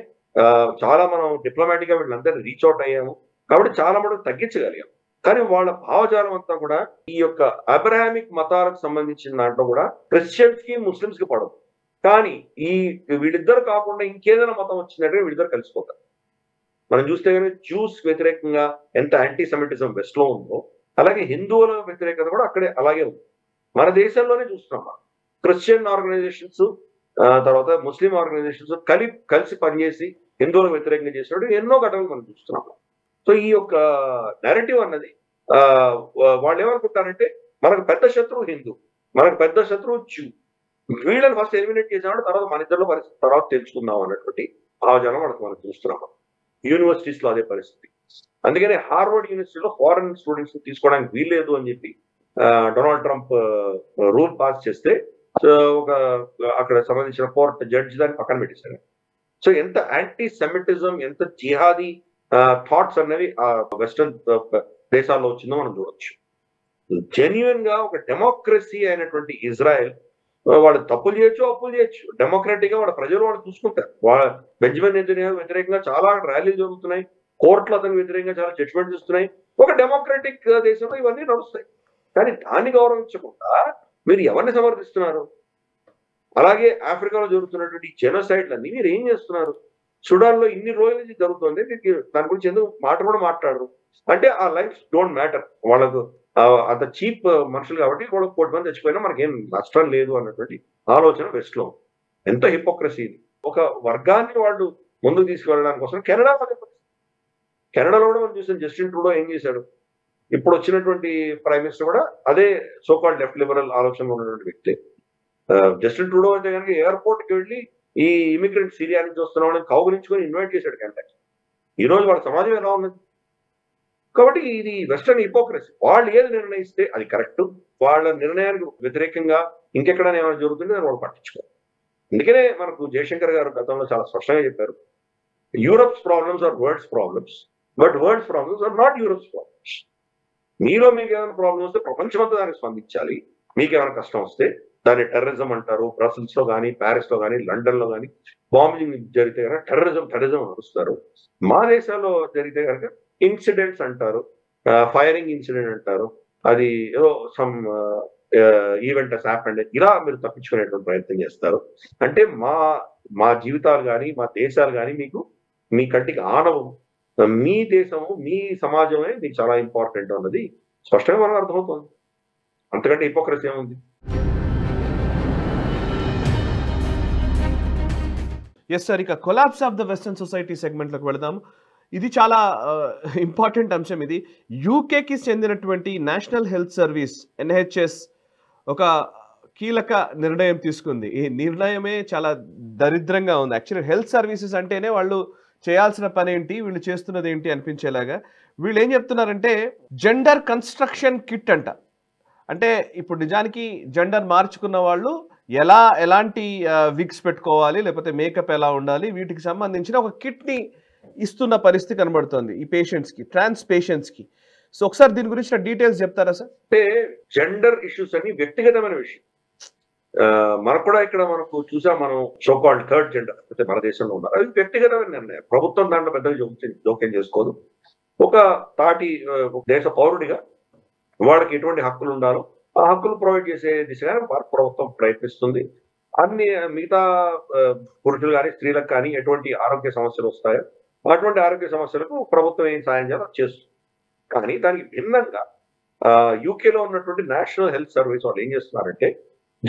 చాలా మనం డిప్లొమాటిక్ గా వీళ్ళందరినీ రీచ్ అవుట్ అయ్యాము. కాబట్టి చాలా మటుకు తగ్గించగలిగాం. కానీ వాళ్ళ భావజాలం అంతా కూడా ఈ యొక్క అబ్రహామిక్ మతాలకు సంబంధించిన దాంట్లో కూడా క్రిస్టియన్స్ కి, ముస్లిమ్స్ కి పడదు. కానీ ఈ వీళ్ళిద్దరు కాకుండా ఇంకేదైనా మతం వచ్చిందంటే వీళ్ళిద్దరు కలిసిపోతారు. మనం చూస్తే కానీ జ్యూస్ వ్యతిరేకంగా ఎంత యాంటీ సెమిటిజం వెస్ట్ లో ఉందో, అలాగే హిందువుల వ్యతిరేకత కూడా అక్కడే అలాగే ఉంది. మన దేశంలోనే చూస్తున్నాం. మనం క్రిస్టియన్ ఆర్గనైజేషన్స్, తర్వాత ముస్లిం ఆర్గనైజేషన్స్ కలిసి పనిచేసి హిందువులకు వ్యతిరేకంగా చేసినట్టు ఎన్నో ఘటనలు మనం చూస్తున్నాం. సో ఈ యొక్క నెరేటివ్ అన్నది వాళ్ళు ఏమనుకుంటారంటే మనకు పెద్ద శత్రువు హిందూ, మనకు పెద్ద శత్రువు జ్యూ, వీళ్ళని ఫస్ట్ ఎలిమినేట్ చేసామంటే తర్వాత మన ఇద్దరిలో పరిస్థితి తర్వాత తెలుసుకుందాం అన్నటువంటి భావజాలం మనం చూస్తున్నాం. యూనివర్సిటీస్ లో అదే పరిస్థితి. అందుకనే హార్వర్డ్ యూనివర్సిటీలో ఫారెన్ స్టూడెంట్స్ తీసుకోవడానికి వీల్లేదు అని చెప్పి డొనాల్డ్ ట్రంప్ రూల్ పాస్ చేస్తే ఒక అక్కడ సంబంధించిన కోర్ట్ జడ్జి దాన్ని పక్కన పెట్టేశారు. సో ఎంత యాంటీ సెమిటిజం, ఎంత జిహాదీ థాట్స్ అనేవి ఆ వెస్టర్న్ దేశాల్లో వచ్చిందో మనం చూడొచ్చు. జెన్యున్ గా ఒక డెమోక్రసీ అయినటువంటి ఇజ్రాయెల్ వాళ్ళు తప్పులు చేయొచ్చు, అప్పులు చేయొచ్చు, డెమోక్రటిక్ గా వాళ్ళ ప్రజలు వాళ్ళు చూసుకుంటారు. బెంజమిన్ నెతన్యాహు వ్యతిరేకంగా చాలా ర్యాలీలు జరుగుతున్నాయి, కోర్టులు అతనికి వ్యతిరేకంగా చాలా జడ్జ్మెంట్స్ ఇస్తున్నాయి. ఒక డెమోక్రటిక్ దేశంలో ఇవన్నీ నడుస్తాయి. కానీ దాన్ని గౌరవించకుండా మీరు ఎవరిని సమర్థిస్తున్నారు? అలాగే ఆఫ్రికాలో జరుగుతున్నటువంటి జెనోసైడ్లన్నీ మీరు ఏం చేస్తున్నారు? సుడాన్ లో ఇన్ని రోజుల నుంచి జరుగుతుంది, దాని గురించి ఎందుకు మాట కూడా మాట్లాడరు? అంటే ఆ లైఫ్ డోంట్ మ్యాటర్, వాళ్ళకు అంత చీప్ మనుషులు కాబట్టి వాళ్ళకి 1,000 మంది చచ్చిపోయినా మనకేం నష్టం లేదు అన్నటువంటి ఆలోచన వెస్ట్ లో. ఎంత హిపోక్రసీ ఇది. ఒక వర్గాన్ని వాళ్ళు ముందుకు తీసుకువెళ్ళడానికి కోసం కెనడాలో కూడా మనం చూసాం. జస్టిన్ ట్రూడో ఏం చేశాడు? ఇప్పుడు వచ్చినటువంటి ప్రైమ్ మినిస్టర్ కూడా అదే సోకాల్డ్ లెఫ్ట్ లిబరల్ ఆలోచనలో ఉన్నటువంటి వ్యక్తి. జస్టిన్ ట్రూడో అయితే కనుక ఎయిర్పోర్ట్ కి వెళ్ళి ఈ ఇమిగ్రెంట్ సిరియా నుంచి వస్తున్న వాళ్ళని కౌగులించుకొని ఇన్వైట్ చేశాడు కెనడాకి. ఈ రోజు వాళ్ళ సమాజం ఎలా ఉన్నది? కాబట్టి ఇది వెస్టర్న్ హిపోక్రసీ. వాళ్ళు ఏది నిర్ణయిస్తే అది కరెక్ట్, వాళ్ళ నిర్ణయానికి వ్యతిరేకంగా ఇంకెక్కడైనా ఏమైనా జరుగుతుంటే దాన్ని వాళ్ళు పట్టించుకోరు. అందుకనే మనకు జయశంకర్ గారు గతంలో చాలా స్పష్టంగా చెప్పారు, Europe's problems are world's problems, but world's problems are not Europe's problems. మీలో మీకు ఏమైనా ప్రాబ్లం వస్తే ప్రపంచమంతా దానికి స్పందించాలి. మీకు ఏమైనా కష్టం వస్తే దాన్ని టెర్రరిజం అంటారు. బ్రసెల్స్ లో కానీ, ప్యారిస్ లో కానీ, లండన్ లో కానీ బాంబింగ్ జరిగితే కనుక టెర్రరిజం నడుస్తారు. మా దేశాల్లో జరిగితే కనుక ఇన్సిడెంట్స్ అంటారు, ఫైరింగ్ ఇన్సిడెంట్ అంటారు, అది ఏదో సమ్ ఈవెంట్ హ్యాపెండ్, ఇలా మీరు తప్పించుకునేటువంటి ప్రయత్నం చేస్తారు. అంటే మా జీవితాలు కానీ, మా దేశాలు కానీ మీ కంటికి ఆనవు. మీ దేశము, మీ సమాజమే మీకు చాలా ఇంపార్టెంట్ అన్నది స్పష్టంగా మనకు అర్థమవుతుంది. అంతకంటే హిపోక్రసీ ఏముంది? ఎస్ సార్, ఇక collapse of the western society సెగ్మెంట్లోకి వెళదాం. ఇది చాలా ఇంపార్టెంట్ అంశం. ఇది యూకేకి చెందినటువంటి నేషనల్ హెల్త్ సర్వీస్ NHS ఒక కీలక నిర్ణయం తీసుకుంది. ఈ నిర్ణయమే చాలా దరిద్రంగా ఉంది. యాక్చువల్లీ హెల్త్ సర్వీసెస్ అంటేనే వాళ్ళు చేయాల్సిన పని ఏంటి, వీళ్ళు చేస్తున్నది ఏంటి అనిపించేలాగా వీళ్ళు ఏం చెప్తున్నారంటే జెండర్ కన్స్ట్రక్షన్ కిట్ అంట. అంటే ఇప్పుడు నిజానికి జెండర్ మార్చుకున్న వాళ్ళు ఎలాంటి విగ్స్ పెట్టుకోవాలి, లేకపోతే మేకప్ ఎలా ఉండాలి, వీటికి సంబంధించిన ఒక కిట్ని ఇస్తున్న పరిస్థితి కనబడుతుంది ఈ పేషెంట్స్కి, ట్రాన్స్ పేషెంట్స్కి. సో ఒకసారి దీని గురించి డీటెయిల్స్ చెప్తారా సార్? అంటే జెండర్ ఇష్యూస్ అని వ్యక్తిగతమైన విషయం. మనకు కూడా ఇక్కడ మనకు చూసాం, మనం సోకాల్డ్ థర్డ్ జెండర్ అయితే మన దేశంలో ఉన్నారు. అది వ్యక్తిగతమైన నిర్ణయం, ప్రభుత్వం దాంట్లో పెద్దగా జోక్యం చేసుకోదు. ఒక దేశ పౌరుడిగా వాళ్ళకి ఎటువంటి హక్కులు ఉండాలో ఆ హక్కులు ప్రొవైడ్ చేసే దిశగా భారత ప్రభుత్వం ప్రయత్నిస్తుంది. అన్ని మిగతా పురుషులు కానీ, స్త్రీలకు కానీ ఎటువంటి ఆరోగ్య సమస్యలు వస్తాయో అటువంటి ఆరోగ్య సమస్యలకు ప్రభుత్వం ఏం సాయం చేయాలో చేస్తుంది. కానీ దానికి భిన్నంగా యూకేలో ఉన్నటువంటి నేషనల్ హెల్త్ సర్వీస్ వాళ్ళు ఏం చేస్తున్నారంటే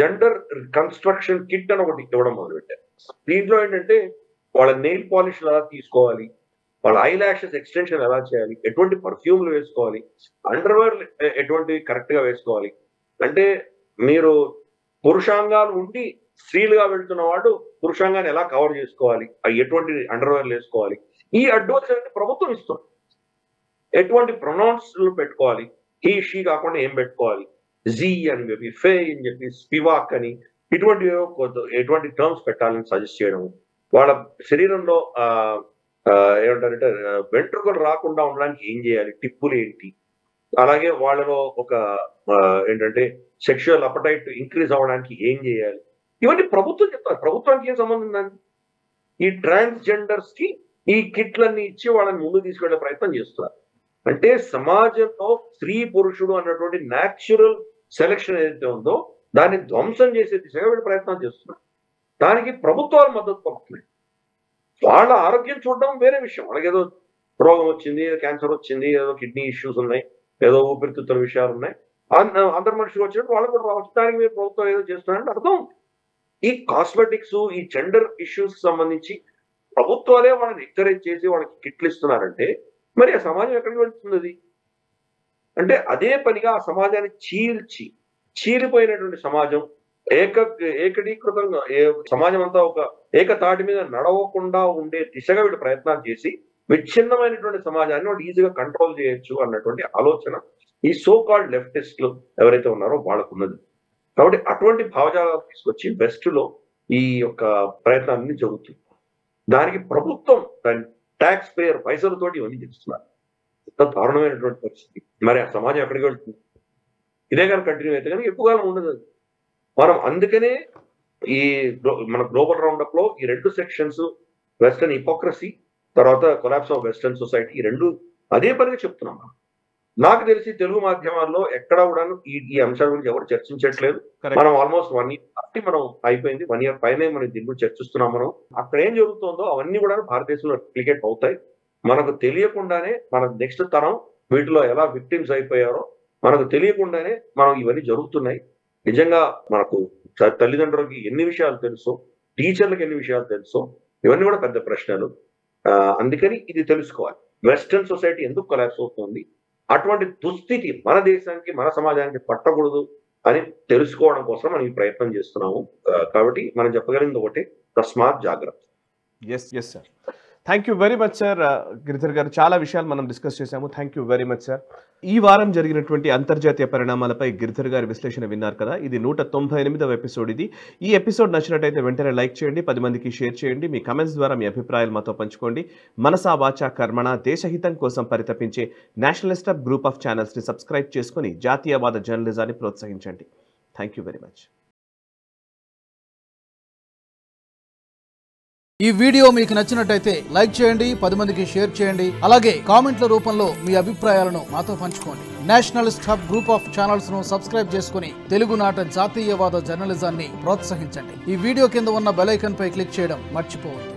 జెండర్ కన్స్ట్రక్షన్ కిట్ అని ఒకటి ఇవ్వడం మొదలుపెట్టారు. దీంట్లో ఏంటంటే వాళ్ళ నెయిల్ పాలిష్ ఎలా తీసుకోవాలి, వాళ్ళ ఐ లాషెస్ ఎక్స్టెన్షన్ ఎలా చేయాలి, ఎటువంటి పర్ఫ్యూమ్లు వేసుకోవాలి, అండర్వేర్ ఎటువంటి కరెక్ట్ గా వేసుకోవాలి. అంటే మీరు పురుషాంగాలు ఉండి స్త్రీలుగా వెళ్తున్న వాడు పురుషాంగాన్ని ఎలా కవర్ చేసుకోవాలి, ఎటువంటి అండర్వేర్లు వేసుకోవాలి, ఈ అడ్వైస్ అనేది ప్రభుత్వం ఇస్తుంది. ఎటువంటి ప్రొనౌన్స్ పెట్టుకోవాలి, హీ షీ కాకుండా ఏం పెట్టుకోవాలి, జీ అని చెప్పి, ఫే అని చెప్పి, స్పివాక్ అని ఎటువంటి టర్మ్స్ పెట్టాలని సజెస్ట్ చేయడం, వాళ్ళ శరీరంలో ఏమంటారంటే వెంట్రుకలు రాకుండా ఉండడానికి ఏం చేయాలి, టిప్పులు ఏంటి, అలాగే వాళ్ళలో ఒక ఏంటంటే సెక్షువల్ అపటైట్ ఇంక్రీజ్ అవ్వడానికి ఏం చేయాలి, ఇవన్నీ ప్రభుత్వం చెప్తారు. ప్రభుత్వానికి ఏం సంబంధం ఉందండి? ఈ ట్రాన్స్జెండర్స్ కి ఈ కిట్లన్నీ ఇచ్చి వాళ్ళని ముందుకు తీసుకెళ్లే ప్రయత్నం చేస్తున్నారు. అంటే సమాజంలో స్త్రీ పురుషుడు అన్నటువంటి న్యాచురల్ సెలక్షన్ ఏదైతే ఉందో దాన్ని ధ్వంసం చేసే దిశగా వీళ్ళు ప్రయత్నం చేస్తున్నారు. దానికి ప్రభుత్వాలు మద్దతు పలుకుతున్నాయి. వాళ్ళ ఆరోగ్యం చూడడం వేరే విషయం. వాళ్ళకి ఏదో రోగం వచ్చింది, ఏదో క్యాన్సర్ వచ్చింది, ఏదో కిడ్నీ ఇష్యూస్ ఉన్నాయి, ఏదో ఊపిరితిత్తుల విషయాలు ఉన్నాయి, అందరు మనుషులు వచ్చినట్టు వాళ్ళకు కూడా రావచ్చు. దానికి మీరు ప్రభుత్వం ఏదో చేస్తున్నారంటే అర్థం. ఈ కాస్మెటిక్స్, ఈ జెండర్ ఇష్యూస్ సంబంధించి ప్రభుత్వాలే వాళ్ళని ఎంకరేజ్ చేసి వాళ్ళకి కిట్లు ఇస్తున్నారంటే మరి ఆ సమాజం ఎక్కడికి వెళ్తుంది? అది అంటే అదే పనిగా ఆ సమాజాన్ని చీలిపోయినటువంటి సమాజం, ఏకీకృతంగా సమాజం అంతా ఒక ఏకతాటి మీద నడవకుండా ఉండే దిశగా వీళ్ళు ప్రయత్నాలు చేసి విచ్ఛిన్నమైనటువంటి సమాజాన్ని వాళ్ళు ఈజీగా కంట్రోల్ చేయొచ్చు అన్నటువంటి ఆలోచన ఈ సో కాల్డ్ లెఫ్టిస్టులు ఎవరైతే ఉన్నారో వాళ్ళకు ఉన్నది. కాబట్టి అటువంటి భావజాలాలు తీసుకొచ్చి వెస్ట్ లో ఈ యొక్క ప్రయత్నాన్ని జరుగుతుంది. దానికి ప్రభుత్వం దాని ట్యాక్స్ పేయర్ పైసలతోటి ఇవన్నీ చేస్తున్నారు. ఎంత దారుణమైనటువంటి పరిస్థితి. మరి ఆ సమాజం ఎక్కడికి వెళ్తుంది? ఇదే కానీ కంటిన్యూ అయితే కానీ ఎక్కువ కాలం ఉండదు. మనం అందుకనే ఈ మన గ్లోబల్ రౌండప్ లో ఈ రెండు సెక్షన్స్, వెస్టర్న్ హిపోక్రసీ, తర్వాత కొలాప్స్ ఆఫ్ వెస్టర్న్ సొసైటీ, ఈ రెండు అదే పనిగా చెప్తున్నాం. నాకు తెలిసి తెలుగు మాధ్యమాల్లో ఎక్కడా కూడా ఈ అంశాల గురించి ఎవరు చర్చించట్లేదు. మనం ఆల్మోస్ట్ 1 year మనం అయిపోయింది, 1 year పైనే మనం దీని గురించి చర్చిస్తున్నాం. మనం అక్కడ ఏం జరుగుతుందో అవన్నీ కూడా భారతదేశంలో రిప్లికేట్ అవుతాయి. మనకు తెలియకుండానే మన నెక్స్ట్ తరం వీటిలో ఎలా విక్టిమ్స్ అయిపోయారో మనకు తెలియకుండానే మనం ఇవన్నీ జరుగుతున్నాయి. నిజంగా మనకు తల్లిదండ్రులకి ఎన్ని విషయాలు తెలుసో, టీచర్లకు ఎన్ని విషయాలు తెలుసో, ఇవన్నీ కూడా పెద్ద ప్రశ్నలు. అందుకని ఇది తెలుసుకోవాలి. వెస్టర్న్ సొసైటీ ఎందుకు కొలాప్స్ అవుతుంది, అటువంటి దుస్థితి మన దేశానికి మన సమాజానికి పట్టకూడదు అని తెలుసుకోవడం కోసం మనం ఈ ప్రయత్నం చేస్తున్నాము. కాబట్టి మనం చెప్పగలిగింది ఒకటి, తస్మాత్ జాగ్రత్త. Yes sir, thank you very much sir. Giridhar గారు చాలా విషయాలు మనం డిస్కస్ చేశాము. Thank you very much sir. ఈ వారం జరిగినటువంటి అంతర్జాతీయ పరిణామాలపై గిరిధర్ గారి విశ్లేషణ విన్నారు కదా. ఇది 198వ ఎపిసోడ్. ఈ ఎపిసోడ్ నచ్చినట్టయితే వెంటనే లైక్ చేయండి, 10 మందికి షేర్ చేయండి. మీ కమెంట్స్ ద్వారా మీ అభిప్రాయాలు మాతో పంచుకోండి. మనసా వాచా కర్మణ దేశహితం కోసం పరితపించే నేషనలిస్ట్ గ్రూప్ ఆఫ్ ఛానల్స్ని సబ్స్క్రైబ్ చేసుకుని జాతీయవాద జర్నలిజాన్ని ప్రోత్సహించండి. Thank you very much. ఈ వీడియో మీకు నచ్చినట్టయితే లైక్ చేయండి, 10 మందికి షేర్ చేయండి. అలాగే కామెంట్ల రూపంలో మీ అభిప్రాయాలను మాతో పంచుకోండి. Nationalist hub group of channels ను సబ్స్క్రైబ్ చేసుకుని తెలుగునాట జాతీయవాద జర్నలిజాన్ని ప్రోత్సహించండి. ఈ వీడియో కింద ఉన్న బెల్ ఐకాన్ పై క్లిక్ చేయడం మర్చిపోవద్దు.